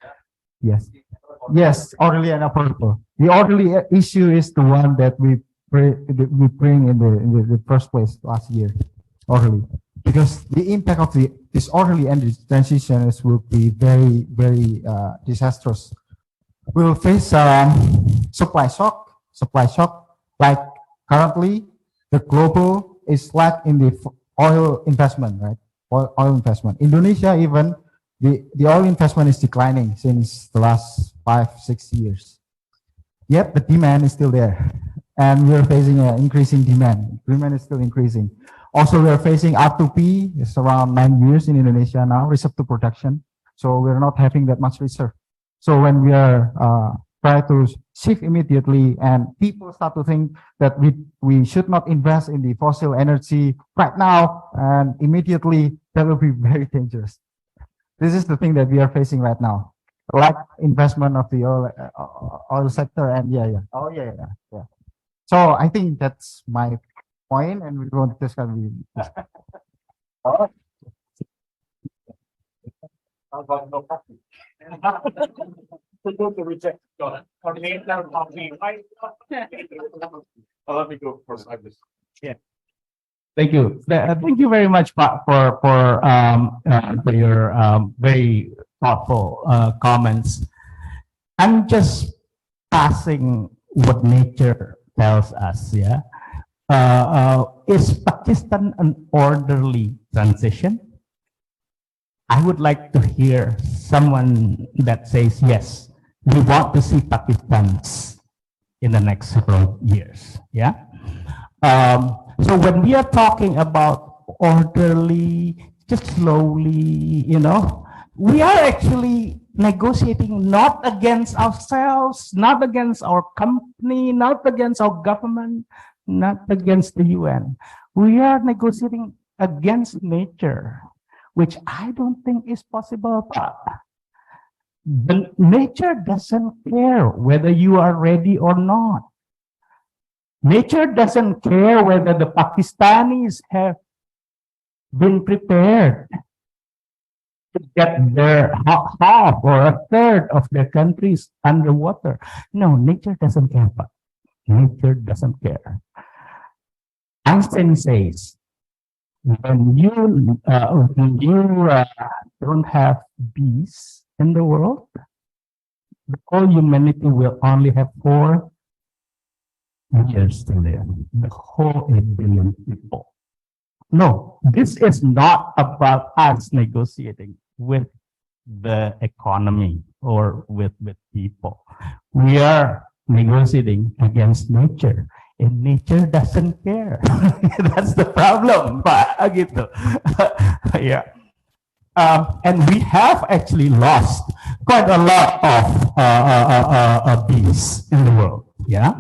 Yes, orderly and affordable. The orderly issue is the one that we bring in the first place last year. Orderly. Because the impact of the disorderly energy transition will be very, very disastrous. We will face supply shock. Like currently, the global is lack in the oil investment, right? Oil investment. Indonesia, even the oil investment is declining since the last 5-6 years. Yet the demand is still there, and we are facing an increasing demand. Demand is still increasing. Also, we are facing R2P. It's around 9 years in Indonesia now, reserve to production. So we're not having that much reserve. So when we are try to shift immediately, and people start to think that we should not invest in the fossil energy right now, and immediately that will be very dangerous. This is the thing that we are facing right now. Lack investment of the oil sector, and yeah. So I think that's my point, and we want to discuss with you. Let me go first. Yeah. Thank you. Thank you very much for your very thoughtful comments. I'm just passing what nature tells us. Yeah. Is Pakistan an orderly transition? I would like to hear someone that says, yes, we want to see Pakistan in the next several years. Yeah. So when we are talking about orderly, just slowly, we are actually negotiating not against ourselves, not against our company, not against our government, not against the UN. We are negotiating against nature, which I don't think is possible. But nature doesn't care whether you are ready or not. Nature doesn't care whether the Pakistanis have been prepared to get their half or a third of their countries underwater. No, nature doesn't care. Nature doesn't care. Einstein says, when you don't have bees in the world, the whole humanity will only have 4 years to live. The whole 8 billion people. No, this is not about us negotiating with the economy or with people. We are negotiating against nature. And nature doesn't care. That's the problem, Pak. Gitu. Yeah. And we have actually lost quite a lot of bees in the world. Yeah.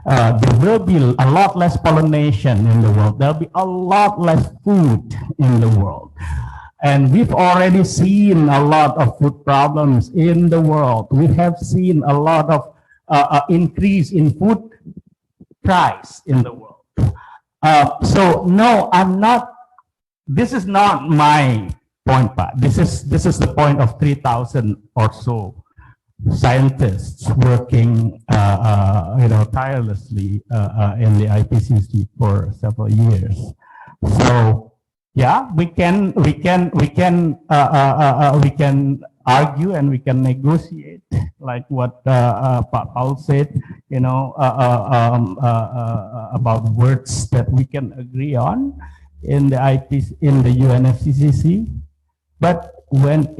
There will be a lot less pollination in the world. There'll be a lot less food in the world. And we've already seen a lot of food problems in the world. We have seen a lot of increase in food price in the world. So no, I'm not, this is not my point, Pak. This is the point of 3,000 or so scientists working tirelessly in the IPCC for several years. So yeah, we can argue and we can negotiate, like what Pak Paul said, about words that we can agree on in the UNFCCC. But when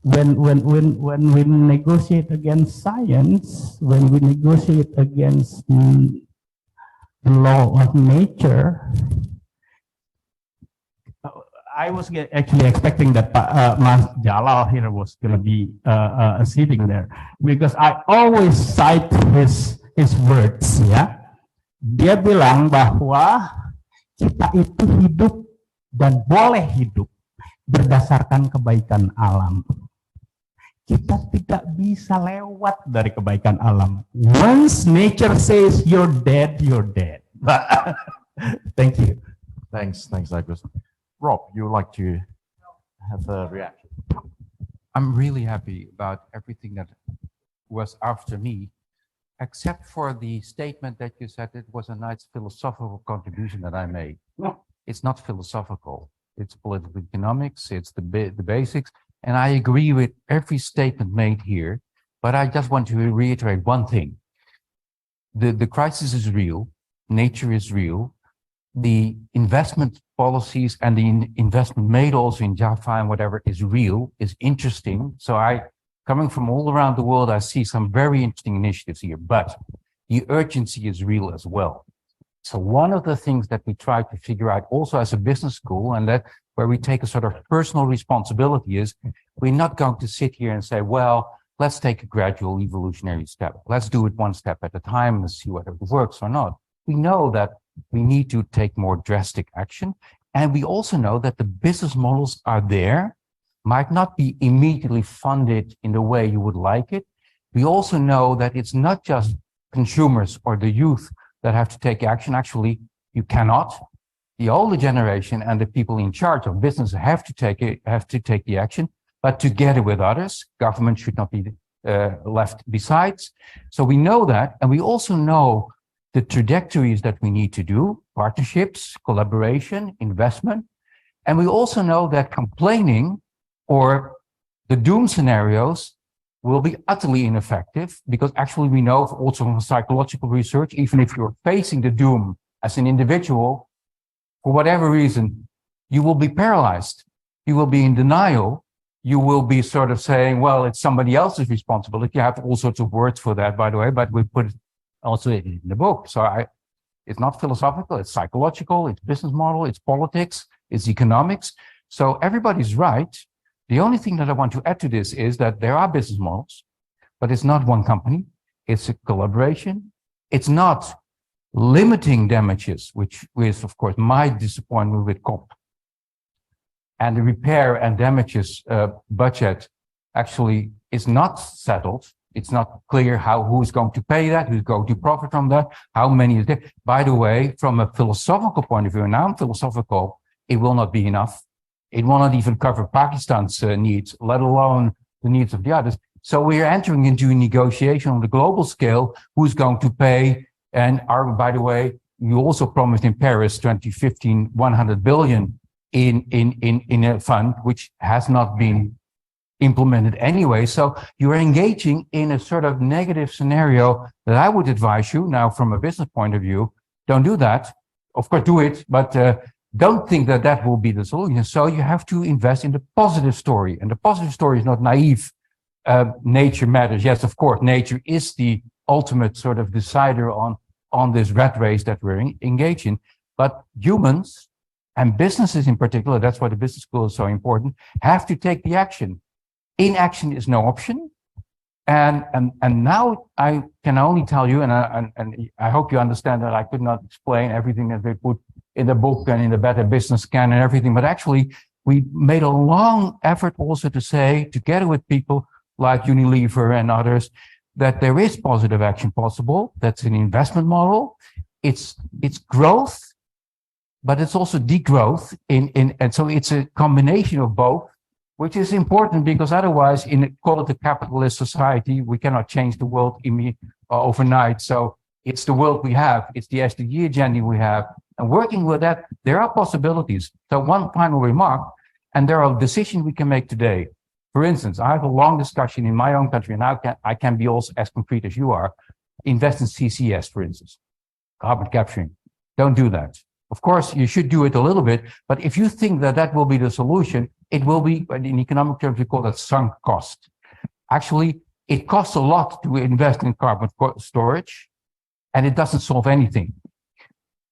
we negotiate against science, when we negotiate against the law of nature, I was actually expecting that Mas Jalal here was going to be sitting there, because I always cite his words. Ya, dia bilang bahwa kita itu hidup dan boleh hidup berdasarkan kebaikan alam. kita tidak bisa lewat dari kebaikan alam. Once nature says you're dead, you're dead. Thank you. Thanks, Agus. Rob, you would like to have a reaction? I'm really happy about everything that was after me, except for the statement that you said it was a nice philosophical contribution that I made. No, it's not philosophical. It's political economics. It's the basics. And I agree with every statement made here, but I just want to reiterate one thing. The crisis is real. Nature is real. The investment policies and the investment made also in Java and whatever is real, is interesting. So coming from all around the world, I see some very interesting initiatives here, but the urgency is real as well. So one of the things that we try to figure out also as a business school, and that where we take a sort of personal responsibility, is we're not going to sit here and say, well, let's take a gradual evolutionary step. Let's do it one step at a time and see whether it works or not. We know that we need to take more drastic action. And we also know that the business models are there, might not be immediately funded in the way you would like it. We also know that it's not just consumers or the youth that have to take action. Actually, you cannot. The older generation and the people in charge of business have to take the action, but together with others. Government should not be left besides. So we know that, and we also know the trajectories that we need to do: partnerships, collaboration, investment. And we also know that complaining or the doom scenarios will be utterly ineffective, because actually we know also from psychological research, even if you're facing the doom as an individual, for whatever reason, you will be paralyzed. You will be in denial. You will be sort of saying, well, it's somebody else's responsibility. You have all sorts of words for that, by the way, but we put it also in the book. So it's not philosophical, it's psychological, it's business model, it's politics, it's economics. So everybody's right. The only thing that I want to add to this is that there are business models, but it's not one company. It's a collaboration. It's not limiting damages, which is, of course, my disappointment with COP. And the repair and damages budget actually is not settled. It's not clear who's going to pay that, who's going to profit from that, how many is there. By the way, from a philosophical point of view, and I'm philosophical, it will not be enough. It will not even cover Pakistan's needs, let alone the needs of the others. So we are entering into a negotiation on the global scale, who's going to pay. And by the way, you also promised in Paris 2015, 100 billion in a fund, which has not been implemented anyway. So you're engaging in a sort of negative scenario that I would advise you now from a business point of view, don't do that. Of course, do it, but don't think that that will be the solution. So you have to invest in the positive story. And the positive story is not naive. Nature matters. Yes, of course, nature is the ultimate sort of decider on this rat race that we're engaged in. But humans and businesses in particular, that's why the business school is so important, have to take the action. Inaction is no option. And now I can only tell you, and I hope you understand that I could not explain everything that they put in the book and in the Better Business Scan and everything, but actually we made a long effort also to say, together with people like Unilever and others, that there is positive action possible. That's an investment model. It's growth, but it's also degrowth. And so it's a combination of both, which is important, because otherwise, in call it a capitalist society, we cannot change the world overnight. So it's the world we have, it's the SDG agenda we have, and working with that, there are possibilities. So one final remark, and there are decisions we can make today. For instance, I have a long discussion in my own country, and I can be also as concrete as you are. Invest in CCS, for instance, carbon capturing. Don't do that. Of course, you should do it a little bit, but if you think that that will be the solution, it will be, in economic terms, we call that sunk cost. Actually, it costs a lot to invest in carbon storage, and it doesn't solve anything.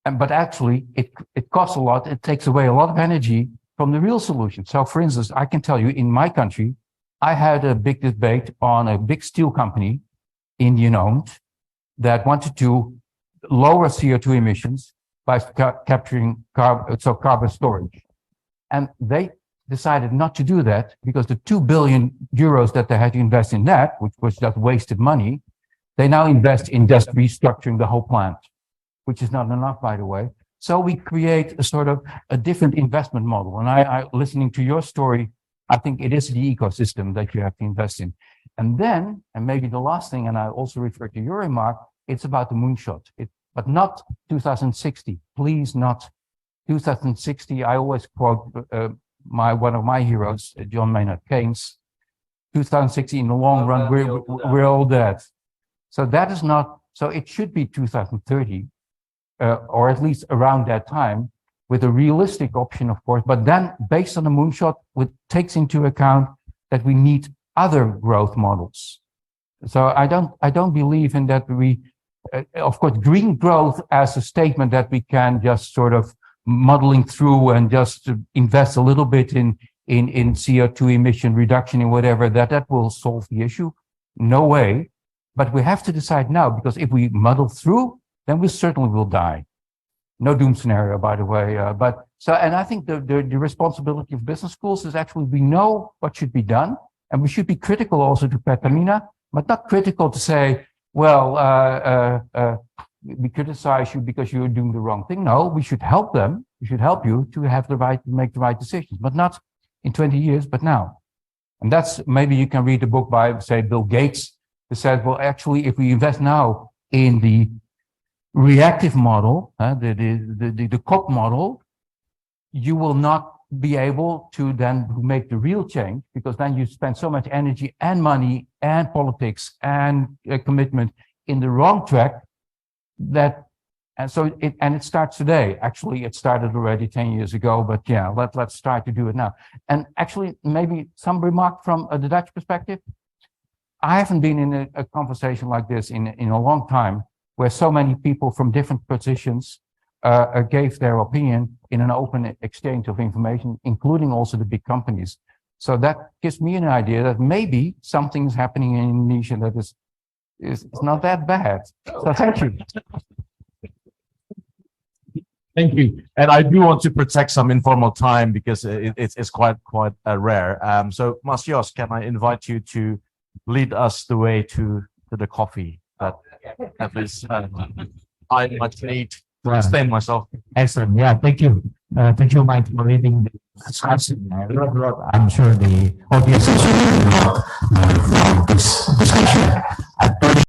But actually, it costs a lot. It takes away a lot of energy from the real solution. So, for instance, I can tell you, in my country, I had a big debate on a big steel company, Indian-owned, that wanted to lower CO2 emissions by capturing carbon storage. And they decided not to do that because the 2 billion euros that they had to invest in that, which was just wasted money, they now invest in just restructuring the whole plant, which is not enough, by the way. So we create a sort of a different investment model. And I listening to your story, I think it is the ecosystem that you have to invest in. And then, and maybe the last thing, and I also refer to your remark, it's about the moonshot, but not 2060. Please, not 2060. I always quote one of my heroes, John Maynard Keynes. 2060, in the long run, we're all dead. So that is not. So it should be 2030, or at least around that time, with a realistic option, of course. But then, based on the moonshot, which takes into account that we need other growth models. So I don't believe in that we, of course, green growth as a statement that we can just sort of muddling through and just invest a little bit in CO2 emission reduction and whatever, that will solve the issue. No way. But we have to decide now, because if we muddle through, then we certainly will die. No doom scenario, by the way. And I think the responsibility of business schools is actually we know what should be done. And we should be critical also to Pertamina, but not critical to say, well, we criticize you because you're doing the wrong thing. No, we should help them. We should help you to have the right, to make the right decisions, but not in 20 years, but now. And that's, maybe you can read a book by, say, Bill Gates, who said, well, actually, if we invest now in the reactive model, the COP model, you will not be able to then make the real change, because then you spend so much energy and money and politics and commitment in the wrong track that, and so it starts today. Actually, it started already 10 years ago, but yeah, let's try to do it now. And actually, maybe some remark from the Dutch perspective. I haven't been in a conversation like this in a long time, where so many people from different positions gave their opinion in an open exchange of information, including also the big companies. So that gives me an idea that maybe something is happening in Indonesia that is not that bad. So thank you. Thank you. And I do want to protect some informal time because it's quite rare. So Mas Jos, can I invite you to lead us the way to the coffee that at least I might need to explain myself. Excellent. Yeah, thank you. Thank you, Mike, for leading the discussion. I'm sure the audience is from this discussion.